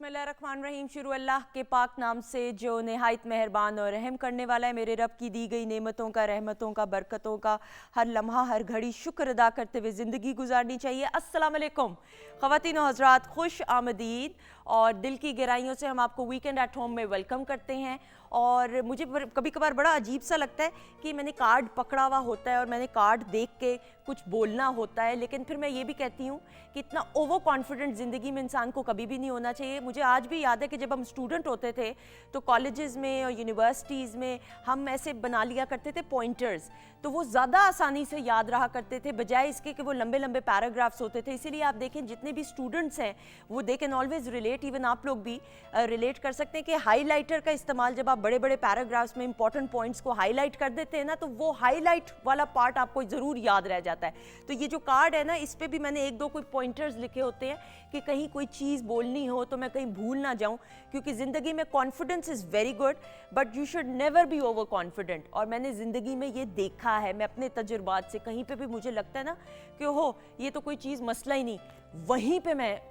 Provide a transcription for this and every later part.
बिस्मिल्लाहिर्रहमानिर्रहीम। शुरू अल्लाह के पाक नाम से जो नहायत मेहरबान और रहम करने वाला है। मेरे रब की दी गई नेमतों का, रहमतों का, बरकतों का हर लम्हा हर घड़ी शुक्र अदा करते हुए ज़िंदगी गुजारनी चाहिए। अस्सलाम वालेकुम ख़वातीन और हज़रात, खुश आमदीद। और दिल की गहराइयों से हम आपको वीकेंड एट होम में वेलकम करते हैं। और मुझे कभी कभार बड़ा अजीब सा लगता है कि मैंने कार्ड पकड़ा हुआ होता है और मैंने कार्ड देख के कुछ बोलना होता है, लेकिन फिर मैं ये भी कहती हूँ कि इतना ओवर कॉन्फिडेंट ज़िंदगी में इंसान को कभी भी नहीं होना चाहिए। मुझे आज भी याद है कि जब हम स्टूडेंट होते थे तो कॉलेजेस में और यूनिवर्सिटीज़ में हम ऐसे बना लिया करते थे पॉइंटर्स, तो वो ज़्यादा आसानी से याद रहा करते थे बजाय इसके कि वो लंबे लंबे पैराग्राफ्स होते थे। इसीलिए आप देखें जितने भी स्टूडेंट्स हैं वो they can always relate, even आप लोग भी रिलेट कर सकते हैं कि हाईलाइटर का इस्तेमाल जब आप बड़े बड़े पैराग्राफ्स में इंपॉर्टेंट पॉइंट्स को हाईलाइट कर देते हैं ना, तो वो हाईलाइट वाला पार्ट आपको ज़रूर याद रह जाता है। तो ये जो कार्ड है ना, इस पर भी मैंने एक दो कोई पॉइंटर्स लिखे होते हैं कि कहीं कोई चीज़ बोलनी हो तो मैं कहीं भूल ना जाऊं, क्योंकि ज़िंदगी में confidence is very good but you should never be over confident. और मैंने ज़िंदगी में ये देखा है, मैं अपने तजुर्बात से, कहीं पे भी मुझे लगता है ना कि हो ये तो कोई चीज़ मसला ही नहीं, वहीं पे मैं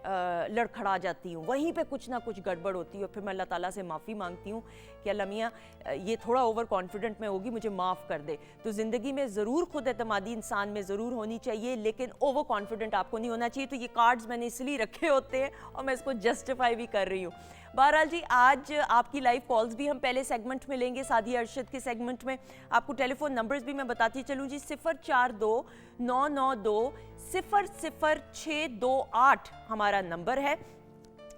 लड़खड़ा जाती हूँ, वहीं पे कुछ ना कुछ गड़बड़ होती है। और फिर मैं अल्लाह ताला से माफ़ी मांगती हूँ कि अल्लाह मियाँ ये थोड़ा ओवर कॉन्फिडेंट में होगी, मुझे माफ़ कर दे। तो ज़िंदगी में ज़रूर खुद एतमादी इंसान में ज़रूर होनी चाहिए, लेकिन ओवर कॉन्फिडेंट आपको नहीं होना चाहिए। तो ये कार्ड्स मैंने इसलिए रखे होते हैं और मैं इसको जस्टिफाई भी कर रही हूँ। बहरहाल जी, आज आपकी लाइव कॉल्स भी हम पहले सेगमेंट में लेंगे, सादिया अरशद के सेगमेंट में। आपको टेलीफोन नंबर्स भी मैं बताती चलूँ जी, 042-992-00628 हमारा नंबर है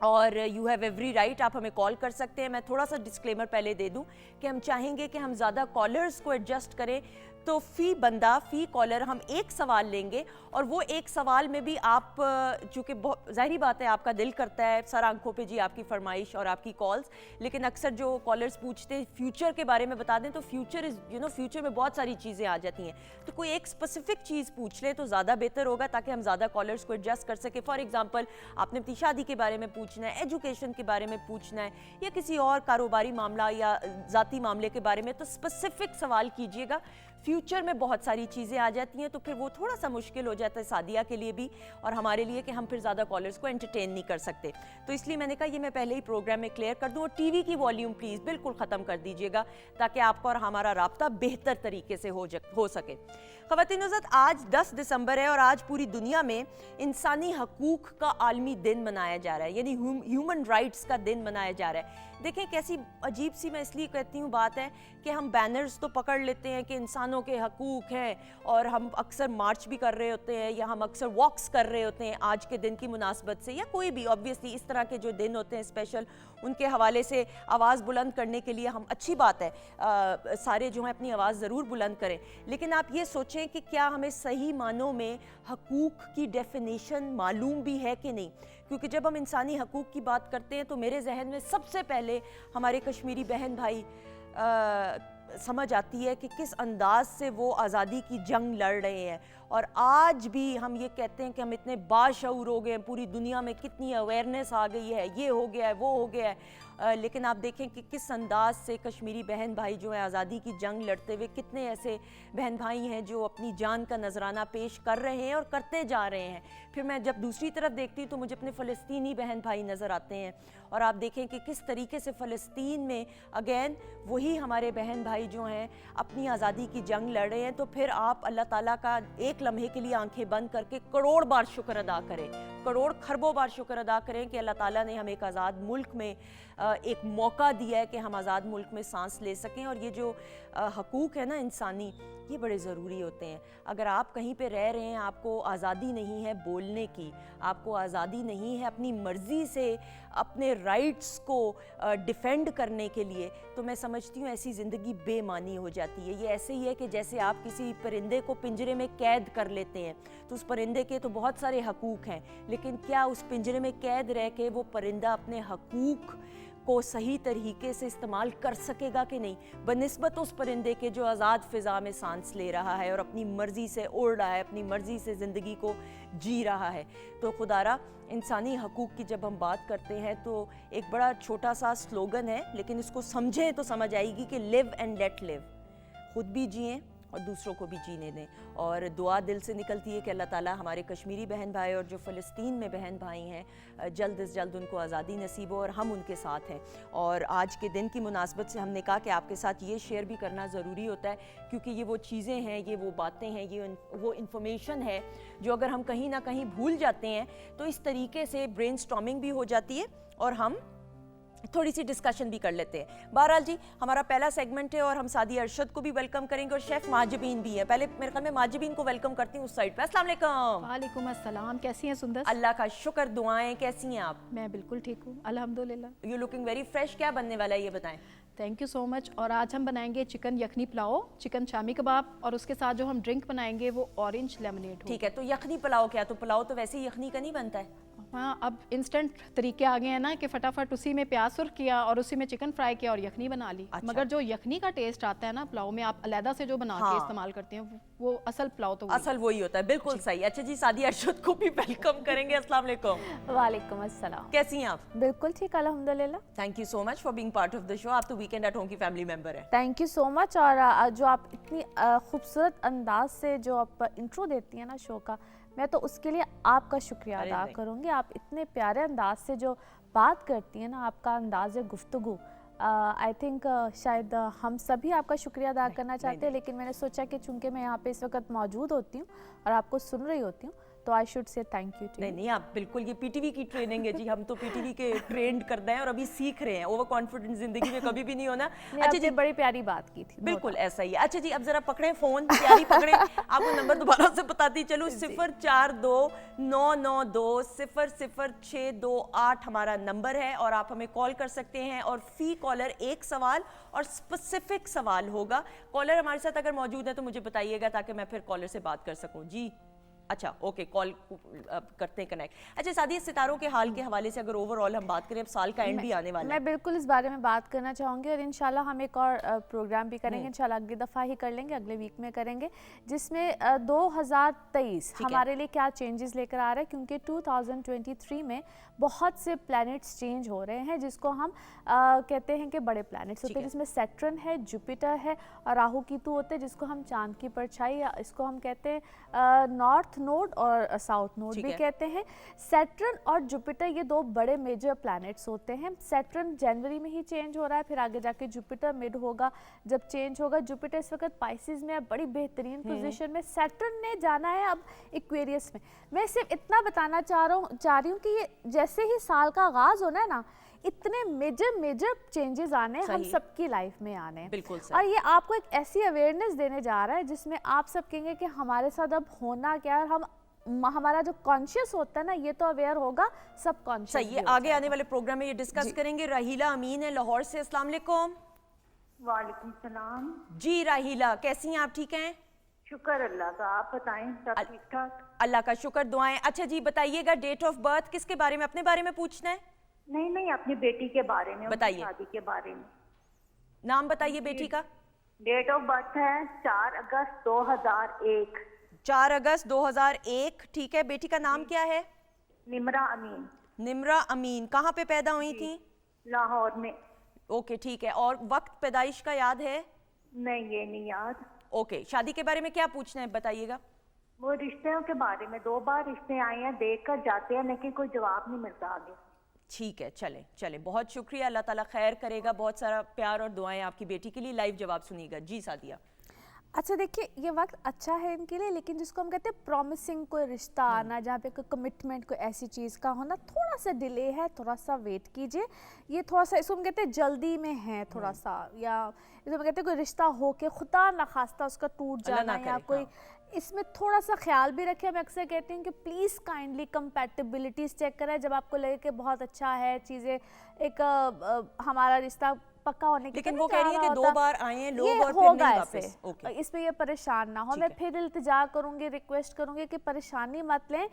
और यू हैव एवरी राइट, आप हमें कॉल कर सकते हैं। मैं थोड़ा सा डिस्क्लेमर पहले दे दूं कि हम चाहेंगे कि हम ज़्यादा कॉलर्स को एडजस्ट करें, तो फ़ी बंदा फ़ी कॉलर हम एक सवाल लेंगे और वो एक सवाल में भी आप, चूँकि बहुत ज़ाहिरी बात है आपका दिल करता है सर आंखों पे जी आपकी फरमाइश और आपकी कॉल्स, लेकिन अक्सर जो कॉलर्स पूछते हैं फ्यूचर के बारे में बता दें, तो फ्यूचर इज़ फ्यूचर में बहुत सारी चीज़ें आ जाती हैं, तो कोई एक स्पेसिफिक चीज़ पूछ ले तो ज़्यादा बेहतर होगा ताकि हम ज़्यादा कॉलर्स को एडजस्ट कर सकें। फॉर एग्जाम्पल आपने अपनी शादी के बारे में पूछना है, एजुकेशन के बारे में पूछना है, या किसी और कारोबारी मामला या ज़ाती मामले के बारे में, तो स्पेसिफिक सवाल कीजिएगा। फ्यूचर में बहुत सारी चीज़ें आ जाती हैं तो फिर वो थोड़ा सा मुश्किल हो जाता है सादिया के लिए भी और हमारे लिए कि हम फिर ज़्यादा कॉलर्स को एंटरटेन नहीं कर सकते। तो इसलिए मैंने कहा ये मैं पहले ही प्रोग्राम में क्लियर कर दूं। और टीवी की वॉल्यूम प्लीज़ बिल्कुल ख़त्म कर दीजिएगा ताकि आपका और हमारा राब्ता बेहतर तरीके से हो सके। ख़वातीन हज़रात, आज 10 दिसंबर है और आज पूरी दुनिया में इंसानी हकूक़ का आलमी दिन मनाया जा रहा है, यानी ह्यूमन राइट्स का दिन मनाया जा रहा है। देखें कैसी अजीब सी, मैं इसलिए कहती हूँ बात है कि हम बैनर्स तो पकड़ लेते हैं कि इंसानों के हकूक़ हैं और हम अक्सर मार्च भी कर रहे होते हैं या हम अक्सर वॉक्स कर रहे होते हैं आज के दिन की मुनासबत से, या कोई भी ऑब्वियसली इस तरह के जो दिन होते हैं स्पेशल, उनके हवाले से आवाज़ बुलंद करने के लिए हम, अच्छी बात है सारे जो हैं अपनी आवाज़ ज़रूर बुलंद करें। लेकिन आप ये सोचें कि क्या हमें सही मानों में हकूक़ की डेफिनेशन मालूम भी है कि नहीं, क्योंकि जब हम इंसानी हकूक़ की बात करते हैं तो मेरे जहन में सबसे पहले हमारे कश्मीरी बहन भाई समझ आती है कि किस अंदाज से वो आज़ादी की जंग लड़ रहे हैं। और आज भी हम ये कहते हैं कि हम इतने बाशऊर हो गए हैं, पूरी दुनिया में कितनी अवेयरनेस आ गई है, ये हो गया है वो हो गया है, लेकिन आप देखें कि किस अंदाज से कश्मीरी बहन भाई जो है आज़ादी की जंग लड़ते हुए, कितने ऐसे बहन भाई हैं जो अपनी जान का नजराना पेश कर रहे हैं और करते जा रहे हैं। फिर मैं जब दूसरी तरफ देखती हूँ तो मुझे अपने फ़लस्तीनी बहन भाई नज़र आते हैं और आप देखें कि किस तरीके से फ़लस्तीन में अगेन वही हमारे बहन भाई जो हैं अपनी आज़ादी की जंग लड़ रहे हैं। तो फिर आप अल्लाह ताला का एक लम्हे के लिए आंखें बंद करके करोड़ बार शुक्र अदा करें, करोड़ खरबों बार शुक्र अदा करें कि अल्लाह ताला ने हमें एक आज़ाद मुल्क में एक मौका दिया है कि हम आज़ाद मुल्क में सांस ले सकें। और ये जो हकूक़ है ना इंसानी, ये बड़े ज़रूरी होते हैं। अगर आप कहीं पे रह रहे हैं, आपको आज़ादी नहीं है बोलने की, आपको आज़ादी नहीं है अपनी मर्ज़ी से अपने राइट्स को डिफेंड करने के लिए, तो मैं समझती हूँ ऐसी ज़िंदगी बेमानी हो जाती है। ये ऐसे ही है कि जैसे आप किसी परिंदे को पिंजरे में कैद कर लेते हैं, तो उस परिंदे के तो बहुत सारे हकूक़ हैं, लेकिन क्या उस पिंजरे में कैद रह के वो परिंदा अपने हकूक़ को सही तरीके से इस्तेमाल कर सकेगा कि नहीं, बनिस्बत उस परिंदे के जो आज़ाद फ़िज़ा में सांस ले रहा है और अपनी मर्ज़ी से उड़ रहा है, अपनी मर्ज़ी से ज़िंदगी को जी रहा है। तो खुदारा इंसानी हकूक़ की जब हम बात करते हैं तो एक बड़ा छोटा सा स्लोगन है, लेकिन इसको समझें तो समझ आएगी कि लिव एंड लेट लिव, खुद भी जिएँ और दूसरों को भी जीने दें। और दुआ दिल से निकलती है कि अल्लाह ताला हमारे कश्मीरी बहन भाई और जो फ़लस्तीन में बहन भाई हैं जल्द से जल्द उनको आज़ादी नसीब हो और हम उनके साथ हैं। और आज के दिन की मुनासबत से हमने कहा कि आपके साथ ये शेयर भी करना ज़रूरी होता है, क्योंकि ये वो चीज़ें हैं, ये वो बातें हैं, ये वो इन्फॉर्मेशन है जो अगर हम कहीं ना कहीं भूल जाते हैं तो इस तरीके से ब्रेनस्टॉर्मिंग भी हो जाती है और हम थोड़ी सी डिस्कशन भी कर लेते हैं। बहरहाल जी, हमारा पहला सेगमेंट है और हम सादी अरशद को भी वेलकम करेंगे और शेफ माजिबीन भी है। पहले मेरे ख्याल में माजिबीन को वेलकम करती हूँ उस साइड पे। अस्सलाम वालेकुम। वालेकुम अस्सलाम। कैसी हैं सुंदर? अल्लाह का शुक्र, दुआएं। कैसी हैं आप? मैं बिल्कुल ठीक हूँ अल्हम्दुलिल्लाह। You looking very fresh. क्या बनने वाला है ये बताएं। Thank you so much. और आज हम बनाएंगे चिकन यखनी पुलाव, चिकन शामी कबाब, और उसके साथ जो हम ड्रिंक बनाएंगे वो ऑरेंज लेमनेड। ठीक है, तो यखनी पुलाव क्या? तो पुलाव तो वैसे ही यखनी का नहीं बनता है। हाँ, अब इंस्टेंट तरीके आ गए हैं ना कि फटाफट उसी में प्याज सुर्ख किया और उसी में चिकन फ्राई किया और यखनी बना ली। अच्छा। मगर जो यखनी का टेस्ट आता है ना पुलाव में, आप अलहदा से जो बना के इस्तेमाल करते हैं वो असल पुलाव तो असल वही होता है। बिल्कुल सही। अच्छा जी, सादी अरशद को भी वेलकम करेंगे। अस्सलाम वालेकुम। वालेकुम अस्सलाम। कैसी हैं आप? बिल्कुल ठीक अल्हम्दुलिल्लाह। Thank you so much for being part of the show. आप तो वीकेंड एट होम की फैमिली मेंबर है। Thank you so much. और जो आप इतनी खूबसूरत अंदाज से जो आप इंट्रो देती हैं ना शो का, मैं तो उसके लिए आपका शुक्रिया अदा करूँगी। आप इतने प्यारे अंदाज से जो बात करती हैं ना, आपका अंदाज़ गुफ्तगू, आई थिंक शायद हम सभी आपका शुक्रिया अदा करना चाहते हैं, लेकिन मैंने सोचा कि चूंकि मैं यहाँ पे इस वक्त मौजूद होती हूँ और आपको सुन रही होती हूँ, तो I should say thank you. नहीं, आप बिल्कुल, ये पीटीवी की ट्रेनिंग है जी। हम तो पीटीवी के ट्रेंड करते हैं और अभी सीख रहे हैं। ओवर कॉन्फिडेंस जिंदगी में कभी भी नहीं होना। अच्छा जी, बड़ी प्यारी बात की थी। बिल्कुल ऐसा ही है। अच्छा जी, अब जरा पकड़े फोन, प्यारी पकड़े। आपको नंबर दोबारा से बताती चलूं, 0429900628 हमारा नंबर है और आप हमें कॉल कर सकते हैं। और फी कॉलर एक सवाल और स्पेसिफिक सवाल होगा। कॉलर हमारे साथ अगर मौजूद है तो मुझे बताइएगा ताकि मैं फिर कॉलर से बात कर सकूं जी। अच्छा, ओके, कॉल करते हैं कनेक्ट। अच्छा सादी, सितारों के हाल के हवाले से अगर ओवरऑल हम बात करें, अब साल का एंड भी आने वाला है। मैं बिल्कुल इस बारे में बात करना चाहूँगी और इंशाल्लाह हम एक और प्रोग्राम भी करेंगे। इंशाल्लाह अगली दफ़ा ही कर लेंगे, अगले वीक में करेंगे, जिसमें 2023 हमारे लिए क्या चेंजेस लेकर आ रहा है, क्योंकि 2023 में बहुत से प्लैनेट्स चेंज हो रहे हैं, जिसको हम कहते हैं कि बड़े प्लैनेट्स होते हैं, जिसमें सैटर्न है, जुपिटर है और राहु केतु होते हैं, जिसको हम चांद की परछाई, या इसको हम कहते हैं नॉर्थ नोड और साउथ नोड भी कहते हैं। सैटर्न और जुपिटर ये दो बड़े मेजर प्लैनेट्स होते हैं। सैटर्न जनवरी में ही चेंज हो रहा है, फिर आगे जाके जुपिटर मिड होगा जब चेंज होगा। जुपिटर इस वक्त पाइसिस में है, बड़ी बेहतरीन पोजीशन में। सैटर्न ने जाना है अब एक्वेरियस में। मैं सिर्फ इतना बताना चाह रही हूँ कि ये जैसे ही साल का आगाज होना है ना, इतने मेजर चेंजेस आने हम सबकी लाइफ में आने हैं। बिल्कुल सही। और ये आपको एक ऐसी अवेयरनेस देने जा रहा है जिसमें आप सब कहेंगे कि हमारे साथ अब होना क्या है, हमारा जो कॉन्शियस होता है ना, ये तो अवेयर होगा, सब कॉन्शियस। सही है, आगे आने वाले प्रोग्राम में ये डिस्कस करेंगे। राहीला अमीन है लाहौर से। अस्सलाम वालेकुम। वालेकुम सलाम जी राहीला, कैसी हैं आप? ठीक हैं, शुक्र अल्लाह का। आप बताएं, सब ठीक ठाक? अल्लाह का शुक्र, दुआएं। अच्छा जी, बताइएगा डेट ऑफ बर्थ किसके बारे में, अपने बारे में पूछना है? नहीं, अपनी बेटी के बारे में, बताइए। शादी के बारे में। नाम बताइए बेटी का। डेट ऑफ बर्थ है 4 अगस्त 2001। 4 अगस्त 2001। ठीक है, बेटी का नाम क्या है? निमरा अमीन। निमरा अमीन। कहाँ पे पैदा हुई थी? लाहौर में। ओके, ठीक है। और वक्त पैदाइश का याद है? नहीं, ये नहीं याद। ओके, शादी के बारे में क्या पूछना है बताइएगा। वो रिश्तों के बारे में 2 बार रिश्ते आए हैं, देख कर जाते हैं, लेकिन कोई जवाब नहीं मिलता आगे। ठीक है, चले, बहुत शुक्रिया, अल्लाह ताला खैर करेगा। बहुत सारा प्यार और दुआएं आपकी बेटी के लिए। लाइव जवाब सुनिएगा जी सादिया। अच्छा देखिए, ये वक्त अच्छा है इनके लिए, लेकिन जिसको हम कहते हैं प्रॉमिसिंग कोई रिश्ता आना, जहाँ पे कोई कमिटमेंट कोई ऐसी चीज़ का होना, थोड़ा सा डिले है, थोड़ा सा वेट कीजिए। ये थोड़ा सा, इसको हम कहते हैं जल्दी में है थोड़ा सा, या इसको हम कहते हैं कोई रिश्ता हो के खुदा न खास्ता उसका टूट जाना, या कोई इसमें थोड़ा सा ख्याल भी रखें। हम अक्सर कहते हैं कि प्लीज़ काइंडली कंपैटिबिलिटीज़ चेक करें जब आपको लगे कि बहुत अच्छा है चीज़ें, एक हमारा रिश्ता पक्का होने की। लेकिन वो कह रही है कि 2 बार आए हैं लोग और फिर नहीं वापस। ओके, इसमें ये परेशान ना हो। मैं फिर इल्तिजा करूंगी, रिक्वेस्ट करूंगी कि परेशानी मत लें।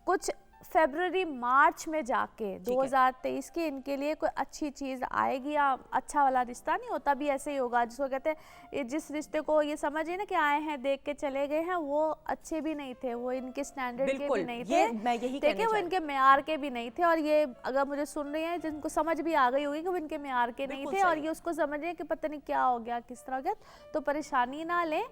कुछ फरवरी मार्च में जाके 2023 की इनके लिए कोई अच्छी चीज़ आएगी, या अच्छा वाला रिश्ता नहीं होता भी ऐसे ही होगा, जिसको कहते हैं जिस रिश्ते को ये समझिए ना कि आए हैं देख के चले गए हैं, वो अच्छे भी नहीं थे, वो इनके स्टैंडर्ड के भी नहीं थे, मैं यही देखिए वो इनके मेयार के भी नहीं थे। और ये अगर मुझे सुन रही हैं जिनको समझ भी आ गई होगी कि वो इनके मेयार के नहीं थे, और ये उसको समझ रहे हैं कि पता नहीं क्या हो गया, किस तरह हो गया, तो परेशानी ना लें।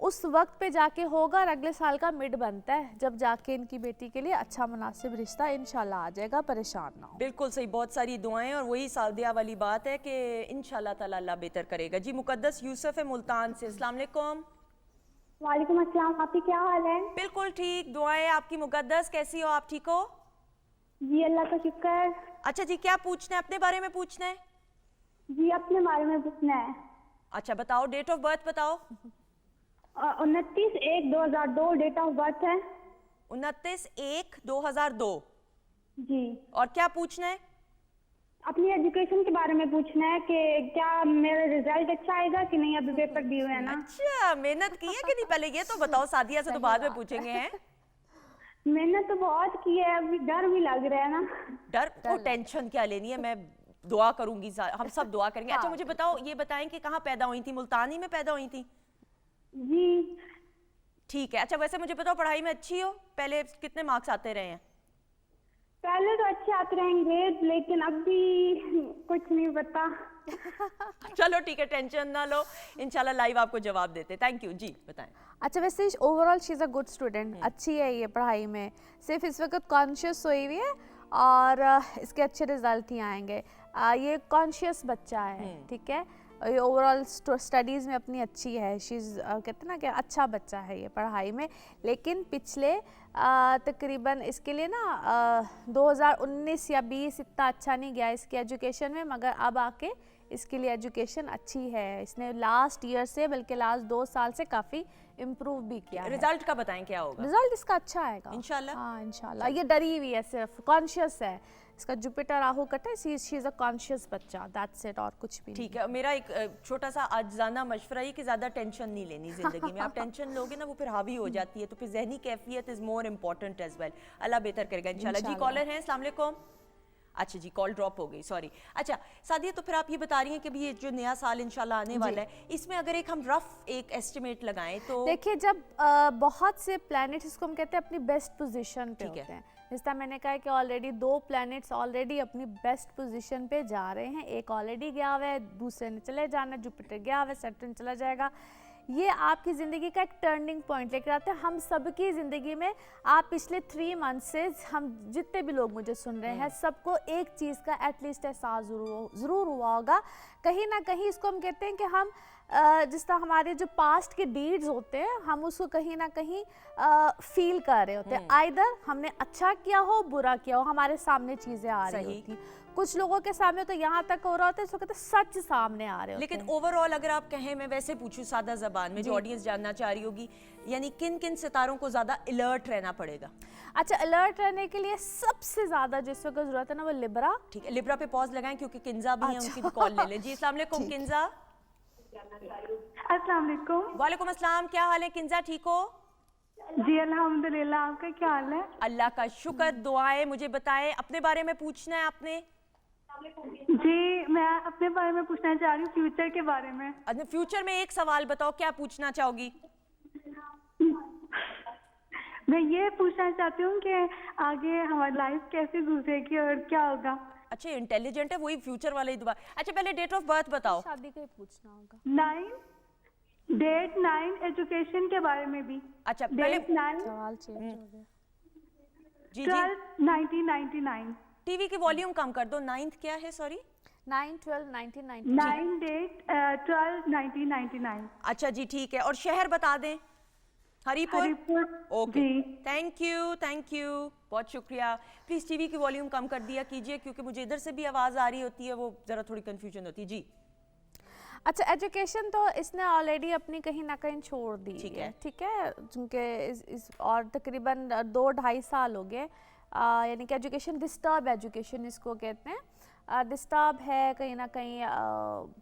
उस वक्त पे जाके होगा और अगले साल का मिड बनता है जब जाके इनकी बेटी के लिए अच्छा मुनासिब रिश्ता इंशाल्लाह आ जाएगा, परेशान ना हो। बिल्कुल सही, बहुत सारी दुआएं और वही सादिया वाली बात है कि इंशाल्लाह ताला अल्लाह बेहतर करेगा। जी मुकद्दस यूसुफ है मुल्तान से, अस्सलाम वालेकुम। वालेकुम अस्सलाम, आपकी क्या हाल है? बिल्कुल ठीक, दुआएं आपकी मुकद्दस, कैसी हो आप, ठीक हो? जी अल्लाह का शुक्र। अच्छा जी, क्या पूछना है, अपने बारे में पूछना है? जी अपने बारे में पूछना है। अच्छा बताओ, डेट ऑफ बर्थ बताओ। 29/1/2002 डेट ऑफ बर्थ है। 29/1/2002। जी और क्या पूछना है? अपनी एजुकेशन के बारे में पूछना है कि क्या मेरा रिजल्ट अच्छा आएगा कि नहीं, अभी पेपर दिए हुए हैं ना। अच्छा, मेहनत की है कि नहीं, पहले ये तो बताओ। सादिया से तो बाद में पूछेंगे हैं। मैंने तो बहुत की है, अभी डर भी लग रहा है ना। डर को टेंशन क्या लेनी है, मैं दुआ करूंगी, हम सब दुआ करेंगे। अच्छा मुझे बताओ, ये बताएं कि कहाँ पैदा हुई थी? मुल्तानी में पैदा हुई थी? जी ठीक है। अच्छा वैसे मुझे बताओ, पढ़ाई में अच्छी हो? पहले कितने मार्क्स आते रहे हैं? पहले तो अच्छे आते रहेंगे लेकिन अभी कुछ नहीं पता। चलो ठीक है, टेंशन ना लो, इंशाल्लाह लाइव आपको जवाब देते। Thank you. जी बताएं। अच्छा वैसे overall she is a good student, अच्छी है ये पढ़ाई में, सिर्फ इस वक्त कॉन्शियस हुई हुई है और इसके अच्छे रिजल्ट ही आएंगे। ये कॉन्शियस बच्चा है, ठीक है, ये ओवरऑल स्टडीज़ में अपनी अच्छी है, शीज़ कहते हैं ना कि अच्छा बच्चा है ये पढ़ाई में। लेकिन पिछले तकरीबन इसके लिए ना 2019 या 20 इतना अच्छा नहीं गया इसकी एजुकेशन में, मगर अब आके इसके लिए एजुकेशन अच्छी है। इसने लास्ट ईयर से बल्कि लास्ट 2 साल से काफ़ी इम्प्रूव भी किया है। रिजल्ट का बताएं क्या होगा? रिजल्ट इसका अच्छा आएगा इंशाल्लाह। हाँ इंशाल्लाह। ये डरी हुई है, सिर्फ कॉन्शियस है, इसका जुपिटर राहु कटा है, शी इज़ अ कॉन्शियस बच्चा, दैट्स इट, और कुछ भी ठीक है। मेरा एक छोटा सा आजाना मशवरा है कि ज़्यादा टेंशन नहीं लेनी ज़िंदगी में। आप टेंशन लोगे ना वो फिर हावी हो जाती है, तो फिर जहनी कैफियत is more important as well. अल्लाह बेहतर करेगा इंशाल्लाह। जी कॉलर हैं, अस्सलाम वालेकुम। अच्छा जी, कॉल ड्रॉप हो गई, सॉरी। अच्छा सादिया, तो फिर आप ये बता रही हैं कि भी ये जो नया साल इंशाल्लाह आने वाला है, इसमें अगर एक हम रफ एक एस्टिमेट लगाएं तो देखिए जब बहुत से प्लैनेट्स, इसको हम कहते हैं अपनी बेस्ट पोजीशन पे ठीक है। होते हैं, जिस तरह मैंने कहा कि ऑलरेडी 2 प्लैनेट्स ऑलरेडी अपनी बेस्ट पोजीशन पे जा रहे हैं, एक ऑलरेडी गया हुआ है, दूसरे ने चले जाना, जुपिटर गया हुआ है, सैटर्न चला जाएगा। ये आपकी ज़िंदगी का एक टर्निंग पॉइंट लेकर आते हैं। हम सबकी ज़िंदगी में आप पिछले 3 मंथ से, हम जितने भी लोग मुझे सुन रहे हैं, सबको एक चीज़ का एटलीस्ट एहसास ज़रूर हुआ होगा कहीं ना कहीं। इसको हम कहते हैं कि हम जिस तरह हमारे जो पास्ट के डीड्स होते हैं, हम उसको कहीं ना कहीं फील कर रहे होते हैं। आइदर हमने अच्छा किया हो, बुरा किया हो, हमारे सामने चीज़ें आ रही होती। कुछ लोगों के सामने तो यहाँ तक हो रहा होता है, इसको कहते हैं सच सामने आ रहे होते लेकिन हैं। ओवरऑल अगर आप कहें, मैं वैसे पूछूं सादा जबान में, जो ऑडियंस जानना चाह रही होगी, यानी किन किन सितारों को ज्यादा अलर्ट रहना पड़ेगा? अच्छा, अलर्ट रहने के लिए सबसे ज्यादा जिस वक्त जरूरत है ना, वो लिब्रा। ठीक है, लिब्रा पे पॉज लगाएं क्योंकि किंजा भी है, उनकी भी कॉल ले लें। जी अस्सलाम वालेकुम किंजा। अस्सलाम वालेकुम। वालेकुम अस्सलाम, क्या हाल है किंजा, ठीक हो? जी अल्हम्दुलिल्लाह, आपका क्या हाल है? अल्लाह का शुक्र, दुआएं। मुझे बताएं, अपने बारे में पूछना है आपने? जी मैं अपने बारे में पूछना चाह रही हूँ, फ्यूचर के बारे में। अपने फ्यूचर में एक सवाल बताओ, क्या पूछना चाहोगी? मैं ये पूछना चाहती हूँ कि आगे हमारी लाइफ कैसे गुजरेगी और क्या होगा। अच्छा इंटेलिजेंट है, वही फ्यूचर वाले ही दुआ। अच्छा पहले डेट ऑफ बर्थ बताओ। शादी का ही पूछना होगा। 9 डेट 9 एजुकेशन के बारे में भी। अच्छा पहले डेट 9 सवाल चेंज हो गया। जी 12/1999। टीवी की वॉल्यूम कम कर दो। 9th क्या है, सॉरी? 9/12/1999। 9 डेट 12/1999। अच्छा जी ठीक है, और शहर बता दें? हरीपुर। हरीपुर। ओके, जी। थैंक यू, बहुत शुक्रिया। प्लीज टीवी की वॉल्यूम कम कर दिया कीजिए क्योंकि मुझे इधर से भी आवाज आ रही होती है, वो जरा थोड़ी कंफ्यूजन होती है। जी अच्छा, एजुकेशन तो इसने ऑलरेडी अपनी कहीं ना कहीं छोड़ दी ठीक है, है। ठीक है, क्योंकि और तकरीबन 2-2.5 साल हो गए, यानी कि एजुकेशन डिस्टर्ब एजुकेशन इसको कहते हैं, डिस्टर्ब है कहीं ना कहीं,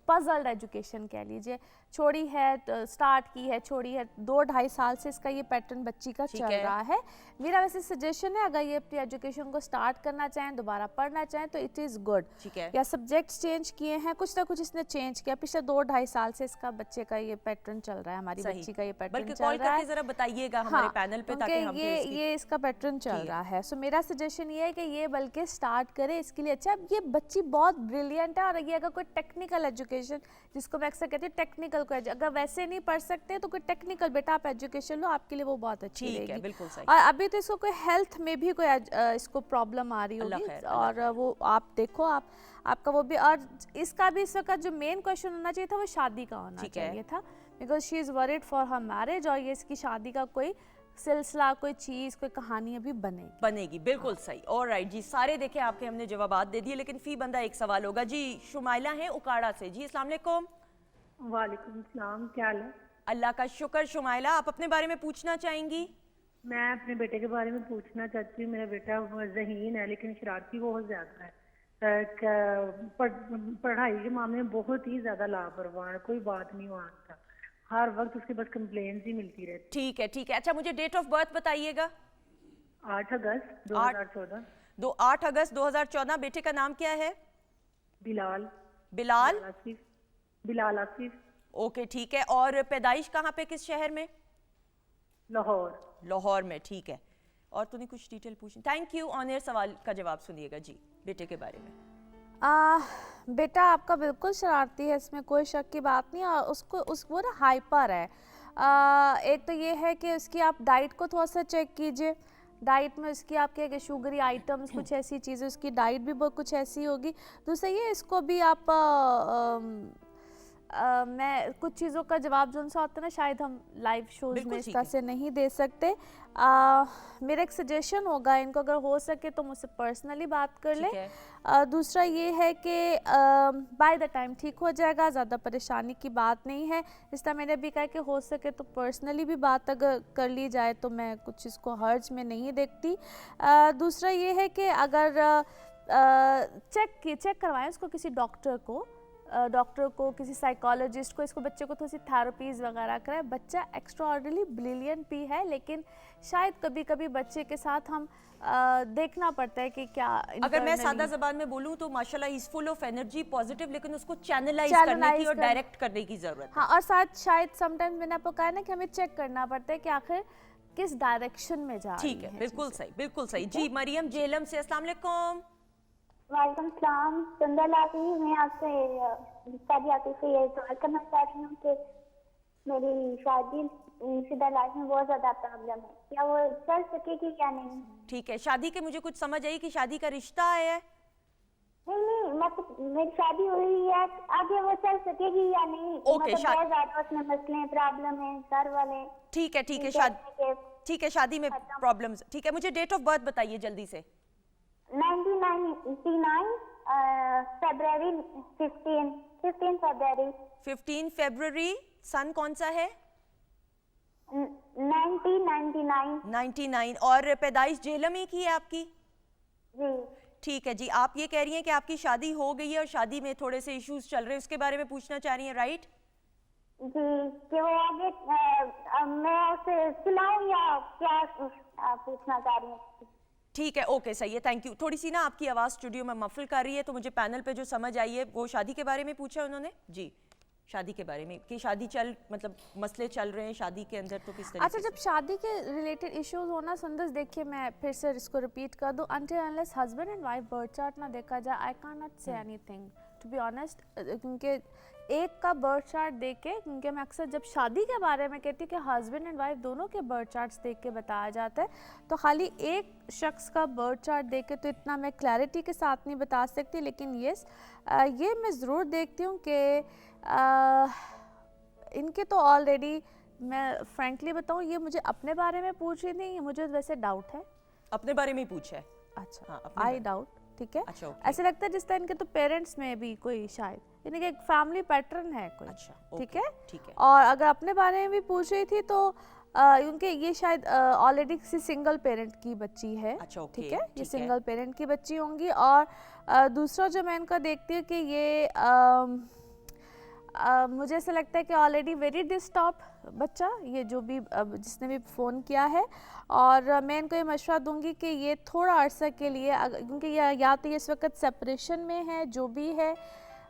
पजल्ड एजुकेशन कह लीजिए, छोड़ी है, स्टार्ट की है, छोड़ी है, 2-2.5 साल से इसका ये पैटर्न बच्ची का चल रहा है। मेरा वैसे सजेशन है, अगर ये अपनी एजुकेशन को स्टार्ट करना चाहें, दोबारा पढ़ना चाहें, तो इट इज़ गुड। ठीक है। या सब्जेक्ट्स चेंज किए हैं, कुछ ना कुछ इसने चेंज किया, पिछले 2-2.5 साल से इसका बच्चे का ये पैटर्न चल रहा है, हमारी सही। बच्ची का ये पैटर्न बल्कि चल कॉल रहा है। करके जरा बताइएगा हमारे पैनल पे, ताकि हम ये फिर इसकी- ये इसका पैटर्न चल रहा है। सो मेरा सजेशन ये है कि ये बल्कि स्टार्ट करे, इसके लिए अच्छा। अब ये बच्चा बच्ची बहुत ब्रिलियंट है, और ये अगर कोई टेक्निकल एजुकेशन, जिसको मैं अक्सर कहती हूँ टेक्निकल को, अगर वैसे नहीं पढ़ सकते तो कोई टेक्निकल बेटा आप एजुकेशन लो, आपके लिए वो बहुत अच्छी ठीक है, रहेगी। बिल्कुल सही। और अभी तो इसको कोई हेल्थ में भी कोई इसको प्रॉब्लम आ रही अल्लाह होगी, खैर, और वो आप देखो, आपका वो भी, और इसका भी इस वक्त जो मेन क्वेश्चन होना चाहिए था वो शादी का होना ठीक है। चाहिए था, because she is worried for her marriage, और ये इसकी शादी का कोई सिलसिला, कोई चीज़, कोई कहानी अभी बनेगी। बिल्कुल सही। ऑलराइट जी, सारे देखे आपके हमने जवाबात दे दिए, लेकिन फी बंदा एक सवाल होगा जी। शुमाइला है उकाड़ा से जी, अस्सलाम वालेकुम। वालेकुम सलाम, क्या हाल है? अल्लाह का शुक्र। शुमाइला, आप अपने बारे में पूछना चाहेंगी? मैं अपने बेटे के बारे में पूछना चाहती हूँ। मेरा बेटा ज़हीन है लेकिन शरारती बहुत ज़्यादा है। पढ़ाई के मामले में बहुत ही ज़्यादा लापरवाह है, कोई बात नहीं मानता, हर वक्त उसके बस कंप्लेंट्स ही मिलती रहती। ठीक है, ठीक है। अच्छा, मुझे डेट ऑफ बर्थ बताइएगा। 8 अगस्त 2014। 8 अगस्त 2014। बेटे का नाम क्या है? बिलाल। बिलाल आसिफ। बिलाल आसिफ। ओके, ठीक है। और पैदाइश कहाँ पे, किस शहर में? लाहौर। लाहौर में, ठीक है। और तूने कुछ डिटेल पूछनी? Thank you. ऑन एयर सवाल का जवाब सुनिएगा जी, बेटे के बारे में। बेटा आपका बिल्कुल शरारती है, इसमें कोई शक की बात नहीं, और वो ना हाइपर है। एक तो ये है कि उसकी आप डाइट को थोड़ा सा चेक कीजिए, डाइट में उसकी आपके शुगरी आइटम्स कुछ ऐसी चीज़ें, उसकी डाइट भी बहुत कुछ ऐसी होगी। दूसरा ये, इसको भी आप मैं कुछ चीज़ों का जवाब जो उनसे होता है ना, शायद हम लाइव शोज में इस तरह से नहीं दे सकते। मेरा एक सजेशन होगा इनको, अगर हो सके तो मुझसे पर्सनली बात कर ले। दूसरा ये है कि बाय द टाइम ठीक हो जाएगा, ज़्यादा परेशानी की बात नहीं है। इस तरह मैंने भी कहा कि हो सके तो पर्सनली भी बात अगर कर ली जाए तो मैं कुछ इसको हर्ज में नहीं देखती। दूसरा ये है कि अगर चेक करवाएं उसको किसी डॉक्टर को, किसी साइकोलॉजिस्ट को, इसको बच्चे को थोड़ी सी थेरेपीज़ वगैरह कराएं। बच्चा एक्स्ट्राऑर्डिनरी ब्रिलियंट भी है, लेकिन शायद कभी कभी बच्चे के साथ हम देखना पड़ता है कि क्या, अगर मैं सादा ज़बान में बोलूं तो माशाल्लाह is full of energy, positive, लेकिन उसको चैनलाइज करने की और डायरेक्ट करने की जरूरत है। हाँ, और साथ शायद समटाइम्स मैंने आपको कहा ना कि हमें चेक करना पड़ता है कि आखिर किस डायरेक्शन में जा रही है। ठीक है, बिल्कुल सही, बिल्कुल सही जी। मरियम जेहलम से, अस्सलाम वालेकुम। वालेकुम सलाम। चंदा लाती हूँ, मैं आपसे शादी से ये सवाल करना चाह रही हूँ कि मेरी शादी शुदा लाइफ में बहुत ज़्यादा प्रॉब्लम है, क्या वो चल सकेगी या नहीं? ठीक है, शादी के मुझे कुछ समझ आई कि शादी का रिश्ता आया है? नहीं, मतलब मेरी शादी हुई है, आगे वो चल सकेगी या नहीं? ओके, मतलब बहुत ज़्यादा उसमें मसले प्रॉब्लम है, घर वाले। ठीक है, ठीक है, शादी में प्रॉब्लम्स। ठीक है, मुझे डेट ऑफ बर्थ बताइए जल्दी से। 1999 फरवरी 15 फरवरी। 15 फरवरी। सन कौन सा है? 1999। और पैदाइश जेहलम ही की है आपकी? जी। ठीक है जी। आप ये कह रही हैं कि आपकी शादी हो गई है और शादी में थोड़े से इश्यूज चल रहे हैं, उसके बारे में पूछना चाह रही हैं, राइट? जी, कि वो आगे मैं उसे सुनाऊं या क्या पूछना चाह रही हूँ? ठीक है, ओके, सही है, थैंक यू। थोड़ी सी ना आपकी आवाज़ स्टूडियो में मफल कर रही है, तो मुझे पैनल पे जो समझ आई है वो शादी के बारे में पूछा उन्होंने जी, शादी के बारे में कि शादी मतलब मसले चल रहे हैं शादी के अंदर, तो किस तरह। अच्छा, जब शादी के रिलेटेड इश्यूज होना सुंदर, देखिए मैं फिर से इसको रिपीट कर दूं, until unless husband and wife birth chart ना देखा जाए, I can not say anything to be honest. क्योंकि एक का बर्थ चार्ट देख के, क्योंकि मैं अक्सर जब शादी के बारे में कहती हूँ कि हस्बैंड एंड वाइफ दोनों के बर्थ चार्ट्स देख के बताया जाता है, तो खाली एक शख्स का बर्थ चार्ट देख के तो इतना मैं क्लैरिटी के साथ नहीं बता सकती। लेकिन येस, ये मैं ज़रूर देखती हूँ कि इनके तो ऑलरेडी, मैं फ्रैंकली बताऊँ, ये मुझे अपने बारे में पूछ रही थी, मुझे वैसे डाउट है। अपने बारे में ही पूछा है? अच्छा, आई डाउट, ठीक है। अच्छा, ऐसे लगता है जिस तरह इनके तो पेरेंट्स में भी कोई शायद इनके एक फैमिली पैटर्न है कोई। अच्छा, ठीक है, ठीक है। और अगर अपने बारे में भी पूछ रही थी तो क्योंकि ये शायद ऑलरेडी किसी सिंगल पेरेंट की बच्ची है। अच्छा, ठीक है, ये सिंगल पेरेंट की बच्ची होंगी। और दूसरा जो मैं इनका देखती हूँ कि ये मुझे ऐसा लगता है कि ऑलरेडी वेरी डिस्टर्ब बच्चा, ये जो भी जिसने भी फ़ोन किया है, और मैं इनको ये मशवरा दूंगी कि ये थोड़ा अरसा के लिए, क्योंकि या तो ये इस वक्त सेपरेशन में है, जो भी है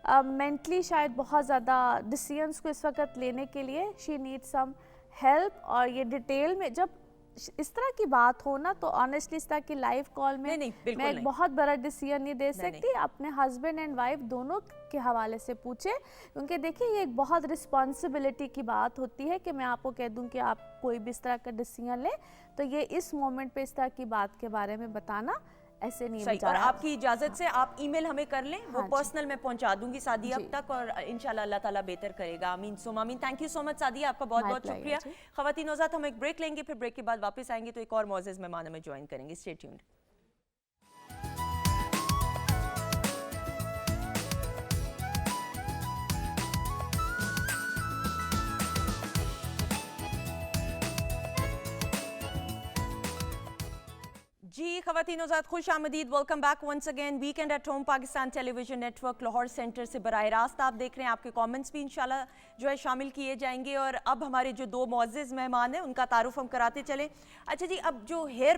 मेंटली शायद बहुत ज़्यादा डिसीजंस को इस वक्त लेने के लिए शी नीड सम हेल्प। और ये डिटेल में जब इस तरह की बात हो ना, तो ऑनेस्टली इस तरह की लाइव कॉल में नहीं, बिल्कुल मैं एक नहीं। बहुत बड़ा डिसीजन नहीं दे नहीं, सकती। अपने हस्बैंड एंड वाइफ दोनों के हवाले से पूछे, क्योंकि देखिए ये एक बहुत रिस्पॉन्सिबिलिटी की बात होती है कि मैं आपको कह दूं कि आप कोई भी इस तरह का डिसीजन लें, तो ये इस मोमेंट पे इस तरह की बात के बारे में बताना ऐसे नहीं सही। और आपकी इजाजत से आप ईमेल हमें कर लें, वो हाँ जी। पर्सनल में पहुंचा दूंगी सादिया जी। तक, और इंशाल्लाह अल्लाह ताला बेहतर करेगा। आमीन सुम आमीन। Thank you so much Sadia, आपका बहुत My बहुत pleasure शुक्रिया। जी। खवातीन नौज़ात, हम एक ब्रेक लेंगे, फिर ब्रेक के बाद वापस आएंगे तो एक और मौजूद मेहमान हमें ज्वाइन करेंगे। Stay tuned. जी खवातीन नौज़ात, खुश आमदीद। Welcome back once again. Weekend at home Pakistan television network Lahore centre से बराह रास्त आप देख रहे हैं। आपके कमेंट्स भी इंशाल्लाह जो है शामिल किए जाएंगे। और अब हमारे जो दो मुअज़्ज़िज़ मेहमान हैं उनका तारुफ हम कराते चलें। अच्छा जी, अब जो हेयर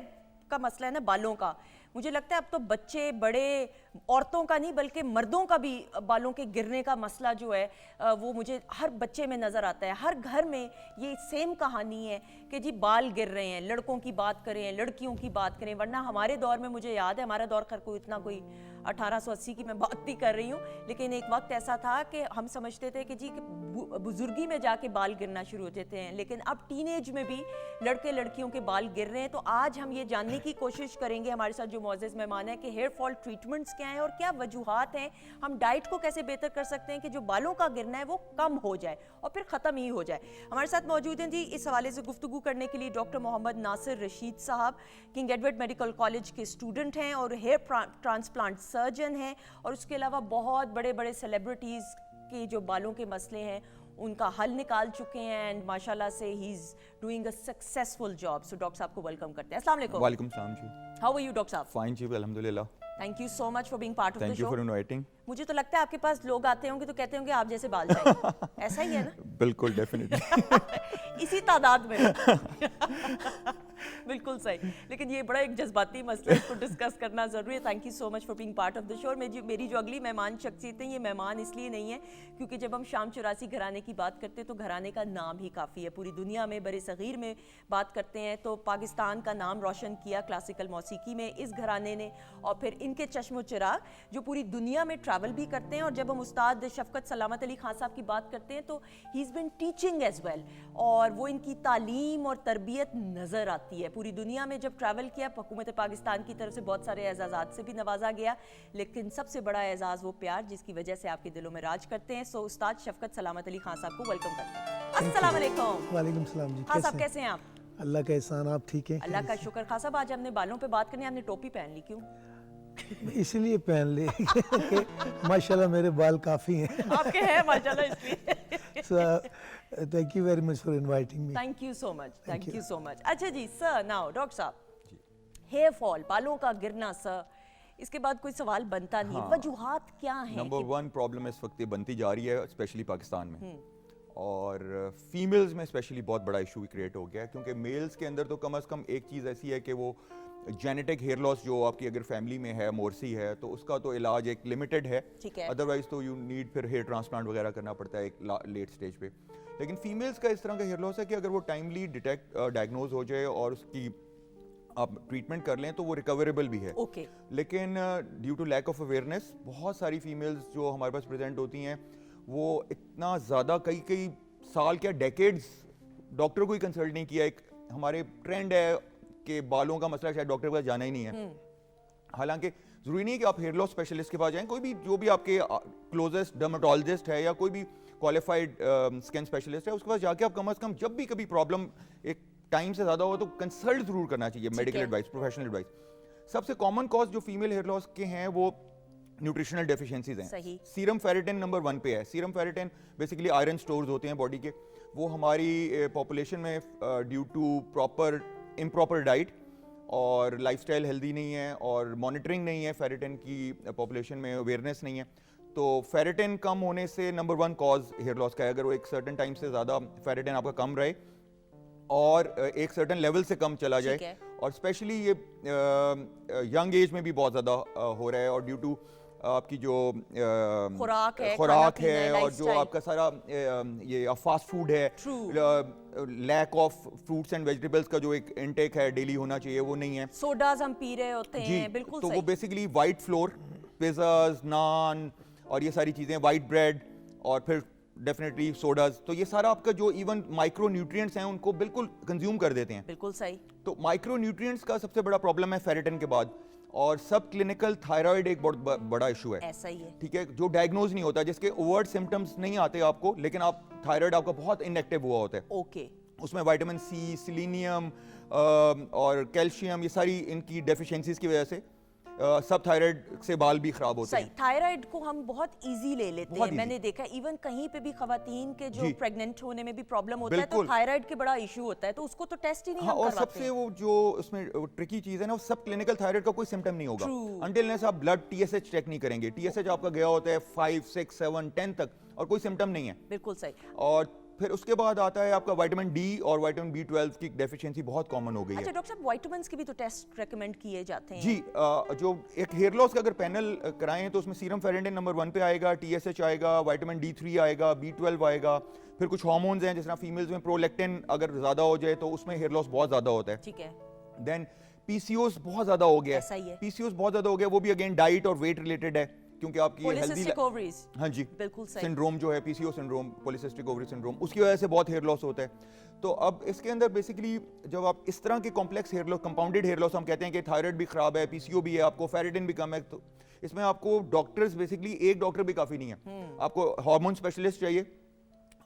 का मसला है ना, बालों का, मुझे लगता है अब तो बच्चे बड़े, औरतों का नहीं बल्कि मर्दों का भी बालों के गिरने का मसला जो है वो मुझे हर बच्चे में नज़र आता है। हर घर में ये सेम कहानी है कि जी बाल गिर रहे हैं। लड़कों की बात करें, लड़कियों की बात करें, वरना हमारे दौर में, मुझे याद है हमारा दौर खैर कोई इतना कोई 1880 की मैं बात नहीं कर रही हूँ, लेकिन एक वक्त ऐसा था कि हम समझते थे कि जी बुजुर्गी में जाके बाल गिरना शुरू हो जाते हैं, लेकिन अब टीनेज में भी लड़के लड़कियों के बाल गिर रहे हैं। तो आज हम ये जानने की कोशिश करेंगे, हमारे साथ जो मुअज़्ज़िज़ मेहमान है, कि हेयर फॉल ट्रीटमेंट्स क्या हैं और क्या वजूहात हैं, हम डाइट को कैसे बेहतर कर सकते हैं कि जो बालों का गिरना है वो कम हो जाए और फिर ख़त्म ही हो जाए। हमारे साथ मौजूद हैं जी इस हवाले से गुफ्तगू करने के लिए डॉक्टर मोहम्मद नासिर रशीद साहब, किंग एडवर्ड मेडिकल कॉलेज के स्टूडेंट हैं और हेयर ट्रांसप्लांट सर्जन हैं, और उसके अलावा बहुत बड़े बड़े सेलिब्रिटीज़ के जो बालों के मसले हैं उनका हल निकाल चुके हैं, एंड माशाल्लाह से he is doing a successful job. So doctor साहब को वेलकम करते हैं। अस्सलाम वालेकुम। वालेकुम सलाम जी। हाउ आर यू डॉक्टर साहब? फाइन जी, अल्हम्दुलिल्लाह। Thank you so much for being part of the thank you show. For inviting. मुझे तो लगता है आपके पास लोग आते होंगे तो कहते होंगे आप जैसे बाल चाहिए। ऐसा ही है ना? बिल्कुल, डेफिनेटली। इसी तादाद में। बिल्कुल सही। लेकिन ये बड़ा एक जज्बाती मसला है, इसको डिस्कस करना ज़रूरी है। Thank you so much for being part of the show. मेरी जो अगली मेहमान शख्सियत है, ये मेहमान इसलिए नहीं है क्योंकि जब हम शाम 84 घराने की बात करते हैं तो घराने का नाम ही काफ़ी है। पूरी दुनिया में, बरे सग़ीर में बात करते हैं तो पाकिस्तान का नाम रोशन किया क्लासिकल मौसीकी में इस घराने ने, और फिर इनके चश्मो चिराग जो पूरी दुनिया में ट्रैवल भी करते हैं। और जब हम उस्ताद शफ़क़त सलामत अली खान साहब की बात करते हैं तो he is been teaching as well, और वो इनकी तालीम और तरबियत नज़र आती है पूरी दुनिया में। जब ट्रैवल किया, हुकूमत पाकिस्तान की तरफ से बहुत सारे एजाज़ात से भी नवाजा गया, लेकिन सबसे बड़ा एजाज़ वो प्यार जिसकी वजह से आपके दिलों में राज करते हैं। सो उस्ताद शफ़क़त सलामत अली खान साहब को वेलकम करते हैं। अस्सलाम वालेकुम। वालेकुम सलाम जी। खान साहब कैसे हैं आप? अल्लाह का एहसान, आप ठीक हैं? अल्लाह का शुक्र। खान साहब आज हमने बालों पे बात करनी है, आपने टोपी पहन ली, क्यों? इसलिए पहन ले कि माशाल्लाह मेरे बाल काफ़ी हैं। आपके हैं माशाल्लाह, इसलिए। Thank you very much for inviting me. Thank you so much, thank you so much. अच्छा जी सर, नाउ डॉक्टर साहब, हेयर फॉल, बालों का गिरना सर, इसके बाद कोई सवाल बनता नहीं, हाँ। वजूहात क्या हैं? नंबर 1 प्रॉब्लम इस वक्त ये बनती जा रही है, स्पेशली पाकिस्तान में, और फीमेल्स में स्पेशली बहुत बड़ा इशू क्रिएट हो गया है, क्योंकि मेल्स के अंदर तो कम से कम एक चीज़ ऐसी है कि वो जेनेटिक हेयर लॉस जो आपकी अगर फैमिली में है, मोरसी है, तो उसका तो इलाज एक लिमिटेड है, ठीक है। अदरवाइज तो यू नीड फिर हेयर ट्रांसप्लांट वगैरह करना पड़ता है एक लेट स्टेज पे। लेकिन फीमेल्स का इस तरह का हेयर लॉस है कि अगर वो टाइमली डायग्नोज हो जाए और उसकी आप ट्रीटमेंट कर लें तो वो रिकवरेबल भी है। ओके। लेकिन due to lack of awareness बहुत सारी फीमेल्स जो हमारे पास प्रेजेंट होती हैं वो इतना ज़्यादा कई साल, क्या डेकेड्स, डॉक्टर को ही कंसल्ट नहीं किया। एक हमारे ट्रेंड है कि बालों का मसला शायद डॉक्टर के पास जाना ही नहीं है। हालांकि ज़रूरी नहीं है कि आप हेयर लॉस स्पेशलिस्ट के पास जाएं, कोई भी जो भी आपके क्लोजेस्ट डर्मेटोलॉजिस्ट है या कोई भी क्वालिफाइड स्किन स्पेशलिस्ट है, उसके पास जाके आप कम से कम जब भी कभी प्रॉब्लम एक टाइम से ज़्यादा हो तो कंसल्ट जरूर करना चाहिए, मेडिकल एडवाइस, प्रोफेशनल एडवाइस। सबसे कॉमन कॉज जो फीमेल हेयर लॉस के हैं वो न्यूट्रिशनल डेफिशिएंसीज हैं। सही। सीरम फेरिटिन नंबर 1 पे है। Serum ferritin basically iron stores होते हैं बॉडी के, वो हमारी पॉपुलेशन में ड्यू टू इम्प्रॉपर डाइट और लाइफस्टाइल हेल्दी नहीं है और मॉनिटरिंग नहीं है, फेरिटिन की पॉपुलेशन में अवेयरनेस नहीं है, तो फेरिटिन कम होने से नंबर 1 कॉज हेयर लॉस का है। अगर वो एक सर्टेन टाइम से ज़्यादा फेरिटिन आपका कम रहे और एक सर्टेन लेवल से कम चला जाए, और स्पेशली ये यंग एज में भी बहुत ज़्यादा हो रहा है, और ड्यू टू आपकी जो खुराक है, खुराक खाना पीना है है, और जो lifestyle। आपका सारा ये फास्ट फूड है, lack of fruits and vegetables का जो एक इनटेक है डेली होना चाहिए वो नहीं है। सोडाज हम पी रहे होते हैं, बिल्कुल तो सही। वो बेसिकली वाइट फ्लोर, पिज़्ज़ाज, नान और ये सारी चीज़ें, वाइट ब्रेड और फिर डेफिनेटली सोडाज, तो ये सारा आपका जो इवन माइक्रो न्यूट्रिएंट्स हैं उनको बिल्कुल कंज्यूम कर देते हैं। बिल्कुल सही। तो माइक्रो न्यूट्रिएंट्स का सबसे बड़ा प्रॉब्लम है फेरेटिन के बाद, और सब क्लिनिकल थायराइड एक बहुत बड़ा इशू है। ऐसा ही है। ठीक है, जो डायग्नोज नहीं होता, जिसके ओवर्ट सिम्टम्स नहीं आते आपको, लेकिन आप थायराइड आपका बहुत इनएक्टिव हुआ होता है। ओके। उसमें विटामिन सी, सिलीनियम और कैल्शियम, ये सारी इनकी डेफिशिएंसीज की वजह से सब थायराइड से बाल भी खराब होते सही। हैं। थायराइड को हम बहुत इजी ले लेते बहुत हैं, easy। मैंने देखा इवन कहीं पे भी खवातीन के जो जी। प्रेग्नेंट होने में भी प्रॉब्लम होता है तो बिल्कुल। थायराइड के बड़ा इशू होता है, तो उसको तो टेस्ट ही नहीं हाँ, हम और करवाते सबसे हैं। वो जो उसमें ट्रिकी चीज है ना, वो सब क्लिनिकल थायराइड का कोई सिम्टम नहीं होगा True। अंटिल अनलेस आप ब्लड टीएसएच चेक नहीं करेंगे। टीएसएच आपका गया होता है 5, 6, 7, 10 तक और कोई सिम्टम नहीं है। बिल्कुल सही। और फिर उसके बाद आता है आपका विटामिन डी और विटामिन B12 की डेफिशिएंसी बहुत कॉमन हो गई अच्छा है। डॉक्टर साहब, विटामिन्स के भी तो टेस्ट रेकमेंड किए जाते हैं। जी, जो एक हेयर लॉस का अगर पैनल कराएं तो उसमें सीरम फेरेटिन नंबर 1 पे आएगा, टीएसएच आएगा, विटामिन D3 आएगा, B12 आएगा, फिर कुछ हार्मोन्स हैं जिस तरह फीमेल्स में प्रोलैक्टिन अगर ज्यादा हो जाए तो उसमें हेयर लॉस बहुत ज्यादा होता है। ठीक है। देन पीसीओएस बहुत ज्यादा हो गया ऐसा ही है। पीसीओएस बहुत ज्यादा हो गया, वो भी अगेन डाइट और वेट रिलेटेड है, क्योंकि आपकी पॉलीसिस्टिक ओवरीज। हाँ जी, बिल्कुल सही। सिंड्रोम जो है PCO syndrome, polycystic ovary syndrome, उसकी वजह से बहुत हेयर लॉस होता है। तो अब इसके अंदर बेसिकली जब आप इस तरह के complex hair loss, compounded hair loss, हम कहते हैं कि थायराइड भी खराब है, पीसीओ भी है, आपको फेरेटिन भी कम है, तो इसमें आपको डॉक्टर्स बेसिकली एक डॉक्टर भी काफी नहीं है। आपको हार्मोन स्पेशलिस्ट चाहिए,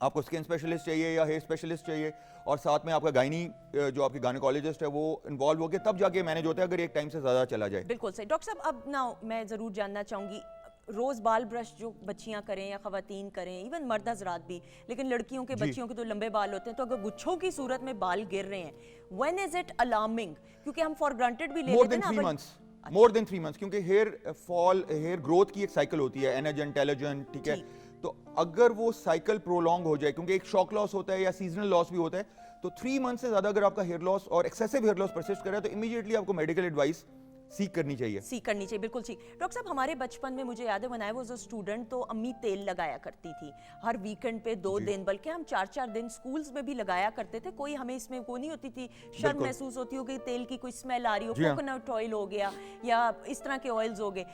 आपको स्किन स्पेशलिस्ट चाहिए या हेयर स्पेशलिस्ट चाहिए, और साथ में आपका गायनी जो आपकी गायनेकोलॉजिस्ट है वो इन्वॉल्व होकर तब जाके मैनेज होता है अगर एक टाइम से ज्यादा चला जाए। बिल्कुल सही। डॉक्टर साहब, अब ना मैं जरूर जानना चाहूंगी, रोज बाल ब्रश जो बच्चियां करें या खवातीन करें, इवन मर्द हजरात भी, लेकिन लड़कियों के, बच्चियों के तो लंबे बाल होते हैं, तो अगर गुच्छों की सूरत में बाल गिर रहे हैं, व्हेन इज इट अलार्मिंग? क्योंकि हम फॉर ग्रांटेड भी ले मोर लेते देन हैं 3 ना। मंथ्स, मोर देन 3 मंथ्स, क्योंकि हेयर फॉल, हेयर ग्रोथ की एक साइकिल होती है, एनर्जन, टेलोजन, ठीक है। तो अगर वो साइकिल प्रोलॉन्ग हो जाए, क्योंकि एक शॉक लॉस होता है या सीजनल लॉस भी होता है, तो 3 मंथ से ज्यादा अगर आपका हेयर लॉस और एक्सेसिव हेयर लॉस परसिस्ट कर रहा है तो इमीडिएटली आपको मेडिकल एडवाइस सीख करनी चाहिए। सीख करनी चाहिए, बिल्कुल ठीक। डॉक्टर साहब, हमारे बचपन में मुझे याद है, when I was a student, तो अम्मी तेल लगाया करती थी हर वीकेंड पे 2 दिन, बल्कि हम 4-4 दिन स्कूल्स में भी लगाया करते थे। कोई हमें इसमें वो नहीं होती थी, शर्म महसूस होती हो कि तेल की कोई स्मेल आ रही हो, कोकोनट ऑयल हो गया या इस तरह के ऑयल्स हो गए।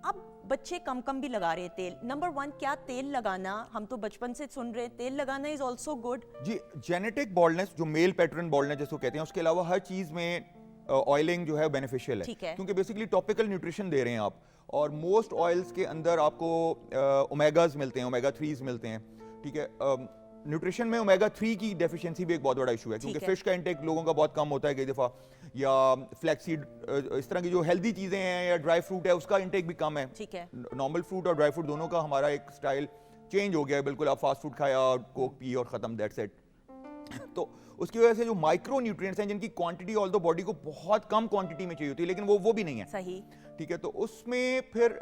अब बच्चे कम कम भी लगा रहे हैं तेल। नंबर 1, क्या तेल लगाना, हम तो बचपन से सुन रहे हैं तेल लगाना इज ऑल्सो गुड? जी, जेनेटिक बॉल्डनेस, जो मेल पैटर्न बॉल्डनेस जिसको कहते हैं, उसके अलावा हर चीज में ऑयलिंग जो है बेनिफिशियल ठीक है, है। क्योंकि बेसिकली टॉपिकल न्यूट्रिशन दे रहे हैं आप, और मोस्ट ऑयल्स के अंदर आपको ओमेगाज मिलते हैं, ओमेगा 3s मिलते हैं, ठीक है। न्यूट्रिशन में ओमेगा 3 की डेफिशिएंसी भी एक बहुत बड़ा इशू है, क्योंकि फिश का इंटेक लोगों का बहुत कम होता है कई दफा, या फ्लैक्सीड, इस तरह की जो हेल्दी चीजें हैं, या ड्राई फ्रूट है उसका इंटेक भी कम है। ठीक है। नॉर्मल फ्रूट और ड्राई फ्रूट दोनों का हमारा एक स्टाइल चेंज हो गया है बिल्कुल, आप फास्ट फूड खाया और कोक पी और खत्म, दैट्स इट। तो उसकी वजह से जो माइक्रो न्यूट्रिएंट्स हैं, जिनकी क्वांटिटी ऑल दो बॉडी को बहुत कम क्वांटिटी में चाहिए होती है, लेकिन वो भी नहीं है। सही। ठीक है, तो उसमें फिर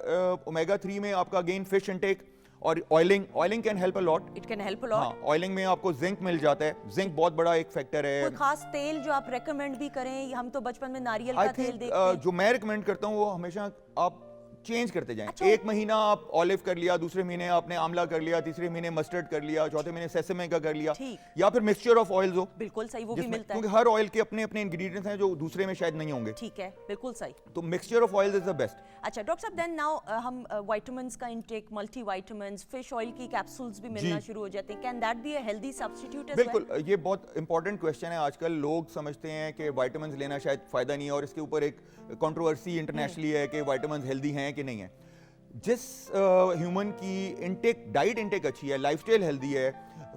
ओमेगा 3 में आपका अगेन फिश इंटेक और oiling can help a lot. It can help a lot. हाँ, ऑयलिंग में आपको जिंक मिल जाता है, जिंक बहुत बड़ा एक फैक्टर है। कोई खास तेल जो आप रेकमेंड भी करें? हम तो बचपन में नारियल आई का तेल थिंक देखते हैं। जो मैं रिकमेंड करता हूँ वो हमेशा आप चेंज करते जाएं। अच्छा। एक महीना आप ऑलिव कर लिया, दूसरे महीने आपने आंवला कर लिया, तीसरे महीने मस्टर्ड कर लिया, चौथे महीने सेसमे का कर लिया, ठीक। या फिर मिक्सचर ऑफ ऑयल्स हो। बिल्कुल सही, वो भी मिलता है। क्योंकि हर ऑयल के अपने अपने इंग्रेडिएंट्स हैं जो दूसरे में शायद नहीं होंगे। ठीक है, बिल्कुल सही। तो mixture of oils is the best. अच्छा डॉक्टर साहब, देन नाउ हम विटामिन्स का intake, multi vitamins, fish oil की कैप्सूल्स भी मिलना शुरू हो जाते हैं। Can that be a healthy substitute as well? बिल्कुल, ये बहुत इंपॉर्टेंट क्वेश्चन है। आजकल लोग समझते हैं कि विटामिन्स लेना शायद फायदा नहीं है, और इसके ऊपर एक कंट्रोवर्सी इंटरनेशनली है कि विटामिन्स हेल्दी हैं कि नहीं है। जिस ह्यूमन की इंटेक, डाइट इंटेक अच्छी है, लाइफस्टाइल हेल्दी है,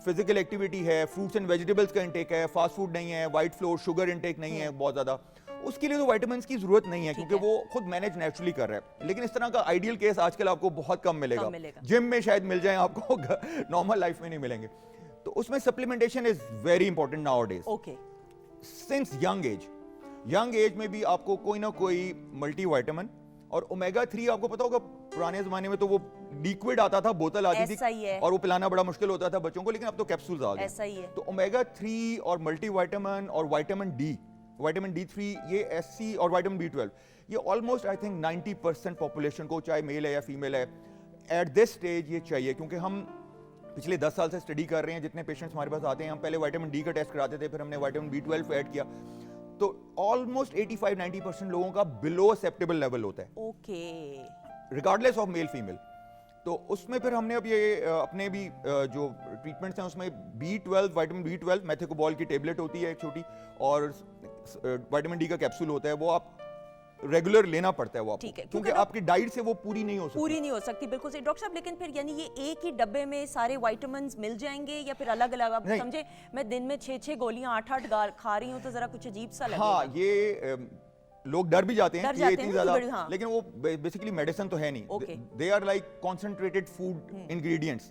फिजिकल एक्टिविटी है, फ्रूट्स एंड वेजिटेबल्स का इंटेक है, फास्ट फूड नहीं है, वाइट फ्लोर, शुगर इंटेक नहीं है बहुत ज्यादा, उसके लिए तो विटामिन्स की जरूरत नहीं है, क्योंकि वो खुद मैनेज नेचुरली कर रहा है। लेकिन इस तरह का आइडियल केस आजकल आपको बहुत कम मिलेगा। जिम में शायद मिल जाए आपको, नॉर्मल लाइफ में नहीं मिलेंगे। तो उसमें supplementation is very important nowadays. Okay. Since young age में भी आपको कोई ना कोई मल्टी विटामिन और ओमेगा 3, आपको पता होगा पुराने जमाने में तो वो लिक्विड आता था, बोतल आती थी, और वो पिलाना बड़ा मुश्किल होता था बच्चों को, लेकिन अब तो कैप्सूल्स आ गए। ऐसा ही है। तो ओमेगा 3 और मल्टी विटामिन और विटामिन डी विटामिन D3, ये SC और विटामिन B12, ये ऑलमोस्ट आई थिंक 90% पॉपुलेशन को, चाहे मेल है या फीमेल है, एट दिस स्टेज ये चाहिए। क्योंकि हम पिछले 10 साल से स्टडी कर रहे हैं, जितने पेशेंट्स हमारे पास आते हैं, हम पहले विटामिन D का टेस्ट कराते थे, फिर हमने विटामिन B12 ऐड किया, तो ऑलमोस्ट 85-90% लोगों का बिलो एक्सेप्टेबल लेवल होता है, okay, regardless of male female. तो उसमें फिर हमने अब ये अपने भी जो ट्रीटमेंट्स हैं उसमें B12, विटामिन B12, मेथोकोबॉल की टेबलेट होती है एक छोटी, और विटामिन D का कैप्सूल होता है, वो आप रेगुलर लेना पड़ता है वो आपको, ठीक है, क्योंकि आपकी डाइट से वो पूरी नहीं हो सकती। पूरी नहीं हो सकती, बिल्कुल सही डॉक्टर साहब। लेकिन फिर यानी ये एक ही डब्बे में सारे विटामिन्स मिल जाएंगे या फिर अलग अलग? आप नहीं। समझे मैं दिन में 6-6 गोलियां 8-8 खा रही हूँ तो जरा कुछ अजीब सा लगेगा। हाँ, ये लोग डर भी जाते हैं डर कि जाते ये इतनी हैं ज्यादा, कि बड़ी- हाँ। लेकिन वो बेसिकली मेडिसिन तो है नहीं, Okay. They are like concentrated food ingredients.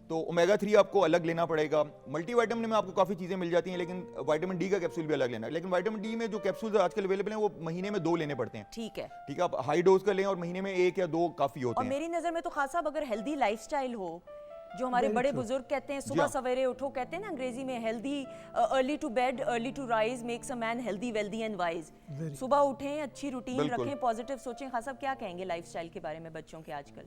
तो ओमेगा 3 आपको अलग लेना पड़ेगा, मल्टीविटामिन में आपको काफी चीजें मिल जाती हैं, लेकिन विटामिन D का कैप्सूल भी अलग लेना है। लेकिन विटामिन D में जो कैप्सूल आजकल अवेलेबल हैं वो महीने में 2 लेने पड़ते हैं। ठीक है, ठीक है, आप हाई डोज का लें और महीने में 1 या 2 काफी होते और हैं। मेरी नजर में तो खास साहब अगर हेल्दी लाइफस्टाइल हो, जो हमारे बड़े बुजुर्ग कहते हैं सुबह हाँ। सवेरे उठो, कहते हैं ना अंग्रेजी में healthy, early to bed early to rise makes a man healthy wealthy and wise. सुबह उठें, अच्छी रूटीन बिल्कुल। रखें, पॉजिटिव सोचें। खास साहब क्या कहेंगे लाइफस्टाइल के बारे में बच्चों के आजकल?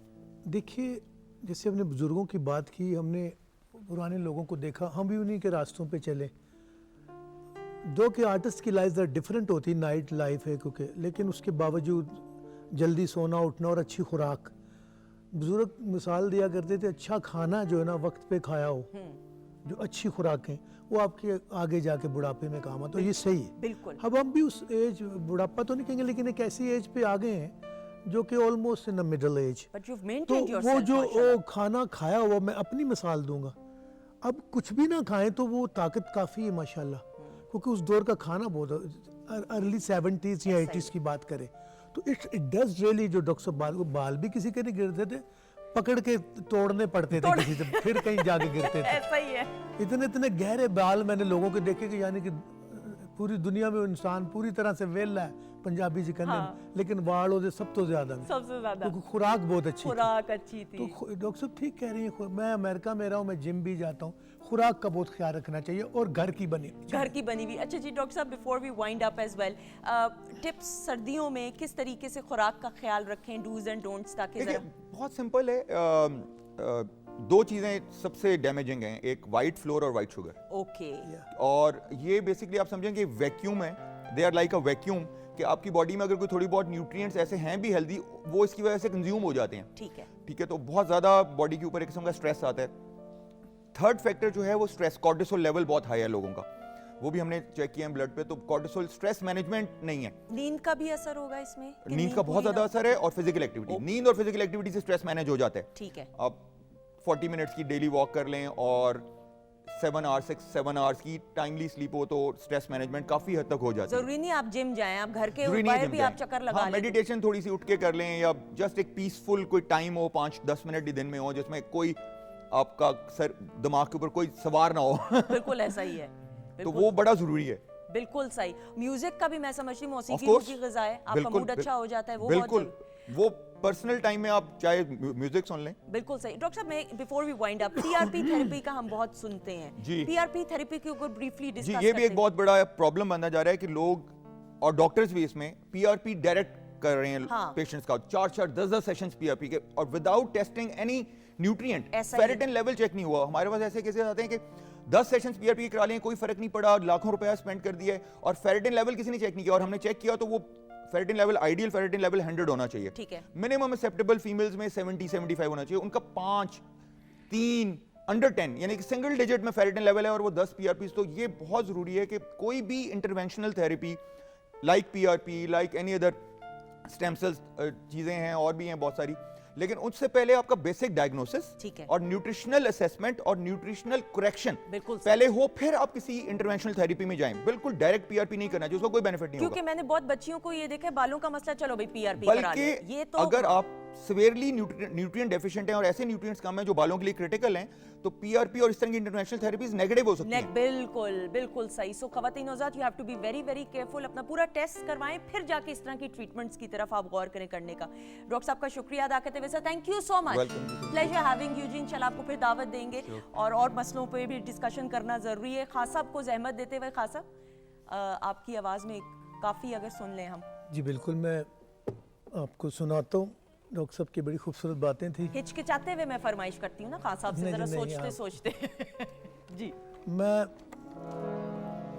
देखिए, जैसे हमने बुजुर्गों की बात की, हमने पुराने लोगों को देखा, हम भी उन्हीं के रास्तों पे चले। जो कि आर्टिस्ट की लाइफ डिफरेंट होती, नाइट लाइफ है क्योंकि, लेकिन उसके बावजूद जल्दी सोना उठना और अच्छी खुराक, बुजुर्ग मिसाल दिया करते थे, अच्छा खाना जो है ना वक्त पे खाया हो, जो अच्छी खुराकें, वो आपके आगे जाके बुढ़ापे में काम आता, तो ये सही है। बिल्कुल। अब हम भी उस एज, बुढ़ापा तो नहीं कहेंगे, लेकिन एक ऐसी एज पे आ गए हैं जो कि almost in middle age, but you तो मेंटेन्ड वो योरसेल्फ जो माशाल्लाह। वो खाना खाया हुआ, मैं अपनी मिसाल दूंगा, अब कुछ भी ना खाएं तो वो ताकत काफ़ी है माशाल्लाह, क्योंकि उस दौर का खाना बहुत, अर्ली 70s या 80s की बात करें तो इट डज रियली, जो डॉक्टर साहब बाल भी किसी के नहीं गिरते थे, पकड़ के तोड़ने पड़ते थे किसी से, फिर कहीं जाके गिरते थे। ऐसा ही है। इतने इतने गहरे बाल मैंने लोगों के देखे कि यानी कि पूरी दुनिया में इंसान पूरी तरह से वेला है, पंजाबी जी कहते हैं, लेकिन बाल होते सब तो ज्यादा में, सबसे ज्यादा क्योंकि खुराक बहुत अच्छी थी। खुराक अच्छी थी। तो डॉक्टर साहब ठीक कह रही हैं, मैं अमेरिका में रहा हूँ, मैं जिम भी जाता हूँ, खुराक का बहुत ख्याल रखना चाहिए और घर की बनी घर की बनी हुई। अच्छा जी डॉक्टर साहब, before we wind up as well, tips सर्दियों में किस तरीके से खुराक का ख्याल रखें, डूज एंड डोंट्स, ताकि देखिए, जरा। बहुत सिंपल है, 2 चीजें सबसे डैमेजिंग हैं, एक वाइट फ्लोर और वाइट शुगर। ओके, और ये बेसिकली आप समझें कि वैक्यूम है, they are like a vacuum, कि आपकी बॉडी में अगर कोई थोड़ी बहुत न्यूट्रिएंट्स ऐसे हैं भी हेल्दी, वो इसकी वजह से कंज्यूम हो जाते हैं। ठीक है। ठीक है, तो बहुत ज़्यादा बॉडी के ऊपर एक किस्म का स्ट्रेस आता है। थर्ड फैक्टर जो है वो स्ट्रेस, कॉर्टिसोल लेवल बहुत हाई है लोगों का, वो भी हमने चेक किया है ब्लड पे, तो कॉर्टिसोल, स्ट्रेस मैनेजमेंट नहीं है। नींद का भी असर होगा इसमें कि नींद का बहुत पूरी ज़्यादा ना- असर है, और फिजिकल एक्टिविटी, नींद और फिजिकल एक्टिविटी से स्ट्रेस मैनेज हो जाता है। ठीक है। आप 40 मिनट्स की डेली वॉक कर लें और 7 आवर्स की टाइमली स्लीप हो, तो स्ट्रेस मैनेजमेंट काफी हद तक हो जाती है। जरूरी नहीं आप जिम जाएं, आप घर के जरूरी नहीं ऊपर जिम भी जाएं। आप चक्कर लगा लें। मेडिटेशन थोड़ी सी उठ के कर लें, या जस्ट एक पीसफुल कोई टाइम हो, 5-10 मिनट ही दिन में हो, जिसमें कोई आपका सर दिमाग के ऊपर कोई सवार ना हो बिल्कुल ऐसा ही है। तो वो बड़ा जरूरी है। बिल्कुल सही। म्यूजिक का भी मैं समझती हूँ, Of मौसीकी course, की ग़िज़ा है, आपका बिल्कुल, मूड अच्छा हो जाता है, वो बिल्कुल, बहुत वो पर्सनल टाइम में आप चाहे म्यूजिक सुन लें। बिल्कुल सही। डॉक्टर साहब, मैं before we wind up, PRP therapy का हम बहुत सुनते हैं। जी। पीआरपी थेरेपी के ऊपर ब्रीफली जी, डिस्कस ये भी एक बहुत बड़ा प्रॉब्लम बनता जा रहा है कि लोग और डॉक्टर्स भी इसमें पीआरपी डायरेक्ट कर रहे हैं हाँ। पेशेंट्स का, 4-4, 10-10 सेशंस पीआरपी के, और विदाउट टेस्टिंग एनी न्यूट्रिएंट, ऐसा ही। फेरेटिन लेवल चेक नहीं हुआ। हमारे पास ऐसे केसेस आते हैं कि 10 सेशंस पीआरपी करा लिए, कोई फर्क नहीं पड़ा, लाखों रुपया स्पेंड कर दिया है, और फेरेटिन लेवल किसी ने चेक नहीं किया, और हमने चेक किया तो वो ferritin level, ideal ferritin level 100 होना चाहिए। ठीक है। मिनिमम एक्सेप्टेबल फीमेल्स में 70-75 होना चाहिए, उनका 5, 3, अंडर 10, यानी कि सिंगल डिजिट में फेरेटिन लेवल है, और वो 10 पीआरपी। तो ये बहुत जरूरी है कि कोई भी interventional therapy like PRP, like any other stem cells चीजें हैं, और भी हैं बहुत सारी, लेकिन उससे पहले आपका बेसिक डायग्नोसिस ठीक है। और न्यूट्रिशनल असेसमेंट और न्यूट्रिशनल करेक्शन बिल्कुल सही। पहले हो, फिर आप किसी इंटरवेंशनल थेरेपी में जाएं। बिल्कुल डायरेक्ट पीआरपी नहीं करना, जिसका कोई बेनिफिट नहीं क्योंकि होगा। मैंने बहुत बच्चियों को ये देखा है, बालों का मसला, चलो भाई पीआरपी करा ले। बल्कि ये तो अगर आप सिवियरली न्यूट्रिएंट डेफिशिएंट हैं और ऐसे न्यूट्रिएंट्स कम हैं जो बालों के लिए क्रिटिकल हैं, तो पीआरपी और इस तरह की इंटरनेशनल थेरेपीज नेगेटिव हो सकती हैं। बिल्कुल बिल्कुल सही। सो खवातीन नौज़ात, you have to be very very careful, अपना पूरा टेस्ट करवाएं, फिर जाके इस तरह की ट्रीटमेंट्स की तरफ आप गौर करें करने का। डॉक्टर साहब का शुक्रिया अदा करते हुए sir, thank you so much, pleasure having you जी। इंशाल्लाह आपको फिर दावत देंगे और मसलों पे भी डिस्कशन करना जरूरी है। खास साहब को जहमत देते हुए, खास साहब आपकी आवाज़ में काफ़ी अगर सुन लें हम। जी बिल्कुल, मैं आपको सुनाता हूँ। डॉक्टर साहब की बड़ी खूबसूरत बातें थी। हिचकिचाते हुए मैं फरमाइश करती हूँ ना खान साहब से, नहीं, ज़रा नहीं, सोचते आप- सोचते जी। मैं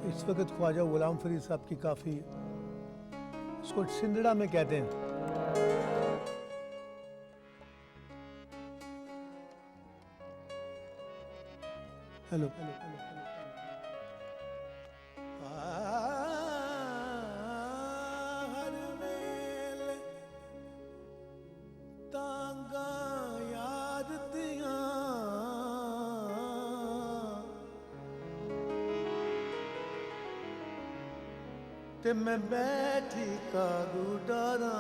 इस वक्त ख्वाजा गुलाम फरीद साहब की काफ़ी, उसको सिंदड़ा में कहते हैं। हेलो हर वेले तांगा याद दियां ते मैं बैठी कागू डारा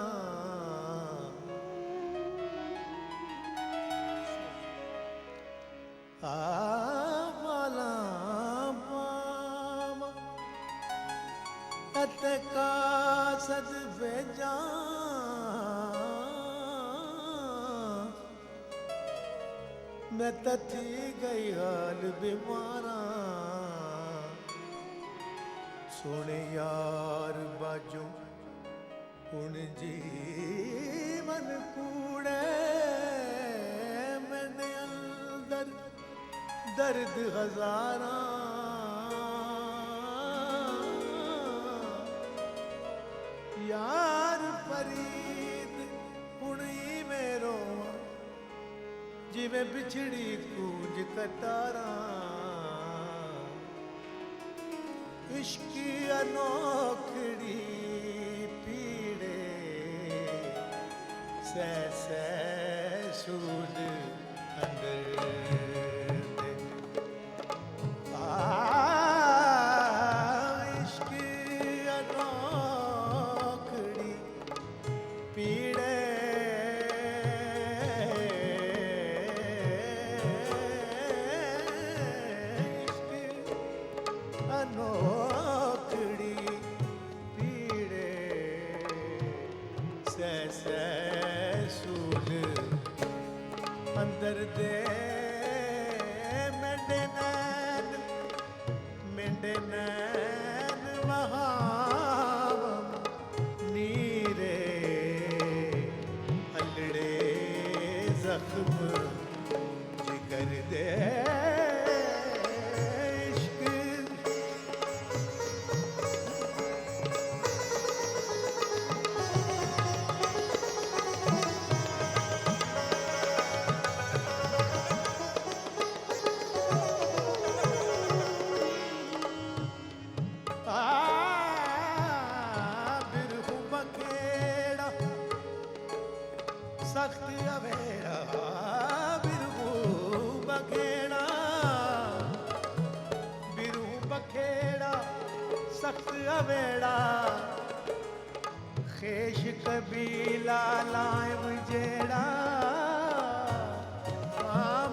माला पामा ते कासद भेजा मैं तथी गई हाल बीमारा सोने यार बाजू हुण जीवन कूड़े मैंने अंदर दर्द हजारा यार फरीद हुण ही मेरो जिवें बिछड़ी कूंज कतारा इश्की अनोखड़ी पीड़े सै सै सूद अंदर दे। इश्की अनोखड़ी पीड़े इश्की अनोखड़ी पीड़े सै सै सूद अंदर दे मेंढे नैन वहावम नीरे अल्लड़े जख्म जिगर दे इश्क बिरहू बखेड़ा सख्त अवेड़ा बिरहू बखेड़ा बिरहू बखेड़ा सख्त अवेड़ा खेश कबीला लाइम जेड़ा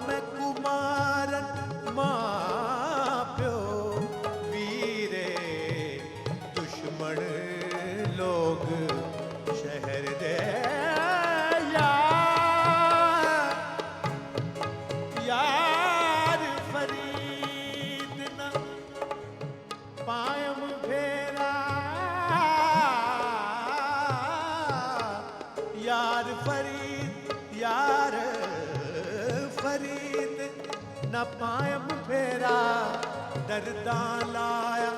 मैं कुमारन मां प्यो वीरे दुश्मन लोग शहर दे यार फरीद न पायम फेरा यार फरीद न पायम फेरा दर्दा लाया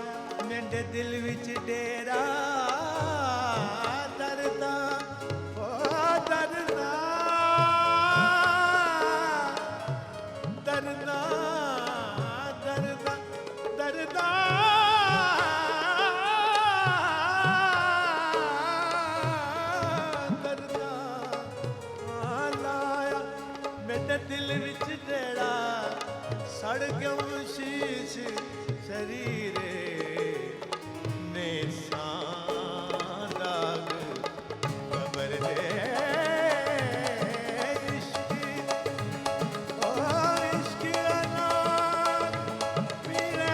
मेरे दिल विच डेरा दर्दा ओ दर्दा दर्दा दर्दा दर्दा दर्दा लाया मेरे दिल विच डेरा सड़ क्यों शीश शरीरे ने दाग कबर दे इश्की ओ इश्की अनार पीरे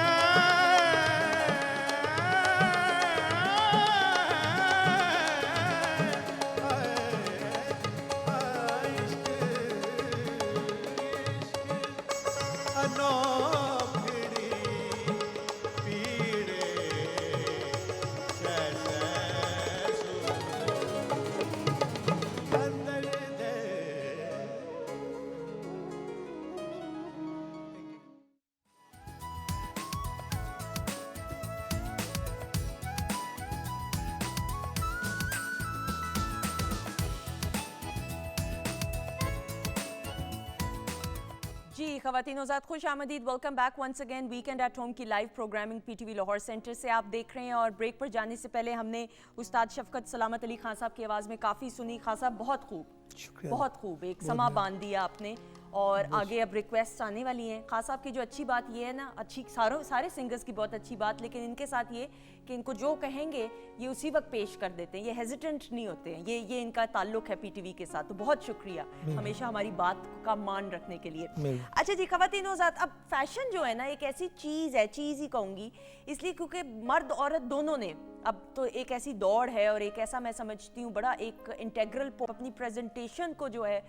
अनोखड़ी पीड़े जी ख़वातीन हज़रात, खुश आमदीद। Welcome back once again weekend at home की live programming PTV Lahore centre से आप देख रहे हैं। और ब्रेक पर जाने से पहले हमने उस्ताद शफकत सलामत अली खान साहब की आवाज़ में काफ़ी सुनी। खान साहब बहुत खूब, बहुत खूब, एक समा बांध दिया आपने। और आगे अब रिक्वेस्ट आने वाली हैं। खास साहब की जो अच्छी बात ये है ना, अच्छी सारे सिंगर्स की बहुत अच्छी बात, लेकिन इनके साथ ये कि इनको जो कहेंगे ये उसी वक्त पेश कर देते हैं, ये हेजिटेंट नहीं होते हैं। ये इनका ताल्लुक है पीटीवी के साथ। तो बहुत शुक्रिया हमेशा हमारी बात का मान रखने के लिए। अच्छा जी ख़वातीन हज़रात, अब फैशन जो है ना एक ऐसी चीज़ है, चीज़ ही कहूँगी इसलिए क्योंकि मर्द औरत दोनों ने अब तो एक ऐसी दौड़ है और एक ऐसा मैं समझती हूँ बड़ा एक इंटेग्रल अपनी प्रेजेंटेशन को जो है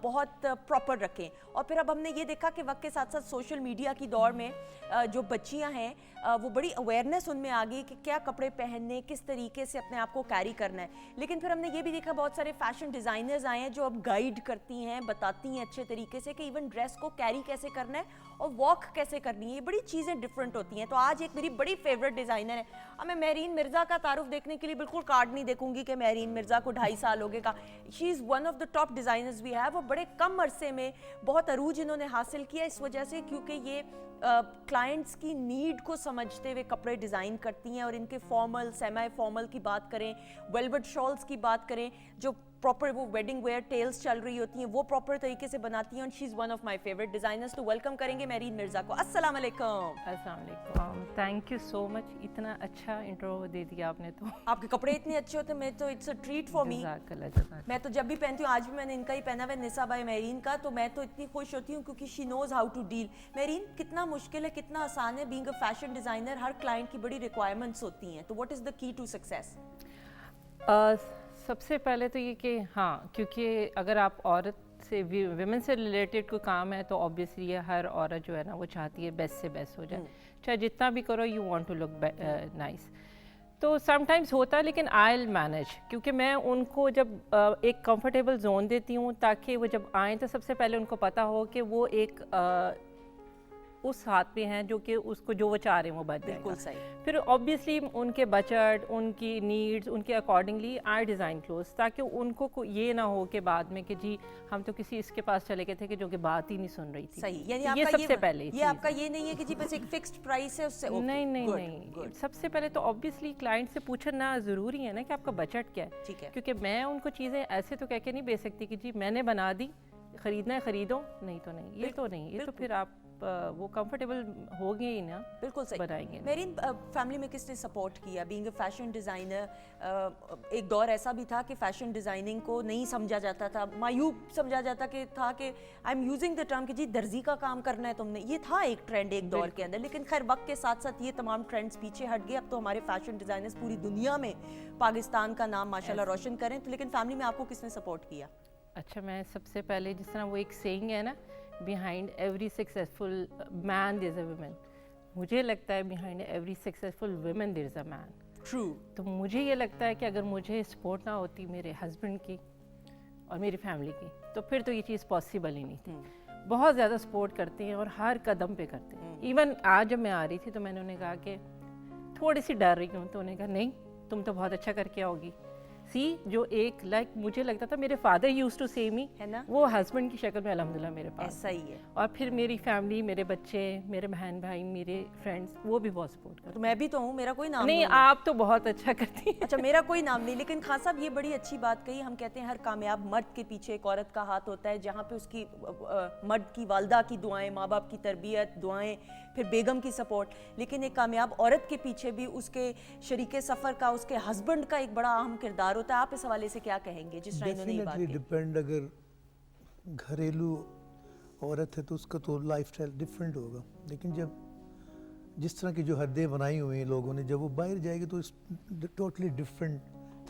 बहुत प्रॉपर रखें। और फिर अब हमने ये देखा कि वक्त के साथ साथ सोशल मीडिया की दौड़ में जो बच्चियां हैं वो बड़ी अवेयरनेस उनमें आ गई कि क्या कपड़े पहनने, किस तरीके से अपने आप को कैरी करना है। लेकिन फिर हमने ये भी देखा बहुत सारे फैशन डिज़ाइनर्स आए हैं जो अब गाइड करती हैं, बताती हैं अच्छे तरीके से कि इवन ड्रेस को कैरी कैसे करना है और वॉक कैसे करनी है। ये बड़ी चीज़ें डिफरेंट होती हैं। तो आज एक मेरी बड़ी फेवरेट डिज़ाइनर है, अब मैं मेहरीन मिर्ज़ा का तारुफ देखने के लिए बिल्कुल कार्ड नहीं देखूंगी कि मेहरीन मिर्ज़ा को 2.5 साल हो गए का। She is one of the top designers we have. वो बड़े कम अरसे में बहुत अरूज इन्होंने हासिल किया इस वजह से क्योंकि ये क्लाइंट्स की नीड को समझते हुए कपड़े डिज़ाइन करती हैं। और इनके फॉर्मल, सेमी फॉर्मल की बात करें, वेलवेट शॉल्स की बात करें, जो प्रॉपर वो वेडिंग वेयर टेल्स चल रही होती हैं वो प्रॉपर तरीके से बनाती हैं। और she is one of my favourite designers. तो वेलकम करेंगे मेहरीन मिर्ज़ा को। अस्सलाम वालेकुम। अस्सलाम वालेकुम, थैंक यू सो मच, इतना अच्छा इंट्रो दे दिया आपने। तो आपके कपड़े इतने अच्छे होते हैं, मैं तो it's a treat for me. मैं तो जब भी पहनती हूँ, आज भी मैंने इनका ही पहना हुआ है, निसा बाय मेहरीन का, तो मैं तो इतनी खुश होती हूँ क्योंकि she knows how to deal. Mehreen, कितना मुश्किल है, कितना आसान है बीइंग अ फैशन डिज़ाइनर? हर क्लाइंट की बड़ी रिक्वायरमेंट्स होती हैं, तो what is the key to success? सबसे पहले तो ये कि हाँ, क्योंकि अगर आप औरत से विमेन से रिलेटेड कोई काम है तो ऑब्वियसली ये हर औरत जो है ना वो चाहती है बेस्ट से बेस्ट हो जाए, चाहे जितना भी करो you want to look nice. तो समटाइम्स होता है, लेकिन आई विल मैनेज, क्योंकि मैं उनको जब एक कंफर्टेबल जोन देती हूँ ताकि वो जब आएँ तो सबसे पहले उनको पता हो कि वो एक उस हाथ पे हैं जो कि उसको जो वो चाह रहे हैं वो बच जाएगा। सही। फिर ऑब्वियसली उनके बजट, उनकी नीड्स, उनके अकॉर्डिंगली आई डिज़ाइन क्लोथ, ताकि उनको ये ना हो कि बाद में कि जी हम तो किसी इसके पास चले गए थे कि जो कि बात ही नहीं सुन रही थी। सही, यानी ये आपका सबसे पहले ये आपका ये नहीं है कि जी बस एक फिक्स्ड प्राइस है उससे नहीं। सबसे पहले तो ऑब्वियसली क्लाइंट से पूछना ज़रूरी है ना कि आपका बजट क्या है। ठीक है। क्योंकि मैं उनको चीज़ें ऐसे तो कह के नहीं बेच सकती कि जी मैंने बना दी, खरीदना है खरीदो, नहीं तो नहीं। ये तो नहीं, ये तो फिर आप वो कंफर्टेबल हो गए ही ना। बिल्कुल सही बनाएंगे। मेहरीन, फैमिली में किसने सपोर्ट किया बीइंग अ फैशन डिज़ाइनर? एक दौर ऐसा भी था कि फैशन डिज़ाइनिंग को नहीं समझा जाता था, मायूब समझा जाता था कि I am using the term कि जी दर्जी का काम करना है तुमने। ये था एक ट्रेंड एक दौर के अंदर, लेकिन खैर वक्त के साथ साथ ये तमाम ट्रेंड्स पीछे हट गए। अब तो हमारे फैशन डिज़ाइनर्स पूरी दुनिया में पाकिस्तान का नाम माशाल्लाह रोशन करें। तो लेकिन फैमिली में आपको किसने सपोर्ट किया? अच्छा, मैं सबसे पहले जिस तरह वो एक सेइंग है ना, behind every successful man there is a woman, मुझे लगता है behind every successful woman there is a man. True. तो मुझे ये लगता है कि अगर मुझे सपोर्ट ना होती मेरे हस्बैंड की और मेरी फैमिली की तो फिर तो ये चीज़ पॉसिबल ही नहीं थी। बहुत ज़्यादा सपोर्ट करते हैं और हर कदम पे करते हैं। इवन आज जब मैं आ रही थी तो मैंने उन्हें कहा कि थोड़ी सी डर रही हूँ, तो उन्हें कहा नहीं तुम तो बहुत अच्छा करके आओगी। जो एक मुझे लगता था मेरे फादर यूज्ड टू से मी, है ना, वो हस्बैंड की शक्ल में अल्हम्दुलिल्लाह मेरे पास ऐसा ही है। और फिर मेरी फैमिली, मेरे बच्चे, मेरे बहन भाई, मेरे फ्रेंड्स, वो भी बहुत सपोर्ट करते। तो मैं भी तो हूँ, मेरा कोई नाम नहीं, आप तो बहुत अच्छा करती हैं। अच्छा, मेरा कोई नाम नहीं, लेकिन खान साहब ये बड़ी अच्छी बात कही। हम कहते हैं हर कामयाब मर्द के पीछे एक औरत का हाथ होता है, जहाँ पे उसकी मर्द की वालदा की दुआएं, माँ बाप की तरबियत, दुआएं, फिर बेगम की सपोर्ट। लेकिन एक कामयाब औरत के पीछे भी उसके शरीके सफ़र का, उसके हस्बैंड का एक बड़ा अहम किरदार होता है। आप इस हवाले से क्या कहेंगे जिस तरह इन्होंने ये बात की? डिपेंड, अगर घरेलू औरत है तो उसका तो लाइफस्टाइल डिफरेंट होगा, लेकिन जब जिस तरह की जो हदें बनाई हुई हैं लोगों ने, जब वो बाहर जाएगी तो टोटली डिफरेंट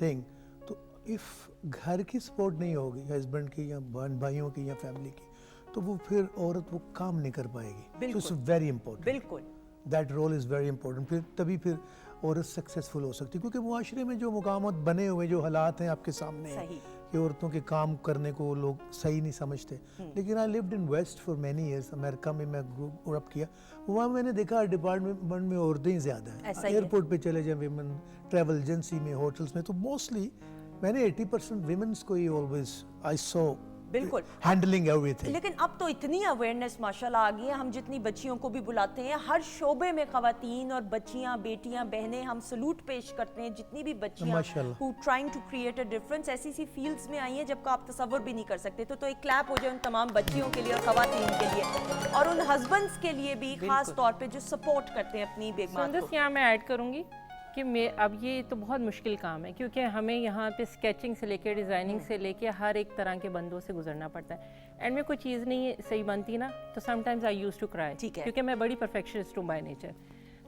थिंग। तो इफ़ घर की सपोर्ट नहीं होगी, हस्बैंड की या बहन भाइयों की या फैमिली की, तो वो फिर औरत वो काम नहीं कर पाएगी। So it's very important. बिल्कुल, that role is very important. फिर तभी फिर औरत सक्सेसफुल हो सकती है, क्योंकि मुआशरे में जो मुकामात बने हुए, जो हालात हैं आपके सामने हैं कि औरतों के काम करने को लोग सही नहीं समझते। लेकिन I lived in west for many years, America में मैं ग्रो अप किया। वहाँ मैंने देखा डिपार्टमेंट में औरतें ही ज़्यादा हैं। एयरपोर्ट पे चले जाएं विमेन, ट्रैवल एजेंसी में, होटल्स में, तो मोस्टली मैंने 80% विमेंस को ही ऑलवेज आई सॉ बिल्कुल। Handling everything. लेकिन अब तो इतनी अवेयरनेस माशाल्लाह आ गई है, हम जितनी बच्चियों को भी बुलाते हैं, हर शोबे में खवातीन और बच्चियां, बेटियां, बहनें, हम सलूट पेश करते हैं जितनी भी बच्चियां माशाल्लाह। Who trying to create a difference ऐसी सी फील्ड्स में आई हैं जबकि आप तसव्वुर भी नहीं कर सकते। तो एक क्लैप हो जाए उन तमाम बच्चियों के लिए और खवातीन के लिए और उन हस्बैंड्स के लिए भी खास तौर पे जो सपोर्ट करते हैं अपनी बेगमात सुंदस, को। यहाँ मैं ऐड करूँगी कि मैं अब ये तो बहुत मुश्किल काम है क्योंकि हमें यहाँ पे स्केचिंग से लेके डिज़ाइनिंग से लेके हर एक तरह के बंदों से गुजरना पड़ता है। एंड में कोई चीज़ नहीं सही बनती ना तो sometimes I use to cry, ठीक है। क्योंकि मैं बड़ी परफेक्शनिस्ट हूँ बाय नेचर।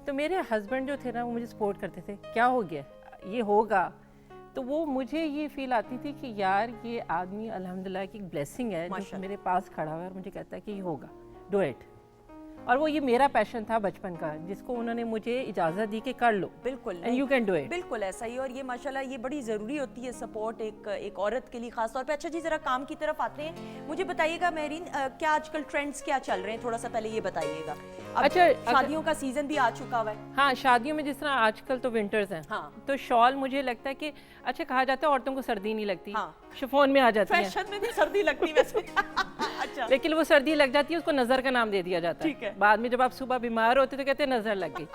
तो मेरे हस्बैंड जो थे ना वो मुझे सपोर्ट करते थे, क्या हो गया, ये होगा। तो वो मुझे ये फील आती थी कि यार ये आदमी अल्हम्दुलिल्लाह की ब्लेसिंग है जो मेरे पास खड़ा हुआ है और मुझे कहता है कि ये होगा, डू इट। और वो ये मेरा पैशन था बचपन का जिसको उन्होंने मुझे इजाज़त दी कि कर लो, बिल्कुल, and you can do it. बिल्कुल ऐसा ही। और ये माशाल्लाह ये बड़ी ज़रूरी होती है सपोर्ट एक औरत के लिए खास तौर पे। अच्छा जी, ज़रा काम की तरफ आते हैं। मुझे बताइएगा मेहरीन, क्या आजकल ट्रेंड्स क्या चल रहे हैं, थोड़ा सा पहले ये बताइएगा। अब अच्छा, शादियों का सीजन भी आ चुका हुआ है। हाँ, शादियों में जिस तरह आजकल तो विंटर्स हैं, हाँ। तो शॉल मुझे लगता है कि अच्छा कहा जाता है औरतों को सर्दी नहीं लगती, हाँ। शिफॉन में आ जाती है, फैशन में भी सर्दी लगती वैसे। अच्छा, लेकिन वो सर्दी लग जाती है उसको नज़र का नाम दे दिया जाता है। ठीक है। बाद में जब आप सुबह बीमार होते तो कहते हैं नज़र लग गई।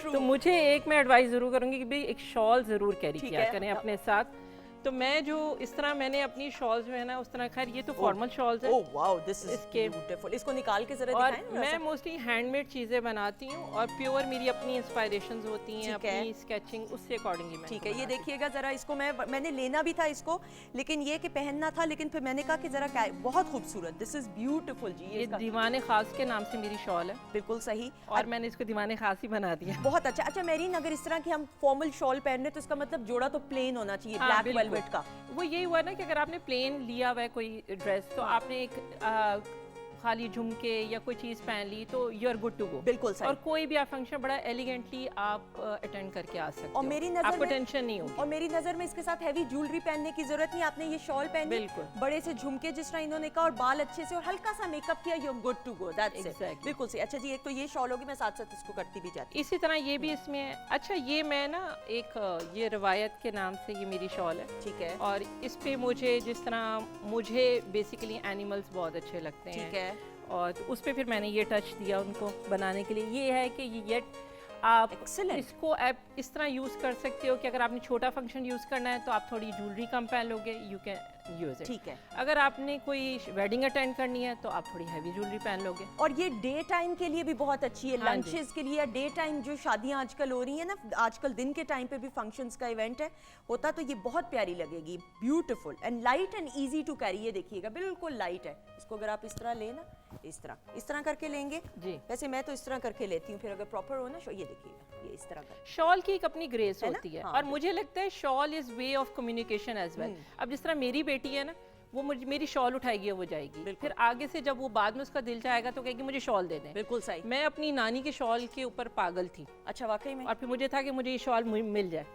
तो मुझे एक मैं एडवाइस ज़रूर करूँगी कि भाई एक शॉल ज़रूर कैरी किया करें अपने साथ। तो मैं जो इस तरह मैंने अपनी शॉल्स जो है ना उस तरह, खैर ये तो फॉर्मल शॉल्स है। ओह वाओ, दिस इज इसके- ब्यूटीफुल। इसको निकाल के जरा और दिखाएं। मैं मोस्टली हैंडमेड चीज़ें बनाती हूँ और प्योर मेरी अपनी इंस्पायरेशंस होती हैं, ठीक है। अपनी स्केचिंग, उससे अकॉर्डिंगली मैं ठीक है, ये देखिएगा जरा इसको। मैंने लेना भी था इसको, लेकिन ये कि पहनना था, लेकिन फिर मैंने कहा कि जरा बहुत खूबसूरत, दिस इज ब्यूटीफुल जी। ये इसका दीवाने खास के नाम से मेरी शॉल है बिल्कुल सही। और मैंने इसको दीवाने खास ही बना दिया। बहुत अच्छा। अच्छा मेरीन, अगर इस तरह की हम फॉर्मल शॉल पहन रहे तो इसका मतलब जोड़ा तो प्लेन होना चाहिए, हाँ, ब्लैक बिल्कुल। वेलवेट का। वो यही हुआ ना कि अगर आपने प्लेन लिया हुआ है कोई ड्रेस तो आपने एक खाली झुमके या कोई चीज़ पहन ली तो you are good to go. बिल्कुल सही। और कोई भी आप फंक्शन बड़ा एलिगेंटली आप अटेंड करके आ सकते हो और मेरी नजर आपको में- टेंशन नहीं होगी। और मेरी नज़र में इसके साथ हैवी ज्वेलरी पहनने की जरूरत नहीं। आपने ये शॉल पहनी, बिल्कुल। बड़े से झुमके जिस तरह इन्होंने कहा और बाल अच्छे से और हल्का सा मेकअप किया, you are good to go, that's it. Exactly. बिल्कुल सही। अच्छा जी, एक तो ये शॉल होगी, मैं साथ साथ इसको करती भी जाती इसी तरह ये भी इसमें है। अच्छा, ये मैं ना एक ये रवायत के नाम से ये मेरी शॉल है, हूँ। ठीक है, और इस पे मुझे जिस तरह मुझे बेसिकली एनिमल्स बहुत अच्छे लगते हैं, ठीक है। और तो उस पे फिर मैंने ये टच दिया उनको बनाने के लिए। ये है कि ये आप Excellent. इसको आप इस तरह यूज़ कर सकते हो कि अगर आपने छोटा फंक्शन यूज़ करना है तो आप थोड़ी ज्वेलरी कम पहन लोगे, यू कैन यूज़ इट। ठीक है। अगर आपने कोई वेडिंग अटेंड करनी है तो आप थोड़ी हैवी ज्वेलरी पहन लोगे। और ये डे टाइम के लिए भी बहुत अच्छी है, हाँ जी। लंचेस के लिए, डे टाइम जो शादियां आजकल हो रही है ना, आजकल दिन के टाइम पे भी फंक्शंस का इवेंट है होता, तो ये बहुत प्यारी लगेगी, beautiful and light and easy to carry. ये देखिएगा बिल्कुल लाइट है। इसको अगर आप इस तरह ले ना, इस तरह करके लेंगे जी। वैसे मैं तो इस तरह करके लेती हूँ, फिर अगर प्रॉपर हो ना ये देखिएगा, ये इस तरह कर। शॉल की एक अपनी ग्रेस है ना? होती है, हाँ, और मुझे लगता है shawl is way of communication as well. अब जिस तरह मेरी बेटी है ना, वो मेरी शॉल उठाएगी और वो जाएगी, फिर आगे से जब वो बाद में उसका दिल चाहेगा तो कहेगी मुझे शॉल दे दें। बिल्कुल सही। मैं अपनी नानी के शॉल के ऊपर पागल थी, अच्छा वाकई में। और फिर मुझे था कि मुझे ये शॉल मिल जाए।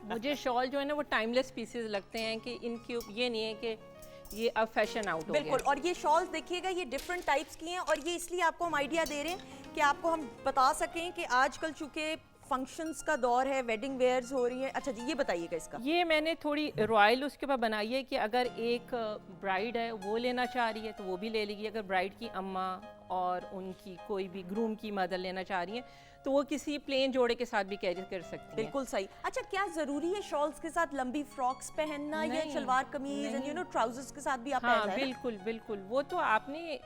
मुझे शॉल जो है ना वो टाइमलेस पीसेस लगते हैं कि इनके ये नहीं है कि ये अब फैशन आउट हो गया। बिल्कुल। और ये शॉल्स देखिएगा, ये डिफरेंट टाइप्स की हैं, और ये इसलिए आपको हम आइडिया दे रहे हैं कि आपको हम बता सकें कि आजकल चूंकि फंक्शंस का दौर है, वेडिंग वेयर्स हो रही है। अच्छा जी, ये बताइएगा इसका। ये मैंने थोड़ी रॉयल उसके ऊपर बनाई है कि अगर एक ब्राइड है वो लेना चाह रही है तो वो भी ले लेगी, अगर ब्राइड की अम्मा और उनकी कोई भी ग्रूम की मदर लेना चाह रही है तो वो किसी प्लेन जोड़े के साथ भी कैरी कर सकती है। बिल्कुल सही। अच्छा, क्या जरूरी है शॉल्स के साथ लंबी फ्रॉक्स पहनना या नहीं, शलवार कमीज एंड नहीं। ट्राउजर्स के साथ भी आप हाँ, पहन रहे हैं ना? बिल्कुल बिल्कुल। वो तो आपने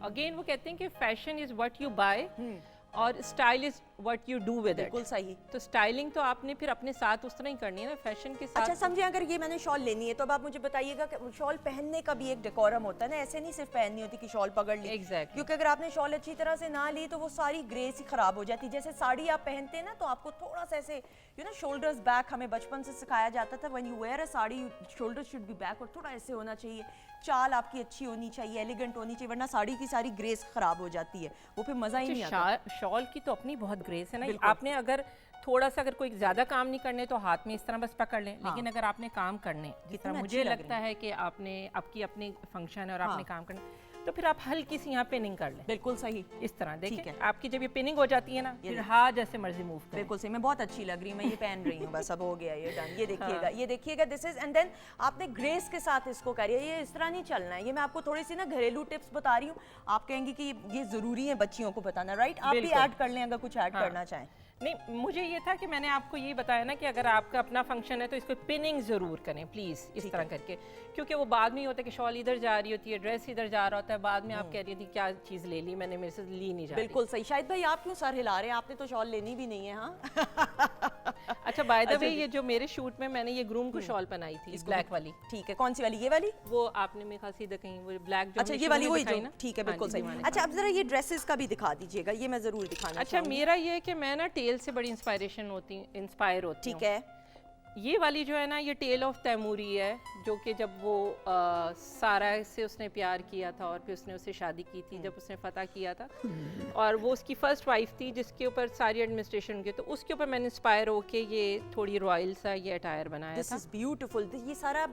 अगेन वो कहते हैं कि fashion is what you buy और style is what you do with it. बिल्कुल सही। तो स्टाइलिंग तो आपने फिर अपने साथ उस तरह ही करनी है ना, फैशन के साथ। अच्छा समझे, अगर ये मैंने शॉल लेनी है तो अब आप मुझे बताइएगा कि शॉल पहनने का भी एक डेकोरम होता है ना, ऐसे नहीं सिर्फ पहननी होती कि शॉल पकड़ ली। Exactly. क्योंकि अगर आपने शॉल अच्छी तरह से ना ली तो वो सारी ग्रेस ही खराब हो जाती है। जैसे साड़ी आप पहनते हैं ना तो आपको थोड़ा सा ऐसे शोल्डर्स बैक, हमें बचपन से सिखाया जाता था when you wear a sari shoulders should be back, और थोड़ा ऐसे होना चाहिए, चाल आपकी अच्छी होनी चाहिए, एलिगेंट होनी चाहिए, वरना साड़ी की सारी ग्रेस खराब हो जाती है, वो फिर मजा ही नहीं आता। शॉल की तो अपनी बहुत ग्रेस है ना। आपने अगर थोड़ा सा अगर कोई ज्यादा काम नहीं करने तो हाथ में इस तरह बस पकड़ लें, लेकिन अगर आपने काम करने, जिस तरह मुझे लगता है कि आपने आपकी अपनी फंक्शन है और आपने काम करना, तो फिर आप हल्की सी यहाँ पिनिंग कर लें, बिल्कुल सही, इस तरह ठीक देखें है। आपकी जब ये पिनिंग हो जाती है ना, फिर हाथ जैसे मर्जी मूव करें। बिल्कुल सही, मैं बहुत अच्छी लग रही हूँ, मैं ये पहन रही हूँ, बस अब हो गया ये डन। ये देखिएगा, ये देखिएगा, दिस इज, एंड देन आपने ग्रेस के साथ इसको करिए, ये इस तरह नहीं चलना है। ये मैं आपको थोड़ी सी ना घरेलू टिप्स बता रही हूँ, आप कहेंगे कि ये जरूरी है बच्चियों को बताना, राइट? आप भी बिल्कुल। ऐड कर लें अगर कुछ ऐड करना चाहें। नहीं, मुझे ये था कि मैंने आपको ये बताया ना कि अगर आपका अपना फंक्शन है तो इसको पिनिंग ज़रूर करें प्लीज़, इस तरह करके, क्योंकि वो बाद में ही होता है कि शॉल इधर जा रही होती है, ड्रेस इधर जा रहा होता है, बाद में आप कह रही थी क्या चीज़ ले ली मैंने, मेरे से ली नहीं जा रही। बिल्कुल सही। शाहिद भाई आप क्यों सर हिला रहे हैं? आपने तो शॉल लेनी भी नहीं है। हाँ अच्छा, बाय द वे ये जो मेरे शूट में मैंने ये ग्रूम को शॉल पहनाई थी, ब्लैक वाली। ठीक है, कौन सी वाली? ये वाली? वो आपने मेरे ख्याल से इधर कहीं वो ब्लैक जो अच्छा, ये वाली वही जो, ठीक है, बिल्कुल सही। अच्छा, अब जरा ये ड्रेसेस का भी दिखा दीजिएगा, ये मैं जरूर दिखाना अच्छा, मेरा ये है कि मैं ना टेल से बड़ी इंस्पायर होती हूँ। ठीक है। ये वाली जो है ना, ये टेल ऑफ तैमूरी है, जो कि जब वो सारा से उसने प्यार किया था और फिर उसने उससे शादी की थी, जब उसने फतह किया था, और वो उसकी फर्स्ट वाइफ थी जिसके ऊपर सारी एडमिनिस्ट्रेशन की, तो उसके ऊपर मैंने इंस्पायर होके ये थोड़ी रॉयल सा ये अटायर बनाया था। दिस इज ब्यूटीफुल, ये सारा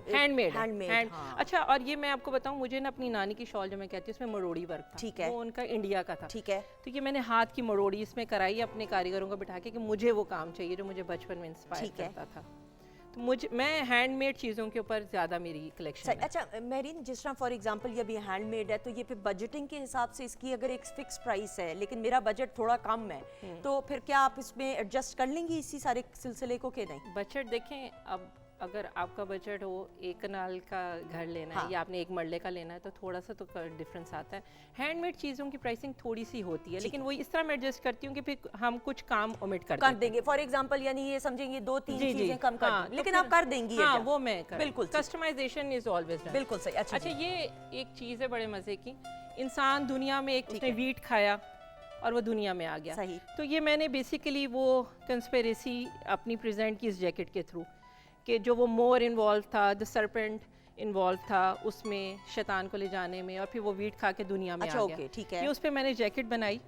हैंडमेड हैंडमेड। अच्छा, और ये मैं आपको बताऊं, मुझे ना अपनी नानी की शॉल जो मैं कहती हूँ उसमें मरोड़ी वर्क था। ठीक है। वो उनका इंडिया का था। ठीक है। तो ये मैंने हाथ की मरोड़ी इसमें कराई अपने कारीगरों को बिठा के कि मुझे वो काम चाहिए जो मुझे बचपन में इंस्पायर करता था। तो मैं हैंडमेड चीज़ों के ऊपर ज़्यादा मेरी कलेक्शन है। अच्छा मेरीन, जिस तरह फॉर एग्जांपल ये भी हैंडमेड है, तो ये फिर बजटिंग के हिसाब से इसकी अगर एक फिक्स प्राइस है, लेकिन मेरा बजट थोड़ा कम है, तो फिर क्या आप इसमें एडजस्ट कर लेंगी इसी सारे सिलसिले को कि नहीं? बजट देखें, अब अगर आपका बजट हो एक कनाल का घर लेना है या आपने एक मरले का लेना है, तो थोड़ा सा तो डिफरेंस आता है। हैंडमेड चीज़ों की प्राइसिंग थोड़ी सी होती है, लेकिन वो इस तरह मैं एडजस्ट करती हूँ कि फिर हम कुछ काम ओमिट कर देंगे। फॉर एग्जांपल यानी ये समझेंगे 2-3 चीजें कम कर देंगे, लेकिन आप कर देंगी। हाँ, वो मैं बिल्कुल, कस्टमाइजेशन इज ऑलवेज डन। बिल्कुल सही। अच्छा, ये एक चीज़ है बड़े मज़े की, इंसान दुनिया में एक उसने वीट खाया और वो दुनिया में आ गया। सही। तो ये मैंने बेसिकली वो कंस्पिरेसी अपनी प्रेजेंट की इस जैकेट के थ्रू, कि जो वो मोर इन्वॉल्व था, द सरपेंट इन्वॉल्व था उसमें, शैतान को ले जाने में, और फिर वो वीट खा के दुनिया में आ गया। ठीक है। ये उस पर मैंने जैकेट बनाई,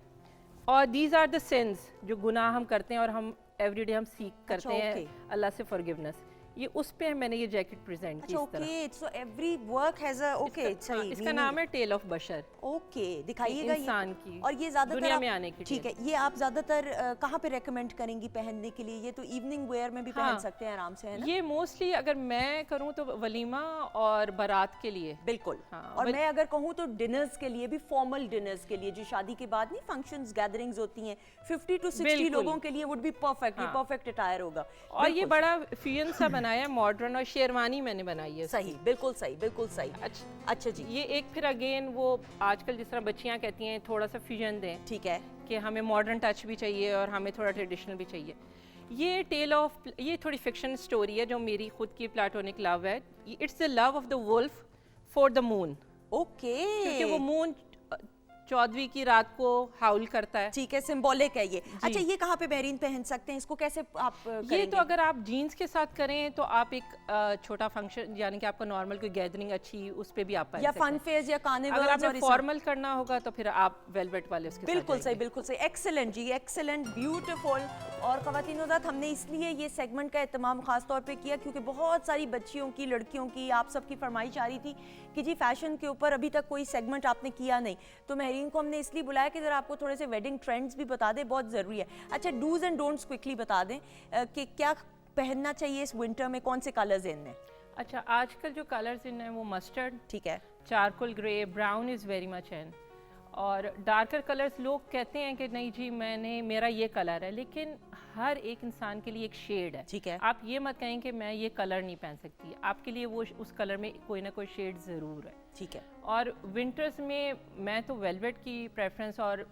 और दीज आर द सिंस जो गुनाह हम करते हैं और हम एवरीडे हम सीख करते हैं अल्लाह से फॉरगिवनेस, ये उस पे मैंने ये जैकेट प्रेजेंट की इस तरह। Okay, so every work has a okay, सही। इसका नाम है टेल ऑफ बशर। ओके, दिखाइएगा इंसान की और ये ज्यादातर दुनिया में आने की। ठीक है, ये आप ज्यादातर कहाँ पे रेकमेंड करेंगी पहनने के लिए? ये तो इवनिंग वेयर में भी पहन सकते हैं आराम से, है ना? ये मोस्टली अगर मैं करूँ तो वलीमा और बारात के लिए। बिल्कुल। और मैं अगर कहूँ तो डिनर्स के लिए भी, फॉर्मल डिनर्स के लिए, जो शादी के बाद नहीं फंक्शंस गैदरिंग्स होती हैं, 50 to 60 लोगों के लिए वुड बी परफेक्ट, ये परफेक्ट अटायर होगा। और ये बड़ा फ्यूजन सा बनाया, मॉडर्न, और शेरवानी मैंने बनाई है। सही, बिल्कुल सही, बिल्कुल सही। अच्छा जी, ये एक फिर अगेन वो आजकल जिस तरह बच्चियां कहती हैं थोड़ा सा फ्यूजन दें, ठीक है, कि हमें मॉडर्न टच भी चाहिए और हमें थोड़ा ट्रेडिशनल भी चाहिए। ये टेल ऑफ, ये थोड़ी फिक्शन स्टोरी है जो मेरी खुद की प्लाटोनिक लव है। It's the love of the wolf for the moon. Okay, क्योंकि वो मून 14वीं की रात को हाउल करता है। ठीक है, सिंबॉलिक है ये। अच्छा, ये कहाँ पे मेरीन पहन सकते हैं इसको, कैसे आप करेंगे? ये तो अगर आप जीन्स के साथ करें तो आप एक छोटा फंक्शन, यानी कि आपका नॉर्मल कोई गैदरिंग अच्छी, उस पे भी आप पहन या सकते हैं। फन फेयर्स या कार्निवल। अगर आपने फॉर्मल करना होगा तो फिर आप वेलवेट वाले उसके बिल्कुल सही, बिल्कुल सही। एक्सीलेंट जी, एक्सीलेंट, ब्यूटीफुल। और ख़वातीन-ओ-ज़ात, हमने इसलिए ये सेगमेंट का एहतमाम खास तौर पे किया क्योंकि बहुत सारी बच्चियों की, लड़कियों की, आप सबकी फरमाइश आ रही थी कि जी फैशन के ऊपर अभी तक कोई सेगमेंट आपने किया नहीं, तो मेहरीन को हमने इसलिए बुलाया कि ज़रा आपको थोड़े से वेडिंग ट्रेंड्स भी बता दें, बहुत ज़रूरी है। अच्छा, डूज एंड डोंट्स क्विकली बता दें कि क्या पहनना चाहिए इस विंटर में, कौन से कलर्स इन हैं? अच्छा, आजकल जो कलर्स इन है वो मस्टर्ड, ठीक है, charcoal grey, brown is very much in, और डार्कर कलर्स लोग कहते हैं कि नहीं जी मेरा ये कलर है, लेकिन हर एक इंसान के लिए एक शेड है। ठीक है, आप ये मत कहें कि मैं ये कलर नहीं पहन सकती, आपके लिए वो उस कलर में कोई ना कोई शेड ज़रूर है। ठीक है। और विंटर्स में मैं तो वेलवेट की प्रेफरेंस, और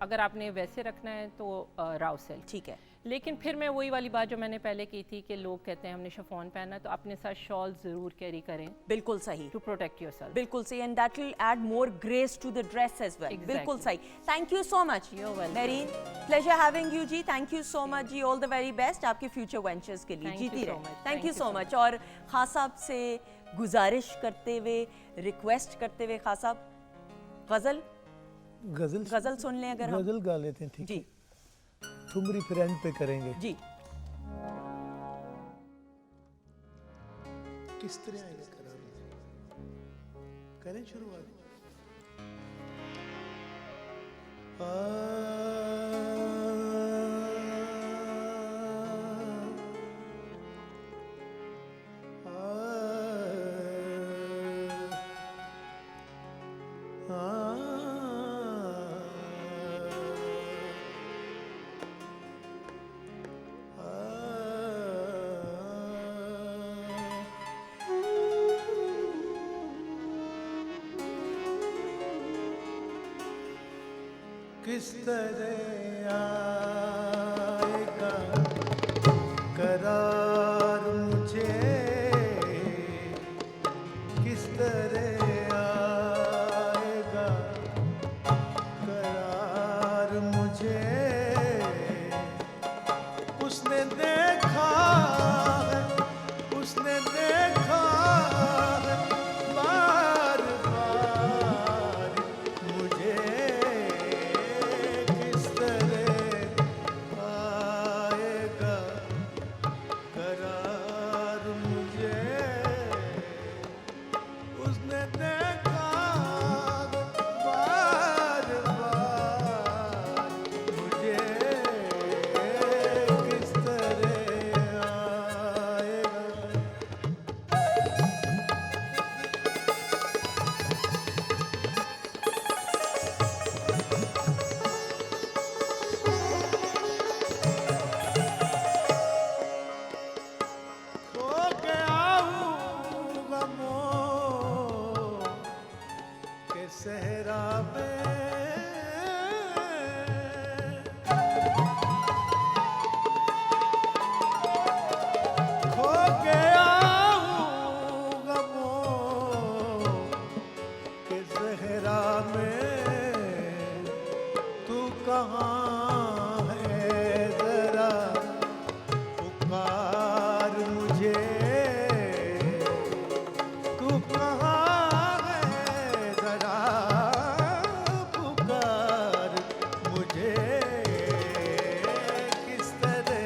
अगर आपने वैसे रखना है तो राव सिल्क। ठीक है, लेकिन फिर मैं वही वाली बात जो मैंने पहले की थी कि लोग कहते हैं हमने शिफॉन पहना, तो अपने साथ शॉल ज़रूर कैरी करें। बिल्कुल सही, टू प्रोटेक्ट योरसेल्फ। बिल्कुल सही, and that will add more grace to the dress as well. बिल्कुल सही। Thank you so much Mehreen, pleasure having you जी। थैंक यू सो मच जी, ऑल द वेरी बेस्ट आपके फ्यूचर वेंचर्स के लिए। जीती रहे। Thank you so much. और खास साहब से गुजारिश करते हुए, रिक्वेस्ट करते हुए, खास साहब गजल सुन लें अगर हम। गजल गा लेते हैं, ठीक जी, ठुमरी फिर एंड पे करेंगे जी। किस तरह आएगा करार, करें शुरुआत। किस तरह आएगा करार मुझे, किस तरह आएगा करार मुझे। उसने देखा है, उसने देखा है बार बार मुझे। किस तरह आएगा करार मुझे। उसने देखा बार बार मुझे। किस तरह आएगा। खो गया हूँ गमों के सहरा में। खो गया हूँ गमों के सहरा में। तू कहाँ है जरा पुकार मुझे। तू कहाँ है जरा पुकार मुझे। किस तरह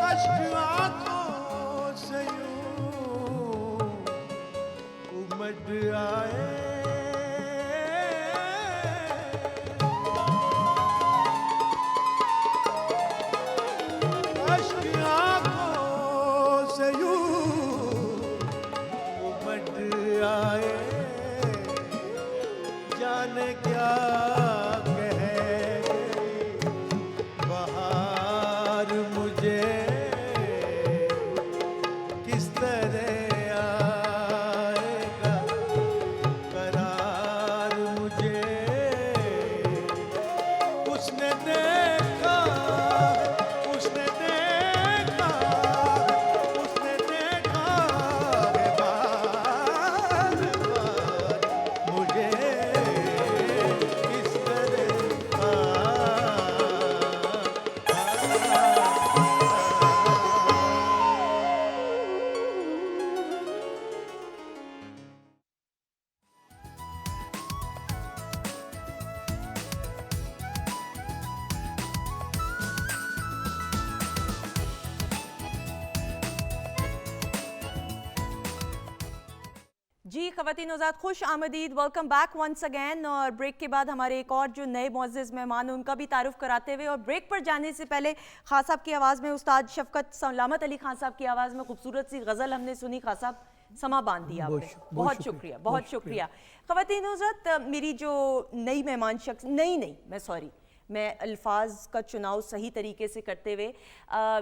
अश्क आँखों से यूं उमड़ आए। अश्क आँखों से यूं उमड़ आए। जाने क्या कह गई बहार मुझे। किस तरह आएगा करार मुझे। उसने देखा, उसने देखा, उसने देखा है बार बार मुझे। किस तरह जी ख़वातीन हज़रात खुश आमदीद, वेलकम बैक वंस अगैन। और ब्रेक के बाद हमारे एक और जो नए मुअज़्ज़िज़ मेहमान हैं उनका भी तारुफ कराते हुए और ब्रेक पर जाने से पहले खान साहब की आवाज़ में उस्ताद शफ़क़त सलामत अली खान साहब की आवाज़ में खूबसूरत सी गज़ल हमने सुनी। खान साहब समा बांध दिया आपने, बहुत शुक्रिया, बहुत शुक्रिया। ख़वातीन हज़रात, मेरी जो नई मेहमान शख्स मैं अल्फाज का चुनाव सही तरीके से करते हुए,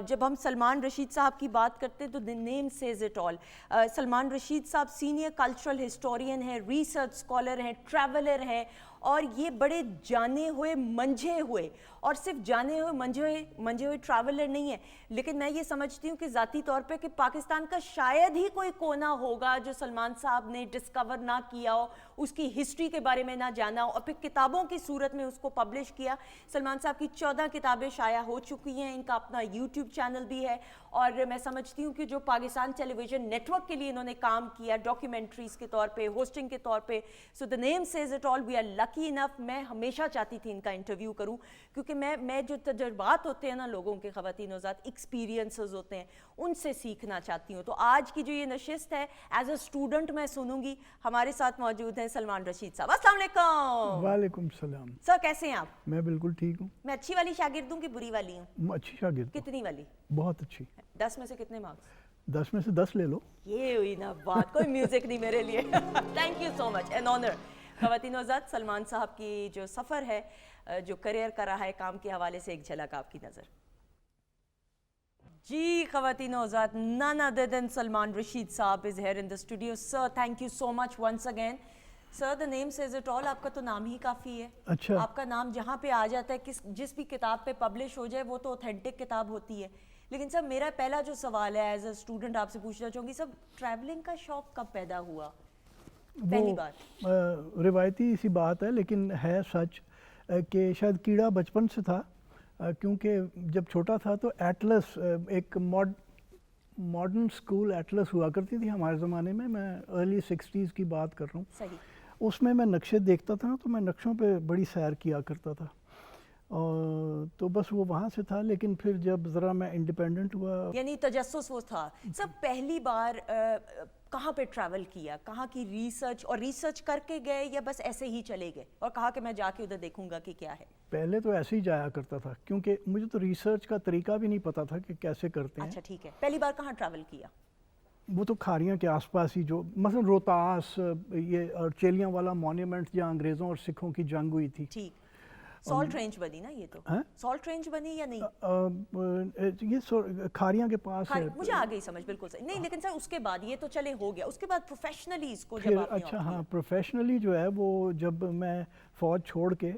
जब हम सलमान रशीद साहब की बात करते हैं तो the name says it all. Salman Rashid साहब सीनियर कल्चरल हिस्टोरियन हैं, रिसर्च स्कॉलर हैं, ट्रैवलर हैं और ये बड़े जाने हुए मंझे हुए, और सिर्फ जाने हुए मंझे हुए ट्रैवलर नहीं है, लेकिन मैं ये समझती हूँ कि ज़ाती तौर पे कि पाकिस्तान का शायद ही कोई कोना होगा जो सलमान साहब ने डिस्कवर ना किया हो, उसकी हिस्ट्री के बारे में ना जाना हो, और फिर किताबों की सूरत में उसको पब्लिश किया। सलमान साहब की 14 किताबें शाया हो चुकी हैं, इनका अपना यूट्यूब चैनल भी है, और मैं समझती हूँ कि जो पाकिस्तान टेलीविज़न नेटवर्क के लिए इन्होंने काम किया डॉक्यूमेंट्रीज़ के तौर पे, होस्टिंग के तौर पे, so the name says it all, we are lucky enough. मैं हमेशा चाहती थी इनका इंटरव्यू करूँ, क्योंकि मैं जो तजुर्बात होते हैं ना लोगों के, ख़वातीन और ज़ात एक्सपीरियंसेस होते हैं, उनसे सीखना चाहती हूँ। तो आज की जो ये नशिस्त है एज अ स्टूडेंट मैं सुनूंगी। हमारे साथ मौजूद हैं सलमान रशीद साहब। अस्सलाम वालेकुम। वालेकुम सलाम। सर कैसे हैं आप? मैं बिल्कुल ठीक हूँ। मैं अच्छी वाली शागिर्द हूँ कि बुरी वाली हूँ? अच्छी शागिर्द। कितनी वाली? बहुत अच्छी। 10 में से कितने मार्क्स? 10 में से 10 ले लो। ये हुई ना बात, कोई म्यूजिक नहीं मेरे लिए। Thank you so much, an honour. ख़वातीन और ज़ात, सलमान साहब की जो सफ़र है, जो करियर का रहा है काम के हवाले से, एक झलक आपकी नज़र। जी ख़वातीन और ज़ात, none other than Salman Rasheed साहब is here in the studio. Sir, thank you so much once again. Sir, the name says it all. आपका तो नाम ही काफ़ी है। अच्छा। आपका नाम जहाँ पे आ जाता है, जिस भी किताब पे पब्लिश हो जाए, वो तो ऑथेंटिक किताब होती है। लेकिन सर, मेरा पहला जो सवाल है एज अ स्टूडेंट आपसे पूछना चाहूँगी, सब ट्रैवलिंग का शौक कब पैदा हुआ पहली बार? रिवायती सी बात है, लेकिन है सच कि शायद कीड़ा बचपन से था, क्योंकि जब छोटा था तो एटलस, एक मॉडर्न स्कूल एटलस हुआ करती थी हमारे ज़माने में, मैं अर्ली 60s की बात कर रहा हूँ। सही। उसमें मैं नक्शे देखता था ना, तो मैं नक्शों पे बड़ी सैर किया करता था, और तो बस वो वहाँ से था। लेकिन फिर जब ज़रा मैं इंडिपेंडेंट हुआ, यानी तजस्सुस वो था। सब पहली बार कहाँ पे ट्रैवल किया, कहाँ की रिसर्च, और रिसर्च करके गए या बस ऐसे ही चले गए और कहा कि मैं जाके उधर देखूंगा कि क्या है? पहले तो ऐसे ही जाया करता था, क्योंकि मुझे तो रिसर्च का तरीका भी नहीं पता था कि कैसे करते हैं। अच्छा ठीक है, पहली बार कहाँ ट्रैवल किया? वो तो खारियाँ के आसपास ही, जो मसलन रोहतास, ये और चेलियाँ वाला मॉन्यूमेंट जहाँ अंग्रेज़ों और सिखों की जंग हुई थी। ठीक। सॉल्ट रेंज बनी ना ये तो? सॉल्ट रेंज बनी या नहीं? ये खारियाँ के पास है। मुझे आ गई समझ, बिल्कुल सही। नहीं लेकिन सर उसके बाद ये तो चले हो गया, उसके बाद प्रोफेशनली इसको जब आपने अच्छा हाँ, प्रोफेशनली जो है वो जब मैं फ़ौज छोड़ के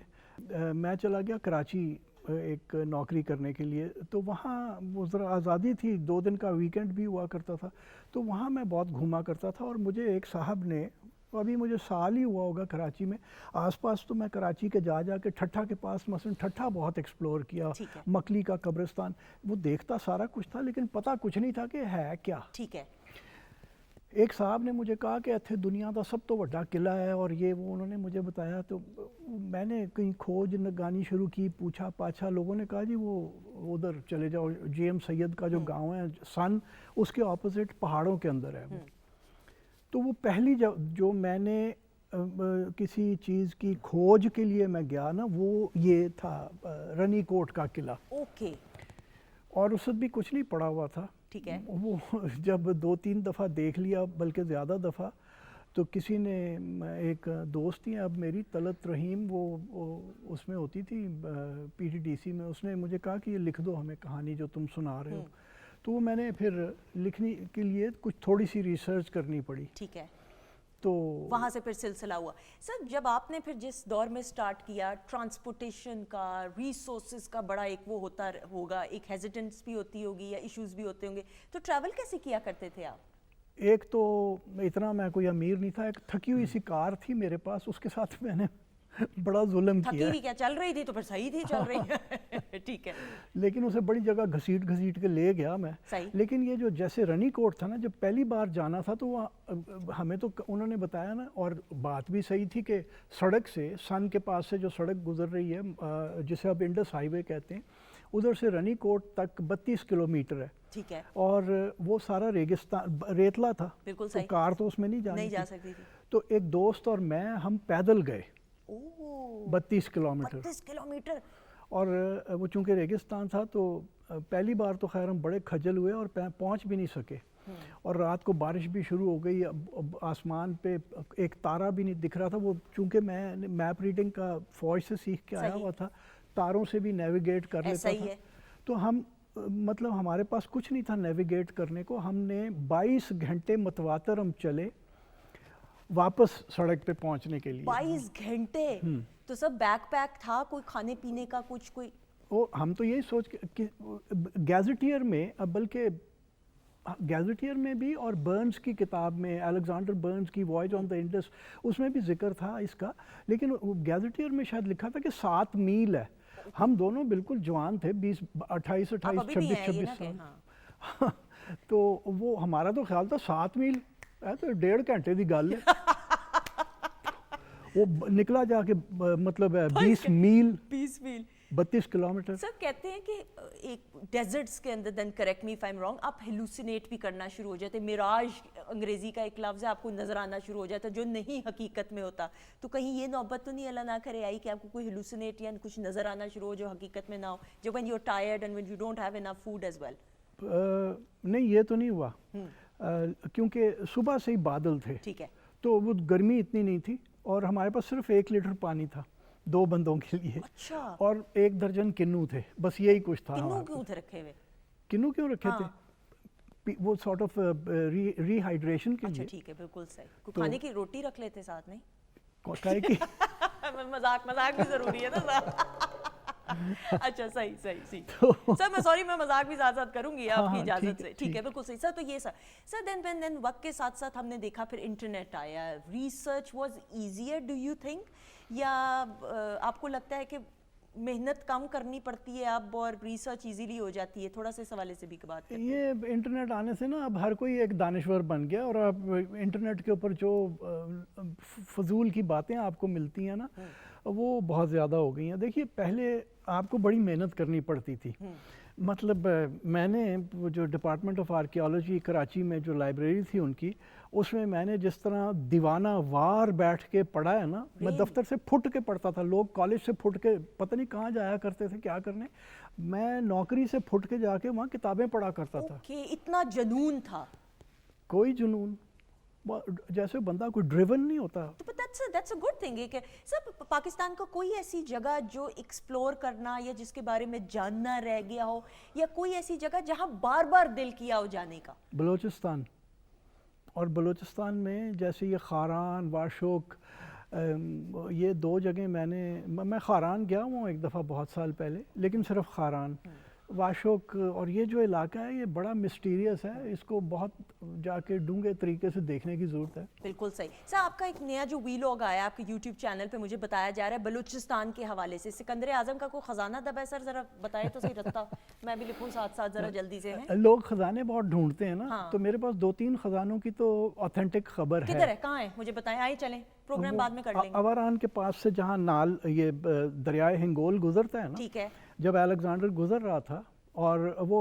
मैं चला गया कराची एक नौकरी करने के लिए, तो वहाँ वो ज़रा आज़ादी थी, 2 दिन का वीकेंड भी हुआ करता था, तो वहाँ मैं बहुत घूमा करता था। और मुझे एक साहब ने, अभी मुझे साल ही हुआ होगा कराची में, आसपास तो मैं कराची के जा के ठट्ठा के पास, मसलन ठट्ठा बहुत एक्सप्लोर किया, मकली का कब्रिस्तान, वो देखता सारा कुछ था, लेकिन पता कुछ नहीं था कि है क्या। ठीक है। एक साहब ने मुझे कहा कि इत्थे दुनिया का सब तो बड़ा किला है, और ये वो उन्होंने मुझे बताया। तो मैंने कहीं खोज लगानी शुरू की, पूछा पाछा, लोगों ने कहा जी वो उधर चले जाओ, JM सैयद का जो गांव है सन, उसके ऑपोजिट पहाड़ों के अंदर है वो। तो वो पहली जो मैंने किसी चीज़ की खोज के लिए मैं गया ना, वो ये था रनीकोट का किला। ओके। और उस वक्त भी कुछ नहीं पड़ा हुआ था। ठीक है। वो जब 2-3 दफ़ा देख लिया, बल्कि ज़्यादा दफ़ा, तो किसी ने, एक दोस्त ही अब मेरी, तलत रहीम, वो उसमें होती थी PTDC में, उसने मुझे कहा कि ये लिख दो हमें कहानी जो तुम सुना रहे हो। तो वो मैंने फिर लिखने के लिए कुछ थोड़ी सी रिसर्च करनी पड़ी। ठीक है। तो वहाँ से फिर सिलसिला हुआ। सर जब आपने फिर जिस दौर में स्टार्ट किया, ट्रांसपोर्टेशन का, रिसोर्सेज का बड़ा एक वो होता होगा, एक हेजिटेंस भी होती होगी या इश्यूज भी होते होंगे, तो ट्रैवल कैसे किया करते थे आप? एक तो इतना मैं कोई अमीर नहीं था, एक थकी हुई सी कार थी मेरे पास, उसके साथ मैंने बड़ा जुल्म किया। थकी हुई क्या, चल रही थी तो फिर सही थी, चल रही है। ठीक है। लेकिन उसे बड़ी जगह घसीट के ले गया मैं। सही। लेकिन ये जो जैसे रनीकोट था ना, जब पहली बार जाना था तो वहाँ हमें तो उन्होंने बताया ना, और बात भी सही थी कि सड़क से, सन के पास से जो सड़क गुजर रही है, जिसे अब इंडस हाईवे कहते हैं, उधर से रनीकोट तक 32 किलोमीटर है। ठीक है। और वो सारा रेगिस्तान, रेतला था। बिल्कुल सही। तो कार तो उसमें नहीं जा सकती थी। तो एक दोस्त और मैं, हम पैदल गए 32 किलोमीटर। 32 किलोमीटर। और वो चूंकि रेगिस्तान था, तो पहली बार तो खैर हम बड़े खजल हुए और पहुंच भी नहीं सके। और रात को बारिश भी शुरू हो गई, अब आसमान पे एक तारा भी नहीं दिख रहा था। वो चूंकि मैं मैप रीडिंग का फ़ौज से सीख के आया हुआ था, तारों से भी नेविगेट कर लेता था। तो हम, मतलब हमारे पास कुछ नहीं था नेविगेट करने को। हमने 22 घंटे मतवातर हम चले वापस सड़क पे पहुंचने के लिए। 22 घंटे? तो सब बैकपैक था, कोई खाने पीने का कुछ कोई? वो हम तो यही सोच के कि गैजेटियर में, बल्कि गैजेटियर में भी और बर्न्स की किताब में, अलेक्जेंडर बर्न्स की वॉयज ऑन द इंडस, उसमें भी जिक्र था इसका, लेकिन गैजेटियर में शायद लिखा था कि 7 मील है। हम दोनों बिल्कुल जवान थे, 28, 26 साल। तो वो हमारा तो ख्याल था 7 मील है तो 1.5 घंटे की गल है। वो निकला जाके मतलब 20 मील, 32 किलोमीटर। सर कहते हैं कि एक डेजर्ट्स के अंदर, then correct me if I am wrong, आप हेलुसिनेट भी करना शुरू हो जाते, मिराज अंग्रेजी का एक लफ्ज़ है, आपको नजर आना शुरू हो जाता जो नहीं हकीकत में होता। तो कहीं ये नौबत तो नहीं अल्लाह ना करे आई कि आपको कोई हेलुसिनेट या कुछ नजर आना शुरू हो जो हकीकत में ना हो, जो when you are tired and when you don't have enough food as well? नहीं, ये तो नहीं हुआ, क्योंकि सुबह से ही बादल थे। ठीक है। तो वो गर्मी इतनी नहीं थी और हमारे पास सिर्फ 1 लीटर पानी था 2 बंदों के लिए। अच्छा। और 1 दर्जन किन्नू थे, बस यही कुछ था। किन्नू क्यों थे रखे हुए? किन्नू क्यों रखे थे? वो सॉर्ट ऑफ रिहाइड्रेशन के लिए। अच्छा ठीक है, बिल्कुल सही। कुछ खाने की रोटी रख लेते साथ में? काहे की? मजाक भी जरूरी है ना। अच्छा सही सर, मैं सॉरी, मैं मजाक भी साथ साथ करूंगी आपकी इजाजत से। ठीक है, बिल्कुल सही सर। तो ये सर देन वक्त के साथ साथ हमने देखा फिर इंटरनेट आया, research was easier do you think, या आपको लगता है कि मेहनत कम करनी पड़ती है अब और रिसर्च इजीली हो जाती है? थोड़ा सा इस हवाले से भी बात करते हैं। ये इंटरनेट आने से ना अब हर कोई एक दानिश्वर बन गया और अब इंटरनेट के ऊपर जो फजूल की बातें आपको मिलती हैं ना, वो बहुत ज़्यादा हो गई हैं। देखिए, पहले आपको बड़ी मेहनत करनी पड़ती थी। मतलब मैंने वो जो डिपार्टमेंट ऑफ आर्कियोलॉजी कराची में जो लाइब्रेरी थी उनकी, उसमें मैंने जिस तरह दीवाना वार बैठ के पढ़ा है ना, मैं दफ्तर से फुट के पढ़ता था। लोग कॉलेज से फुट के पता नहीं कहाँ जाया करते थे क्या करने, मैं नौकरी से फुट के जाके वहाँ किताबें पढ़ा करता था। इतना जुनून था? कोई जुनून, जैसे बंदा कोई ड्रिवन नहीं होता। तो that's a good thing है कि सब पाकिस्तान का कोई ऐसी जगह जो एक्सप्लोर करना या जिसके बारे में जानना रह गया हो, या कोई ऐसी जगह जहां बार बार दिल किया हो जाने का? बलूचिस्तान। और बलूचिस्तान में जैसे ये खारान, वाशोक, ये 2 जगह मैं खारान गया हूँ एक दफ़ा बहुत साल पहले, लेकिन सिर्फ खारान। वाशोक और ये जो इलाका है ये बड़ा मिस्टीरियस है, इसको बहुत जाके डूंगे तरीके से देखने की ज़रूरत है। बिल्कुल सही सर। आपका एक नया जो वीलॉग आया आपके यूट्यूब चैनल पे, मुझे बताया जा रहा है बलूचिस्तान के हवाले से, सिकंदर आजम का कोई खजाना दबा है सर? जरा बताए तो सही रखता, मैं भी लिखूं साथ साथ जरा जल्दी से। हैं लोग खजाने बहुत ढूंढते हैं ना। हाँ। तो मेरे पास 2-3 खजानों की तो ऑथेंटिक खबर है। किधर है, कहाँ है, मुझे बताएं। आइए चलें, प्रोग्राम बाद में कर लेंगे। अवारान के पास से जहाँ नाल ये दरियाए हिंगोल गुजरता है ना, ठीक है। जब अलेक्जेंडर गुजर रहा था और वो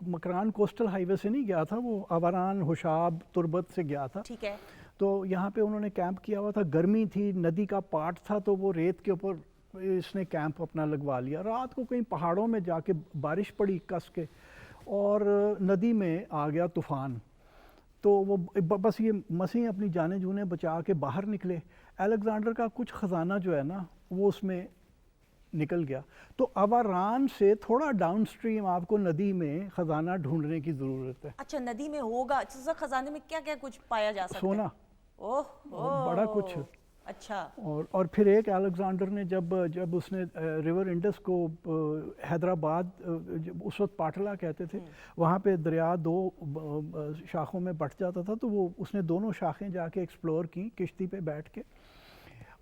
मकरान कोस्टल हाईवे से नहीं गया था, वो अवारान, हुशाब, तुरबत से गया था। ठीक है। तो यहाँ पे उन्होंने कैंप किया हुआ था, गर्मी थी, नदी का पाट था, तो वो रेत के ऊपर इसने कैंप अपना लगवा लिया। रात को कहीं पहाड़ों में जाके बारिश पड़ी कस के और नदी में आ गया तूफ़ान। तो वो बस ये मसीह अपनी जाने जूने बचा के बाहर निकले। अलेक्जेंडर का कुछ ख़जाना जो है ना वो उसमें निकल गया। तो अवारान से थोड़ा डाउनस्ट्रीम आपको नदी में खजाना ढूंढने की जरूरत है। अच्छा, नदी में होगा। खजाने में क्या क्या कुछ पाया जा सकता है? सोना, बड़ा कुछ। अच्छा। और फिर एक अलेक्जेंडर ने जब उसने रिवर इंडस को हैदराबाद, उस वक्त पाटला कहते थे, वहाँ पे दरिया 2 शाखों में बट जाता था, तो वो उसने दोनों शाखें जाके एक्सप्लोर की किश्ती पे बैठ के।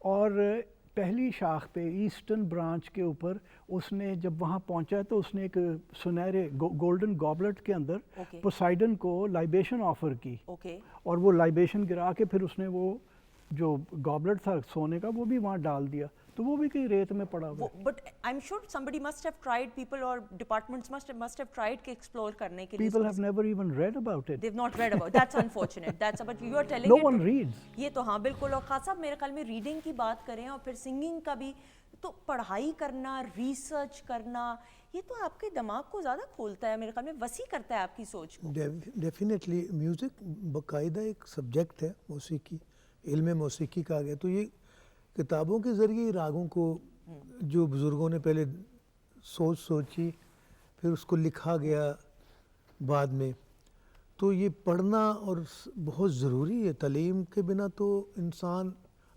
और पहली शाख पे ईस्टर्न ब्रांच के ऊपर उसने जब वहाँ पहुँचा तो उसने एक सुनहरे गोल्डन गॉबलेट के अंदर पोसाइडन को लाइबेशन ऑफर की। और वो लाइबेशन गिरा के फिर उसने वो जो गॉबलेट था सोने का वो भी वहाँ डाल दिया, तो वो भी कहीं रेत में पड़ा हुआ। But I am sure somebody must have tried, people और departments must have tried के explore करने के लिए। People have never even read about it. They've not read about it. That's unfortunate. That's but you are telling no it. one reads. ये तो हाँ बिल्कुल। और खास साहब मेरे ख्याल में रीडिंग की बात करें और फिर सिंगिंग का भी, तो पढ़ाई करना, रिसर्च करना, ये तो आपके दिमाग को ज़्यादा खोलता है, मेरे ख्याल में वसी करता है आपकी सोच को। डेफिनेटली म्यूज़िक बाकायदा एक सब्जेक्ट है, मौसीकी, इल्म मौसीकी कहा गया। तो ये किताबों के ज़रिए रागों को जो बुज़ुर्गों ने पहले सोची फिर उसको लिखा गया बाद में, तो ये पढ़ना और बहुत ज़रूरी है। तालीम के बिना तो इंसान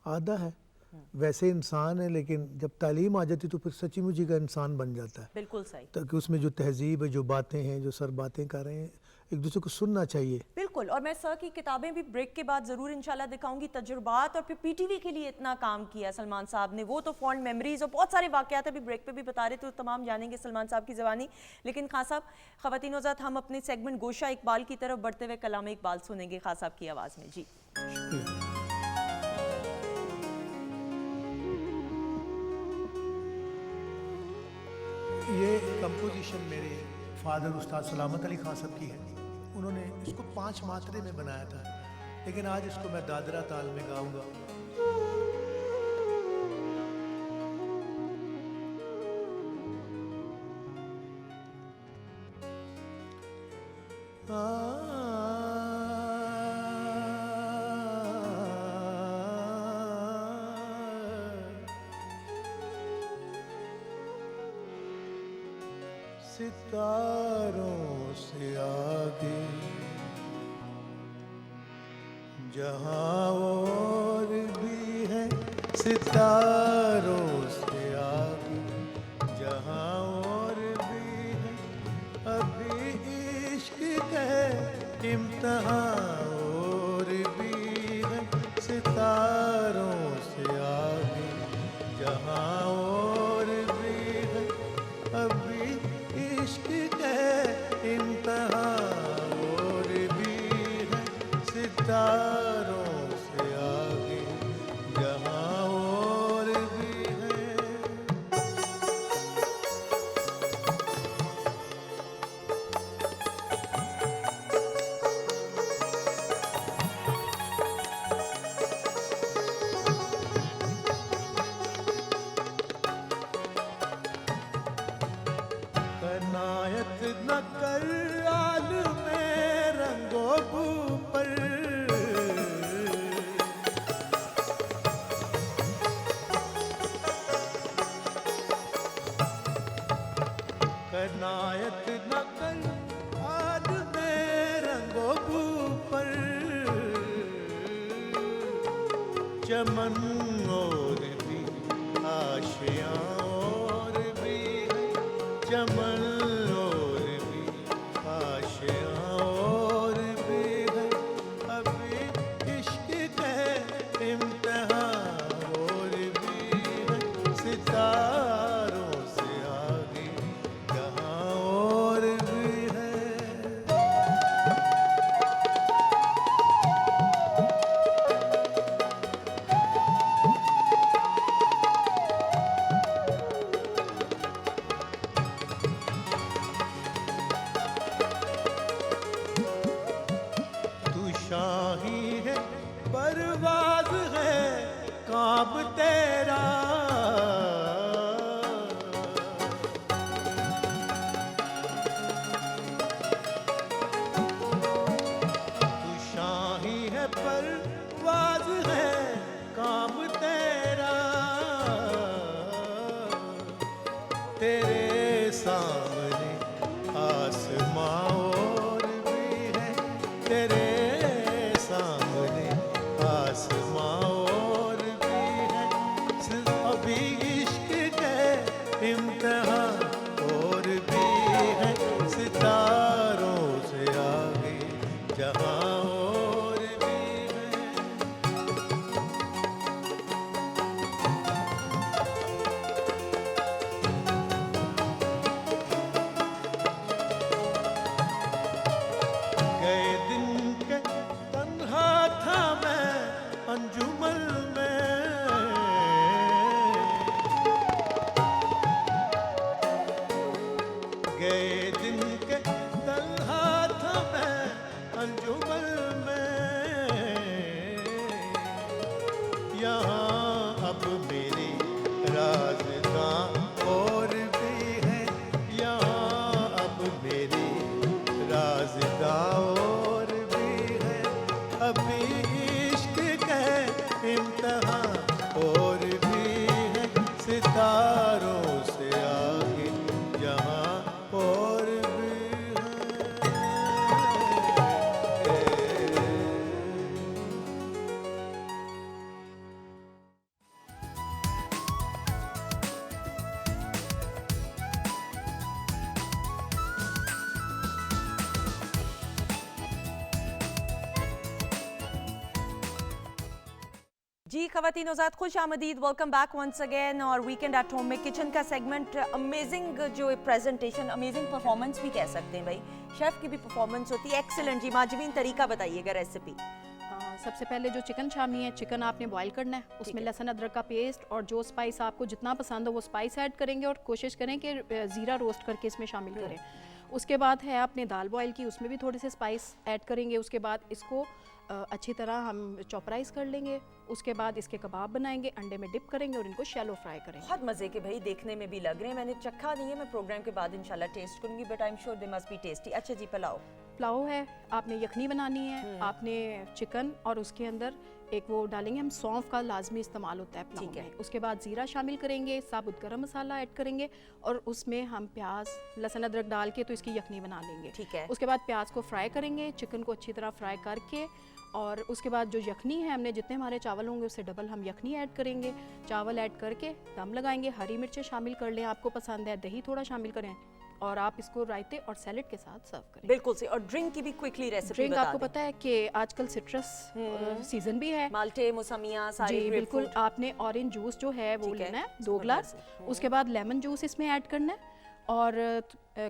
आधा है, वैसे इंसान है, लेकिन जब तालीम आ जाती तो फिर सच्ची मुची का इंसान बन जाता है। बिल्कुल सही। ताकि उसमें जो तहजीब है, जो बातें हैं, जो सर बातें कर रहे हैं, एक दूसरे को सुनना चाहिए। बिल्कुल। और मैं सर की किताबें भी ब्रेक के बाद ज़रूर इंशाल्लाह दिखाऊंगी, तजुर्बात, और फिर पीटीवी के लिए इतना काम किया सलमान साहब ने, वो तो फॉन्ड मेमोरीज और बहुत सारे वाक़यात अभी ब्रेक पे भी बता रहे थे, तो तमाम जानेंगे सलमान साहब की ज़बानी। लेकिन खान साहब, ख़वातीन हज़रात, हम अपने सेगमेंट गोशा इकबाल की तरफ बढ़ते हुए कलाम इकबाल सुनेंगे खान साहब की आवाज़ में। जी ये कंपोजिशन मेरे फादर उस्ताद सलामत अली खान साहब की है। उन्होंने इसको 5 मात्रे में बनाया था, लेकिन आज इसको मैं दादरा ताल में गाऊंगा। सितारों से आगे जहां और भी है, सितारों से आगे जहां और भी है, अभी इश्क के इम्तिहान और भी है, सितारों से आगे जहां और भी है, अभी इश्क के इम्तिहान और भी है, सितारों से आगे जहां और भी है। कनायत न कर आल में रंगो पर, कनायत न कर आल में रंगो पर, चमन और भी आशियाँ और भी है, चमन और भी आशियाँ और भी है, अभी इश्क के इम्तिहान और भी है, सितारों से आगे जहां और भी है। तू शाही है, परवाज़ है, काब तेरा, तू शाही है, परवाज़ है, काम तेरा, तेरे सामने आसमां और भी है, तेरे सामने आसमां और भी है, अभी इश्क के इम्तिहान और भी है, सितारों से आगे जहां और भी है। गए दिन के तन्हा था मैं अंजुमन में, गए दिन के तन्हा था मैं अंजुमन में, यहाँ अब मेरे राज़दां और भी है, यहाँ अब मेरे राज़दां और भी है, अभी इश्क के इम्तिहान और भी है, सितारों से आगे जहां और भी है। जी ख़वातीन औज़ात खुश आमदीद, वेलकम बैक वंस अगेन। और वीकेंड एट होम में किचन का सेगमेंट, अमेजिंग जो प्रेजेंटेशन, अमेजिंग परफॉर्मेंस भी कह सकते हैं भाई, शेफ़ की भी परफॉर्मेंस होती है एक्सीलेंट। जी माजमीन, तरीका बताइएगा रेसिपी। सबसे पहले जो चिकन शामी है, चिकन आपने बॉईल करना है, उसमें लहसुन अदरक का पेस्ट और जो स्पाइस आपको जितना पसंद हो वो स्पाइस ऐड करेंगे और कोशिश करें कि ज़ीरा रोस्ट करके इसमें शामिल करें। उसके बाद है आपने दाल बॉईल की, उसमें भी थोड़े से स्पाइस ऐड करेंगे। उसके बाद इसको अच्छी तरह हम चॉपराइज कर लेंगे। उसके बाद इसके कबाब बनाएंगे, अंडे में डिप करेंगे और इनको शैलो फ्राई करेंगे। बहुत मज़े के भाई, देखने में भी लग रहे हैं। मैंने चखा नहीं है, मैं प्रोग्राम के बाद इंशाल्लाह टेस्ट करूंगी, but I am sure they must be tasty. अच्छा जी, पुलाव है, आपने यखनी बनानी है, आपने चिकन और उसके अंदर एक वो डालेंगे हम, सौंफ का लाजमी इस्तेमाल होता है पुलाव में। उसके बाद ज़ीरा शामिल करेंगे, साबुत गरम मसाला ऐड करेंगे और उसमें हम प्याज लहसुन अदरक डाल के तो इसकी यखनी बना लेंगे। ठीक है। उसके बाद प्याज को फ्राई करेंगे, चिकन को अच्छी तरह फ्राई करके, और उसके बाद जो यखनी है, हमने जितने हमारे चावल होंगे उससे डबल हम यखनी ऐड करेंगे। चावल ऐड करके दम लगाएंगे। हरी मिर्चें शामिल कर लें, आपको पसंद है, दही थोड़ा शामिल करें और आप इसको रायते और सैलेड के साथ सर्व करें। बिल्कुल से। और ड्रिंक की भी क्विकली रेसिपी ड्रिंक बता आपको दें। पता है कि आजकल सिट्रस सीजन भी है, माल्टे, मौसमियाँ, सारी जी बिल्कुल। आपने ऑरेंज जूस जो है वो लेना है 2 गिलास। उसके बाद लेमन जूस इसमें ऐड करना है और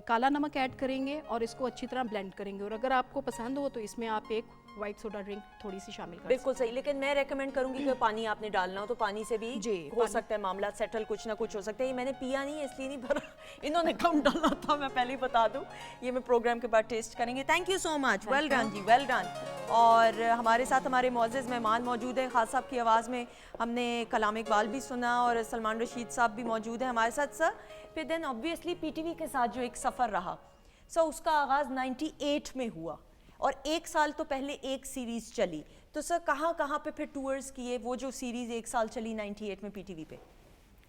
काला नमक ऐड करेंगे और इसको अच्छी तरह ब्लेंड करेंगे। और अगर आपको पसंद हो तो इसमें आप एक वाइट सोडा ड्रिंक थोड़ी सी शामिल कर। बिल्कुल सही। लेकिन मैं रेकमेंड करूंगी कि पानी आपने डालना हो तो पानी से भी हो सकता है मामला सेटल, कुछ ना कुछ हो सकता है। ये मैंने पिया नहीं है इसलिए नहीं भरा, इन्होंने कम डाला था, मैं पहले ही बता दूं। ये मैं प्रोग्राम के बाद टेस्ट करेंगे। Thank you so much, well done जी, वेल डन। और हमारे साथ हमारे मौजूद मेहमान मौजूद हैं। खास साहब की आवाज़ में हमने कलाम इकबाल भी सुना और सलमान रशीद साहब भी मौजूद हैं हमारे साथ। सर फिर देन ऑब्वियसली पीटीवी के साथ जो एक सफ़र रहा, सर उसका आगाज़ 98 में हुआ और 1 साल तो पहले एक सीरीज़ चली, तो सर कहाँ कहाँ पे फिर टूर्स किए? वो जो सीरीज़ 1 साल चली 98 में पीटीवी पे,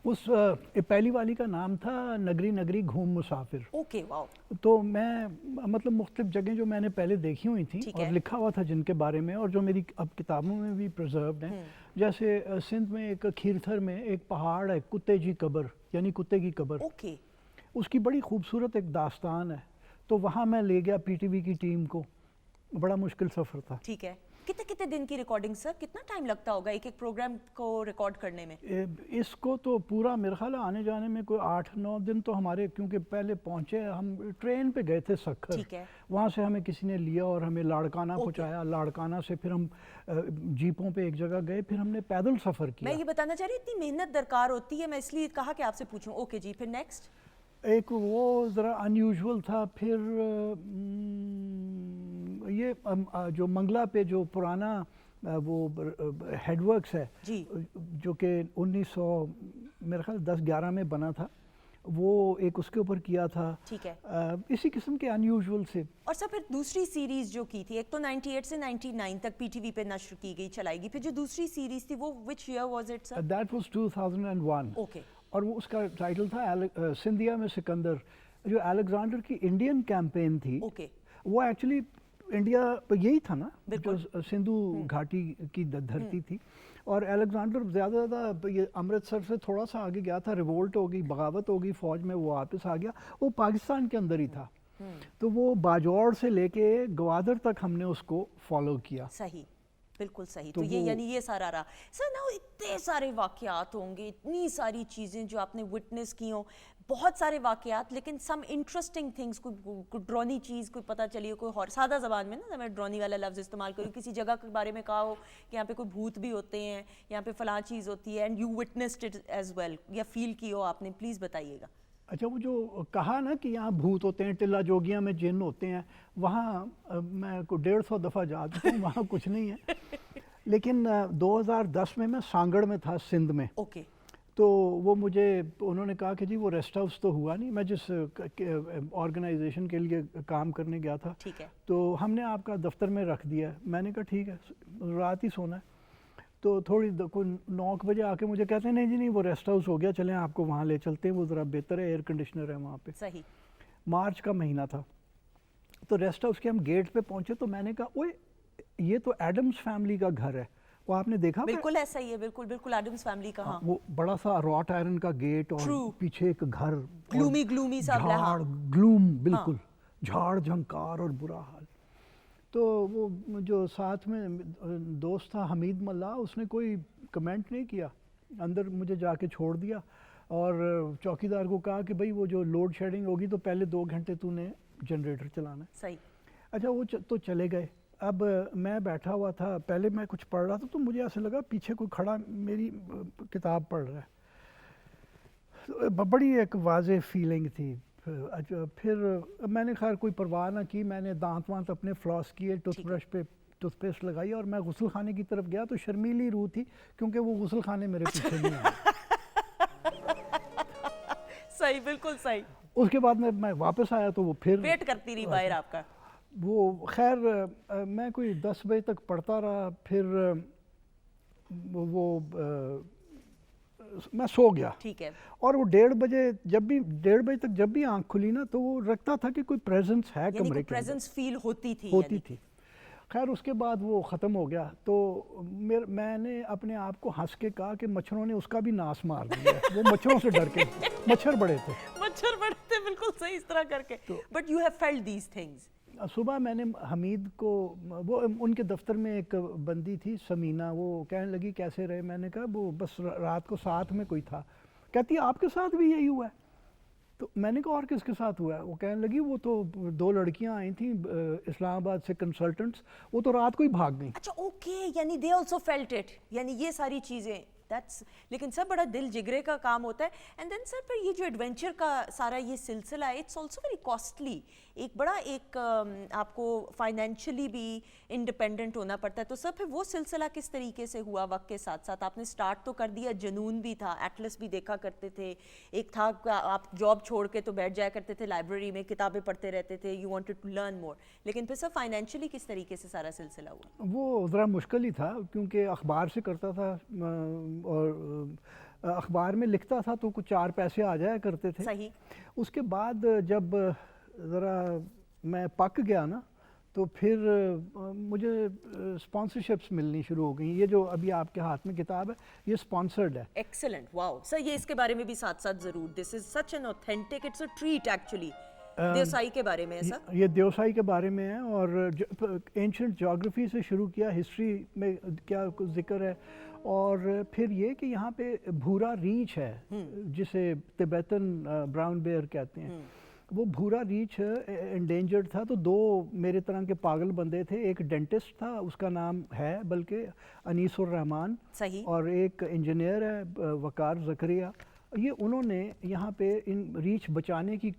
उस पहली वाली का नाम था नगरी नगरी घूम मुसाफिर। Okay, wow. तो मैं मतलब मुख्तलिफ जगह जो मैंने पहले देखी हुई थी और लिखा हुआ था जिनके बारे में, और जो मेरी अब किताबों में भी प्रिजर्व्ड हैं, जैसे सिंध में एक खीरथर में एक पहाड़ है, कुत्ते जी कब्र, यानी कुत्ते की कब्र। ओके। उसकी बड़ी खूबसूरत एक दास्तान है। तो वहाँ मैं ले गया पीटीवी की टीम को, बड़ा मुश्किल सफ़र था। ठीक है। कितने कितने दिन की रिकॉर्डिंग सर, कितना टाइम लगता होगा एक एक प्रोग्राम को रिकॉर्ड करने में? इसको तो पूरा मेरे ख्याल आने जाने में कोई 8-9 दिन तो हमारे, क्योंकि पहले पहुंचे हम ट्रेन पे गए थे सक्खर। ठीक है। वहाँ से हमें किसी ने लिया और हमें लाड़काना पहुंचाया। लाड़काना से फिर हम जीपों पे एक जगह गए, फिर हमने पैदल सफ़र किया। मैं ये बताना चाह रही हूँ इतनी मेहनत दरकार होती है, मैं इसलिए कहा कि आपसे पूछूं। ओके जी, फिर नेक्स्ट एक वो ज़रा अनयूजुअल था। फिर ये जो मंगला पे जो पुराना वो हेडवर्क्स है जी, जो कि 1900 मेरे ख्याल 10-11 में बना था, वो एक उसके ऊपर किया था। ठीक है। इसी किस्म के अनयूजुअल से। और सर फिर दूसरी सीरीज जो की थी, एक तो 98 से 99 तक पीटीवी पे नश्र की गई, चलाएगी, फिर जो दूसरी सीरीज थी वो which year was it sir? That was 2001। Okay. और वो उसका टाइटल था सिंधिया में सिकंदर। जो अलेक्जेंडर की इंडियन कैंपेन थी, ओके, वो एक्चुअली इंडिया यही था ना, जो सिंधु घाटी की धरती थी। और अलेक्जेंडर ज़्यादा ये अमृतसर से थोड़ा सा आगे गया था, रिवोल्ट हो गई, बगावत हो गई फ़ौज में, वो वापस आ गया। वो पाकिस्तान के अंदर ही था। तो वो बाजौड़ से लेके ग्वादर तक हमने उसको फॉलो किया। सही, बिल्कुल सही। तो ये यानी ये सारा रहा सर ना। इतने सारे वाकयात होंगे, इतनी सारी चीज़ें जो आपने विटनेस की हो, बहुत सारे वाकयात, लेकिन सम इंटरेस्टिंग थिंग्स, कोई ड्रोनी चीज़ कोई पता चली हो, कोई और सादा ज़बान में ना, मैं ड्रोनी वाला लफ्ज़ इस्तेमाल करूँ, किसी जगह के बारे में कहा हो कि यहाँ पे कोई भूत भी होते हैं, यहाँ पे फ़लाँ चीज़ होती है, and you witnessed it as well, या फील की हो आपने, प्लीज़ बताइएगा। अच्छा, वो जो कहा ना कि यहाँ भूत होते हैं, टिल्ला जोगिया में जिन होते हैं, वहाँ मैं को 150 दफ़ा जा चुका हूँ, वहाँ कुछ नहीं है। लेकिन 2010 में मैं सांगड़ में था, सिंध में। ओके। तो वो मुझे उन्होंने कहा कि जी वो रेस्ट हाउस तो हुआ नहीं, मैं जिस ऑर्गेनाइजेशन के लिए काम करने गया था, ठीक है, तो हमने आपका दफ्तर में रख दिया। मैंने कहा ठीक है, रात ही सोना है। तो थोड़ी 9 बजे आके मुझे कहते हैं नहीं जी नहीं, वो रेस्ट हाउस हो गया, चलें आपको वहाँ ले चलते हैं, वो ज़रा बेहतर है, एयर कंडीशनर है वहाँ पे। सही। मार्च का महीना था। तो रेस्ट हाउस के हम गेट पे पहुँचे, तो मैंने कहा ओए ये तो एडम्स फैमिली का घर है। वो आपने देखा? बिल्कुल ऐसा ही है, बिल्कुल बिल्कुल एडम्स फैमिली का। हाँ, वो बड़ा सा रॉट आयरन का गेट और पीछे एक घर, ग्लूमी सा झाड़, ग्लूम, बिल्कुल झाड़ झंकार और बुरा हाल। तो वो जो साथ में दोस्त था हमीद मल्ला, उसने कोई कमेंट नहीं किया, अंदर मुझे जाके छोड़ दिया और चौकीदार को कहा कि भाई वो जो लोड शेडिंग होगी तो पहले 2 घंटे तूने जनरेटर चलाना है। सही। अच्छा वो तो चले गए। अब मैं बैठा हुआ था, पहले मैं कुछ पढ़ रहा था तो मुझे ऐसा लगा पीछे कोई खड़ा मेरी किताब पढ़ रहा है, तो बड़ी एक वाज़े फीलिंग थी। फिर मैंने खैर कोई परवाह ना की, मैंने दांत वांत अपने फ्लॉस किए, टूथब्रश पे टूथपेस्ट लगाई और मैं गुस्ल खाने की तरफ गया तो शर्मीली रूह थी क्योंकि वो गुस्ल खाने मेरे पीछे नहीं आया। सही, बिल्कुल सही। उसके बाद मैं वापस आया तो वो फिर वेट करती रही बाहर आपका। वो खैर मैं कोई 10 बजे तक पढ़ता रहा, फिर मैं सो गया। ठीक है। और वो 1:30 बजे तक जब भी आंख खुली ना तो वो लगता था कि कोई प्रेजेंस है कमरे के अंदर, प्रेजेंस फील होती थी। खैर उसके बाद वो ख़त्म हो गया तो मैंने अपने आप को हंस के कहा कि मच्छरों ने उसका भी नाश मार दिया। वो मच्छरों से डर के, मच्छर बड़े थे, बिल्कुल सही, इस तरह करके। But you have felt these things. सुबह मैंने हमीद को, वो उनके दफ्तर में एक बंदी थी समीना, वो कहने लगी कैसे रहे। मैंने कहा वो बस रात को साथ में कोई था। कहती है आपके साथ भी यही हुआ है? तो मैंने कहा और किसके साथ हुआ है? वो कहने लगी वो तो 2 लड़कियां आई थी इस्लामाबाद से कंसल्टेंट्स, वो तो रात को ही भाग गई। अच्छा ओके, यानी दे आल्सो फेल्ट इट, यानी ये सारी चीजें। दैट्स, लेकिन सर बड़ा दिल जिगरे का काम होता है। एंड देन सर फिर ये जो एडवेंचर का सारा ये सिलसिला है, इट्स आल्सो वेरी कॉस्टली। एक बड़ा आपको फाइनेंशियली भी इंडिपेंडेंट होना पड़ता है। तो सर फिर वो सिलसिला किस तरीके से हुआ वक्त के साथ साथ? आपने स्टार्ट तो कर दिया, जुनून भी था, एटलस भी देखा करते थे, एक था आप जॉब छोड़ के तो बैठ जाया करते थे लाइब्रेरी में, किताबें पढ़ते रहते थे, you wanted to learn more. लेकिन फिर सर फाइनेंशियली किस तरीके से सारा सिलसिला हुआ? वो ज़रा मुश्किल ही था क्योंकि अखबार से करता था और अखबार में लिखता था तो कुछ 4 पैसे आ जाया करते थे। सही। उसके बाद जब ज़रा मैं पक गया ना तो फिर मुझे स्पॉन्सरशिप्स मिलनी शुरू हो गई। ये जो अभी आपके हाथ में किताब है ये स्पॉन्सर्ड है। एक्सीलेंट, वाओ सर, ये इसके बारे में भी साथ साथ जरूर, this is such an authentic, it's a treat actually. Deosai के बारे में है सर? ये देवसाई के बारे में है और एंशिएंट ज्योग्राफी से शुरू किया, हिस्ट्री में क्या कुछ जिक्र है और फिर ये कि यहाँ पे भूरा रीछ है जिसे तिब्बतन ब्राउन बेयर कहते हैं। वो भूरा रीछ एंडेंजर्ड था तो 2 मेरे तरह के पागल बंदे थे, एक डेंटिस्ट था उसका नाम है बल्कि अनीसुर रहमान, सही, और एक इंजीनियर है वकार जकरिया। ये उन्होंने यहाँ पे इन रीछ बचाने की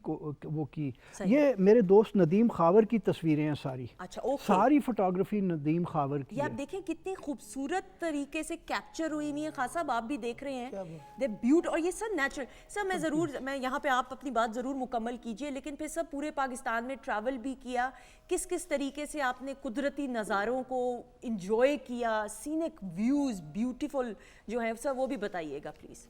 वो की। ये मेरे दोस्त नदीम खावर की तस्वीरें हैं सारी। अच्छा ओके। सारी फोटोग्राफी नदीम खावर की ये आप देखें कितनी खूबसूरत तरीके से कैप्चर हुई हुई है। खान साहब आप भी देख रहे हैं, दे ब्यूटी, और ये सब नेचुरल। सर मैं यहाँ पे आप अपनी बात ज़रूर मुकम्मल कीजिए, लेकिन फिर सब पूरे पाकिस्तान में ट्रैवल भी किया, किस किस तरीके से आपने कुदरती नज़ारों को इंजॉय किया, सीनिक व्यूज़ ब्यूटीफुल जो है सर वो भी बताइएगा प्लीज़।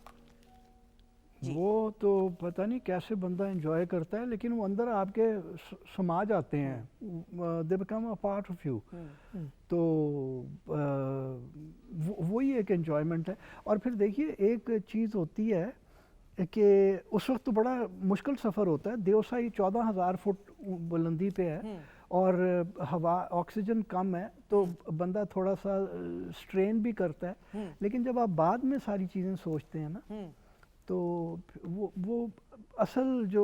वो तो पता नहीं कैसे बंदा एंजॉय करता है लेकिन वो अंदर आपके समा जाते हैं, they become a part of you. तो वही एक एंजॉयमेंट है। और फिर देखिए एक चीज़ होती है कि उस वक्त तो बड़ा मुश्किल सफ़र होता है। देवसाई 14,000 फुट बुलंदी पे है और हवा ऑक्सीजन कम है तो बंदा थोड़ा सा स्ट्रेन भी करता है। लेकिन जब आप बाद में सारी चीज़ें सोचते हैं ना तो वो असल जो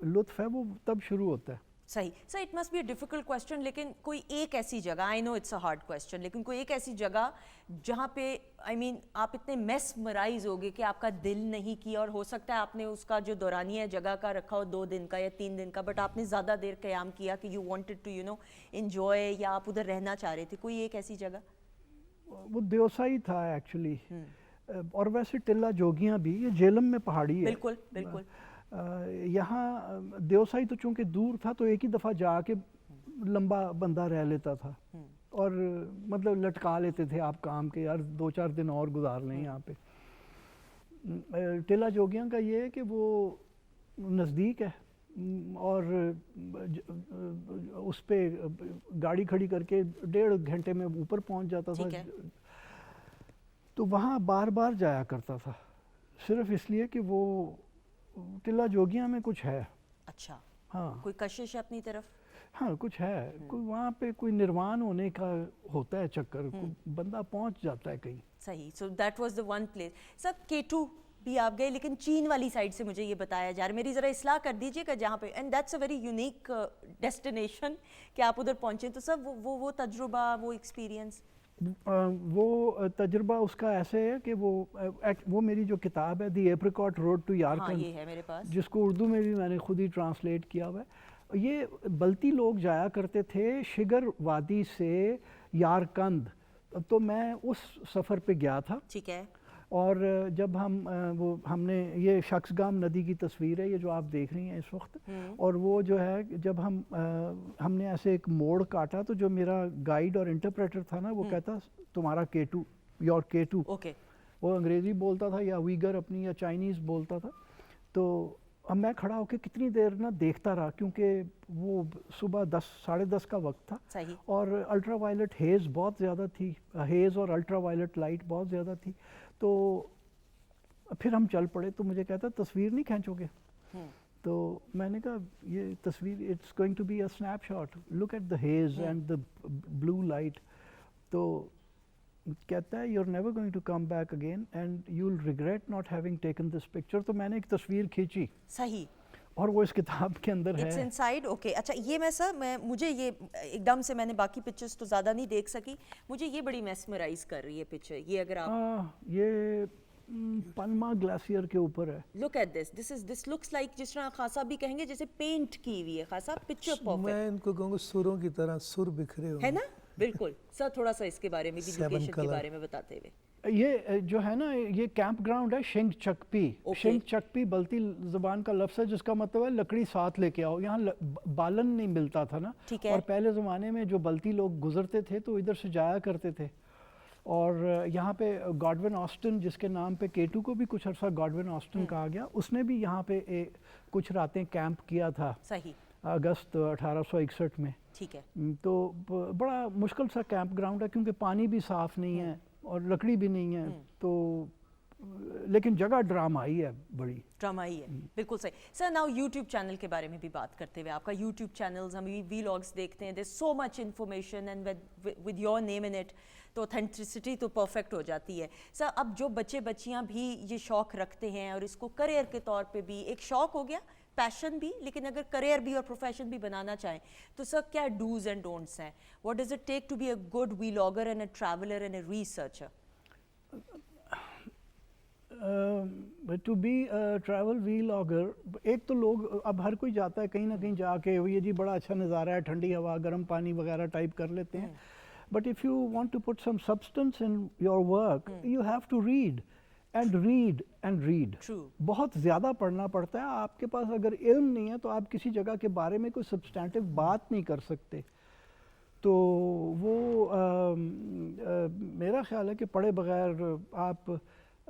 लुत्फ़ है वो तब शुरू होता है। सही sir, it must be a difficult question, लेकिन कोई एक ऐसी जगह, I know it's a hard question, लेकिन कोई एक ऐसी जगह जहाँ पे आप इतने मेस्मराइज होगे कि आपका दिल नहीं किया, और हो सकता है आपने उसका जो दौरानिया जगह का रखा हो 2 दिन का या 3 दिन का, बट आपने ज़्यादा देर क़याम किया कि यू वांटेड टू एंजॉय, या आप उधर रहना चाह रहे थे, कोई एक ऐसी जगह? वो देवसाई था एक्चुअली। और वैसे टिल्ला जोगियाँ भी, ये झेलम में पहाड़ी है। बिल्कुल बिल्कुल। यहाँ देवसाई तो चूंकि दूर था तो एक ही दफ़ा जाके लंबा बंदा रह लेता था और मतलब लटका लेते थे आप काम के, यार 2-4 दिन और गुजार लें यहाँ पे। टिल्ला जोगियाँ का ये है कि वो नज़दीक है और उस पर गाड़ी खड़ी करके 1.5 घंटे में ऊपर पहुँच जाता था। तो वहाँ बार बार जाया करता था सिर्फ इसलिए कि वो टिल्ला जोगियाँ में कुछ है। अच्छा, हाँ, कोई कशिश है अपनी तरफ? हाँ कुछ है, कोई वहाँ पे कोई निर्वाण होने का होता है चक्कर, बंदा पहुँच जाता है कहीं। सही, so that was the one place. Sir K2 भी आप गए, लेकिन चीन वाली साइड से मुझे ये बताया जा रहा है, मेरी ज़रा इस्लाह कर दीजिएगा जहाँ पे, and that's a very unique destination कि आप उधर पहुँचे, तो सर वो तजुर्बा, वो एक्सपीरियंस। वो तजुर्बा उसका ऐसे है कि वो मेरी जो किताब है दी एप्रिकॉट रोड टू यारकंद, हाँ, ये है मेरे पास, जिसको उर्दू में भी मैंने खुद ही ट्रांसलेट किया हुआ है। ये बल्ती लोग जाया करते थे शिगर वादी से यारकंद, तो मैं उस सफ़र पे गया था। ठीक है। और जब हमने ये शख्सगाम नदी की तस्वीर है ये जो आप देख रही हैं इस वक्त, और वो जो है जब हमने ऐसे एक मोड़ काटा तो जो मेरा गाइड और इंटरप्रेटर था ना, वो कहता तुम्हारा K2, योर K2। ओके। वो अंग्रेज़ी बोलता था या वीगर अपनी या चाइनीज़ बोलता था। तो अब मैं खड़ा होकर कितनी देर ना देखता रहा, क्योंकि वो सुबह 10 साढ़े 10 का वक्त था। सही। और अल्ट्रा वायलेट हेज़ बहुत ज़्यादा थी, हेज़ और अल्ट्रा वायलेट लाइट बहुत ज़्यादा थी। तो फिर हम चल पड़े, तो मुझे कहता तस्वीर नहीं खींचोगे? तो मैंने कहा ये तस्वीर it's going to be a snapshot, look at the haze and the blue light. तो कहता है you are never going to come back again and you will regret not having taken this picture. तो मैंने एक तस्वीर खींची। सही। और वो इस किताब के अंदर है। It's inside. ओके, अच्छा ये मुझे ये एकदम से मैंने बाकी पिक्चर्स तो ज़्यादा नहीं देख सकी, मुझे ये बड़ी मेस्मराइज कर रही है पिक्चर। ये अगर आप ये पनमा ग्लेशियर के ऊपर है। Look at this looks like, जिस तरह खासा भी कहेंगे जैसे पेंट की हुई है खासा, पिक्चर परफेक्ट। मैं इनको कहूँगा सुरों की तरह सुर बिखरे हुए है ना। बिल्कुल सर, थोड़ा सा इसके बारे में भी, लोकेशन के बारे में बताते हुए। ये जो है ना, ये कैंप ग्राउंड है शिंग चकपी। शिंग चकपी बल्ती ज़बान का लफ्ज़ है जिसका मतलब है लकड़ी साथ लेके आओ। यहाँ बालन नहीं मिलता था ना, और पहले ज़माने में जो बल्ती लोग गुजरते थे तो इधर से जाया करते थे। और यहाँ पे गॉडविन ऑस्टन, जिसके नाम पे K2 को भी कुछ अर्सा गॉडविन ऑस्टन कहा गया, उसने भी यहाँ पे कुछ रातें कैंप किया था। सही। अगस्त 1861 में। ठीक है। तो बड़ा मुश्किल सा कैंप ग्राउंड है, क्योंकि पानी भी साफ़ नहीं है और लकड़ी भी नहीं है। तो लेकिन जगह ड्रामाई है, बड़ी ड्रामाई है। बिल्कुल सही। सर नाउ यूट्यूब चैनल के बारे में भी बात करते हुए, आपका यूट्यूब चैनल, हम वीलॉग्स देखते हैं, there so much information and with your name in it, तो ऑथेंटिसिटी तो परफेक्ट हो जाती है। सर अब जो बच्चे बच्चियां भी ये शौक़ रखते हैं और इसको करियर के तौर पे भी, एक शौक़ हो गया, पैशन भी, लेकिन अगर करियर भी और प्रोफेशन भी बनाना चाहें तो सर क्या डूज एंड डोंट्स हैं? What does it take to be a good vlogger and a traveller and a researcher? To be travel vlogger, एक तो लोग अब हर कोई जाता है कहीं ना कहीं जाके, ये जी बड़ा अच्छा नज़ारा है, ठंडी हवा, गर्म पानी वगैरह टाइप कर लेते हैं। But if you want to put some substance in your work, you have to read and read and read. बहुत ज़्यादा पढ़ना पड़ता है। आपके पास अगर इल्म नहीं है तो आप किसी जगह के बारे में कोई सब्सटेंटिव बात नहीं कर सकते। तो वो मेरा ख्याल है कि पढ़े बगैर आप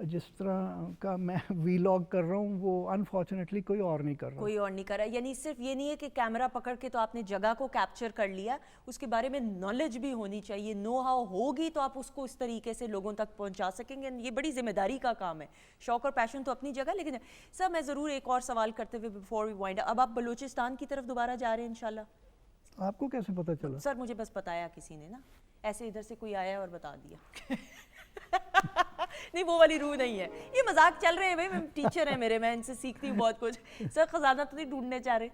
जिस तरह का मैं वीलॉग कर रहा हूँ वो अनफॉर्चुनेटली कोई और नहीं कर रहा। कोई और नहीं कर रहा। यानी सिर्फ ये नहीं है कि कैमरा पकड़ के तो आपने जगह को कैप्चर कर लिया, उसके बारे में नॉलेज भी होनी चाहिए, नो हाउ होगी तो आप उसको इस तरीके से लोगों तक पहुंचा सकेंगे। ये बड़ी जिम्मेदारी का काम है। शौक और पैशन तो अपनी जगह, लेकिन सर मैं ज़रूर एक और सवाल करते हुए बिफोर वी वाइंड अप, अब आप बलूचिस्तान की तरफ दोबारा जा रहे हैं इंशाल्लाह? आपको कैसे पता चला? सर मुझे बस बताया किसी ने ना, ऐसे इधर से कोई आया और बता दिया। नहीं वो वाली रूह नहीं है, ये मजाक चल रहे हैं भाई, मैं टीचर है मेरे, मैं इनसे सीखती हूँ बहुत कुछ। सर खजाना तो नहीं ढूंढने जा रहे?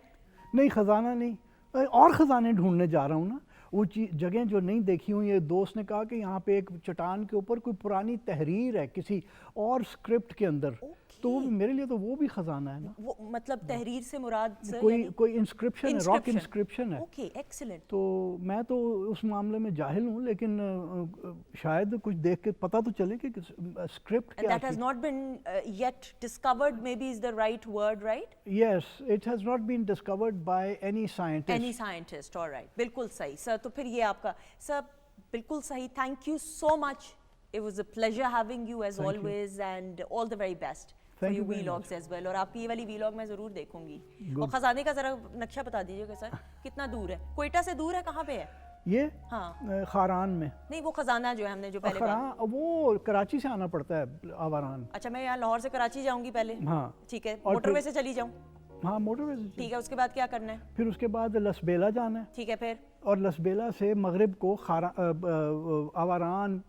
नहीं खजाना नहीं, और खजाने ढूंढने जा रहा हूँ ना। वो जगह जो नहीं देखी हुई, ये दोस्त ने कहा कि यहाँ पे एक चट्टान के ऊपर कोई पुरानी तहरीर है किसी और स्क्रिप्ट के अंदर, तो मेरे लिए तो वो भी खजाना है ना। वो मतलब तहरीर से मुराद कोई इंस्क्रिप्शन है, रॉक इंस्क्रिप्शन है। Okay excellent. तो मैं तो उस मामले में जाहिल हूँ, लेकिन शायद कुछ देख के पता तो चले कि स्क्रिप्ट क्या है। That has not been yet discovered, maybe is the right word, right? Yes, it has not been discovered by any scientist. Any scientist, all right. बिल्कुल सही सर। तो फिर ये आपका सर बिल्कुल सही। Thank you so much. It was a pleasure having you as always, and all the very best for your vlogs as well. और आपकी ये वाली vlog मैं जरूर देखूंगी। और खजाने का जरा नक्शा बता दीजिएगा सर, कितना दूर है? कोयटा से दूर है? कहाँ पे है ये? हाँ खारान में। नहीं वो खजाना जो है हमने जो पहले वो कराची से आना पड़ता है, आवारान। अच्छा मैं यहाँ लाहौर से कराची जाऊंगी पहले? हाँ ठीक है। मोटरवे से चली जाऊँ? हाँ मोटरवे से। ठीक है। उसके बाद क्या करना है? फिर उसके बाद लसबेला जाना है। ठीक है। फिर और लसबेला से मगरिब को आवारान,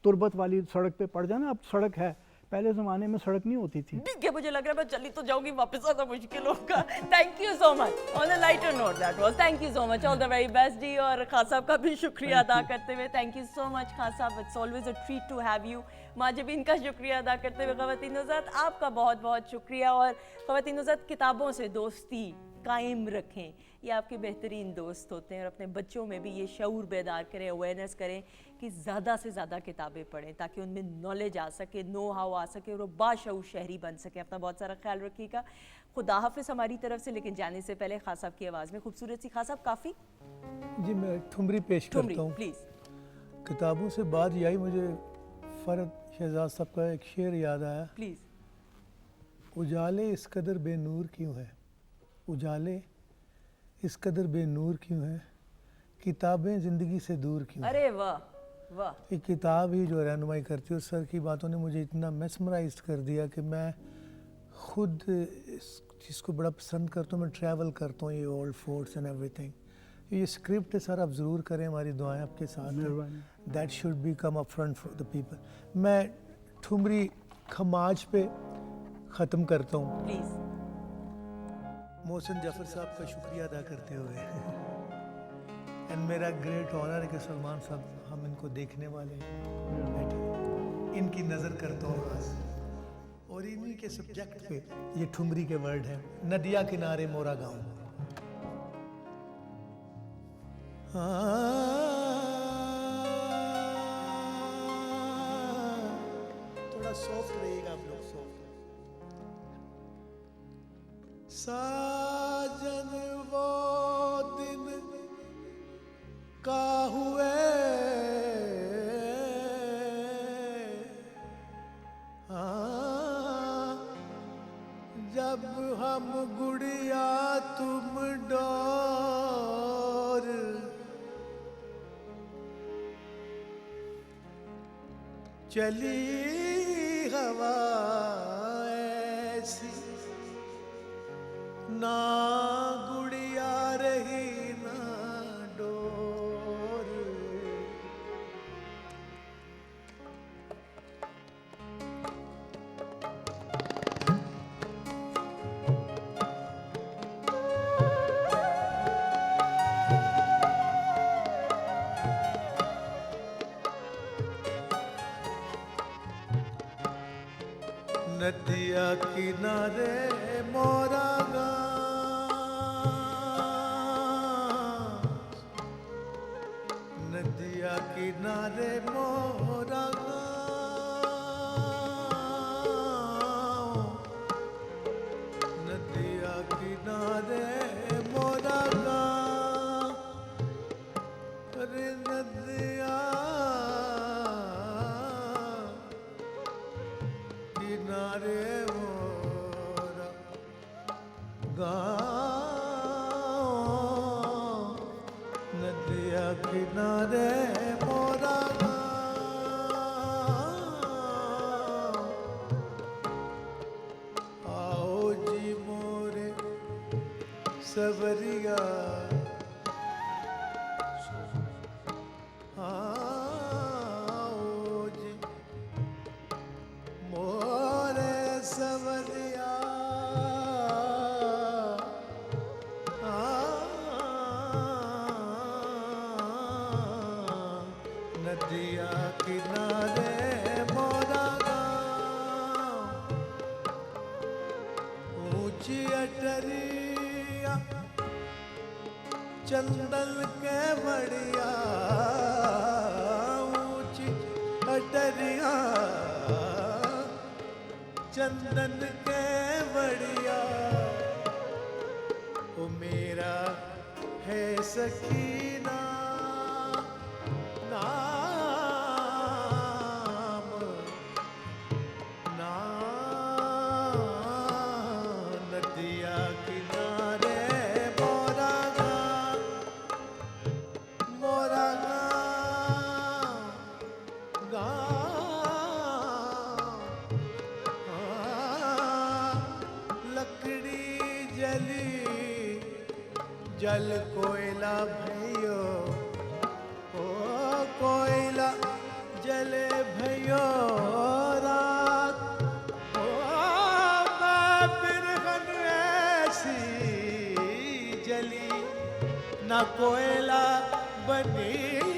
तुर्बत वाली सड़क पे पड़ जाना, अब सड़क है, पहले ज़माने में सड़क नहीं होती थी। ठीक है, मुझे लग रहा है मैं चली तो जाऊंगी, वापस आना मुश्किल होगा। Thank you so much, on a lighter note that was, thank you so much, all the very best जी। और खान साहब का भी शुक्रिया अदा करते हुए, thank you so much Khan साहब, it's always a treat to have you. माजिबीन का शुक्रिया अदा करते हुए ख़वातीन हज़रात आपका बहुत बहुत शुक्रिया। और ख़वातीन हज़रात किताबों से दोस्ती कायम रखें, ये आपके बेहतरीन दोस्त होते हैं। और अपने बच्चों में भी ये शऊर बेदार करें, अवेयरनेस करें कि ज़्यादा से ज़्यादा किताबें पढ़ें ताकि उनमें नॉलेज आ सके, नो हाउ आ सके और वो बाशऊर शहरी बन सके। अपना बहुत सारा ख्याल रखिएगा। खुदा हाफिज़ हमारी तरफ से। लेकिन जाने से पहले खान साहब की आवाज़ में खूबसूरत सी, खान साहब काफ़ी जी मैं ठुमरी पेश करता हूँ। प्लीज़। किताबों से बात यही, मुझे फ़रद शहजाद साहब का एक शेर याद आया। प्लीज़। उजाले इस कदर बेनूर क्यों है, उजाले इस कदर बेनूर क्यों है, किताबें ज़िंदगी से दूर क्यों है। अरे वाह वाह। एक किताब ही जो रहनुमाई करती है, उस सर की बातों ने मुझे इतना मेस्मराइज कर दिया कि मैं खुद इस चीज़ को बड़ा पसंद करता हूँ। मैं ट्रैवल करता हूँ, ये ओल्ड फोर्ट्स एंड एवरीथिंग। ये स्क्रिप्ट है सर, आप ज़रूर करें, हमारी दुआएं आपके साथ। That should be come up front for the people. मैं ठुमरी खमाज पे ख़त्म करता हूँ प्लीज़। मोहसिन जफर साहब का शुक्रिया अदा करते हुए। एंड मेरा ग्रेट ऑनर है कि सलमान साहब हम इनको देखने वाले बैठे, इनकी नज़र करता हूँ बस। और इन्हीं के सब्जेक्ट पे ये ठुमरी के वर्ड हैं, नदिया किनारे मोरा गाँव। थोड़ा सॉफ्ट रहेगा आप लोग, सॉफ्ट। साजन वो दिन का हुए जब हम गुड़िया तुम डोर, चली हवा ऐसी, ना गुड़िया रही ना डोर। नदिया किनारे मोरा गाँव, नदिया किनारे मोरा गाँव, नदिया किनारे मोरा गाँव। अरे नदिया किनारे मोरा गाँव, नदिया किनारे मोरा गाँव। आओ जी मोरे सवरिया, आओ जी मोरे सवरिया, नदिया किनारे मोरा गाँव। ऊंची अटरिया चंदन के बढ़िया, ऊंची अटरिया चंदन के बढ़िया। ओ मेरा है सकीना नाम, नदिया किनारे मोरा गाँव, मोरा गाँव। लकड़ी जली जल कोयला भैयो, ओ कोयला जले भैया। ना कोयला बनी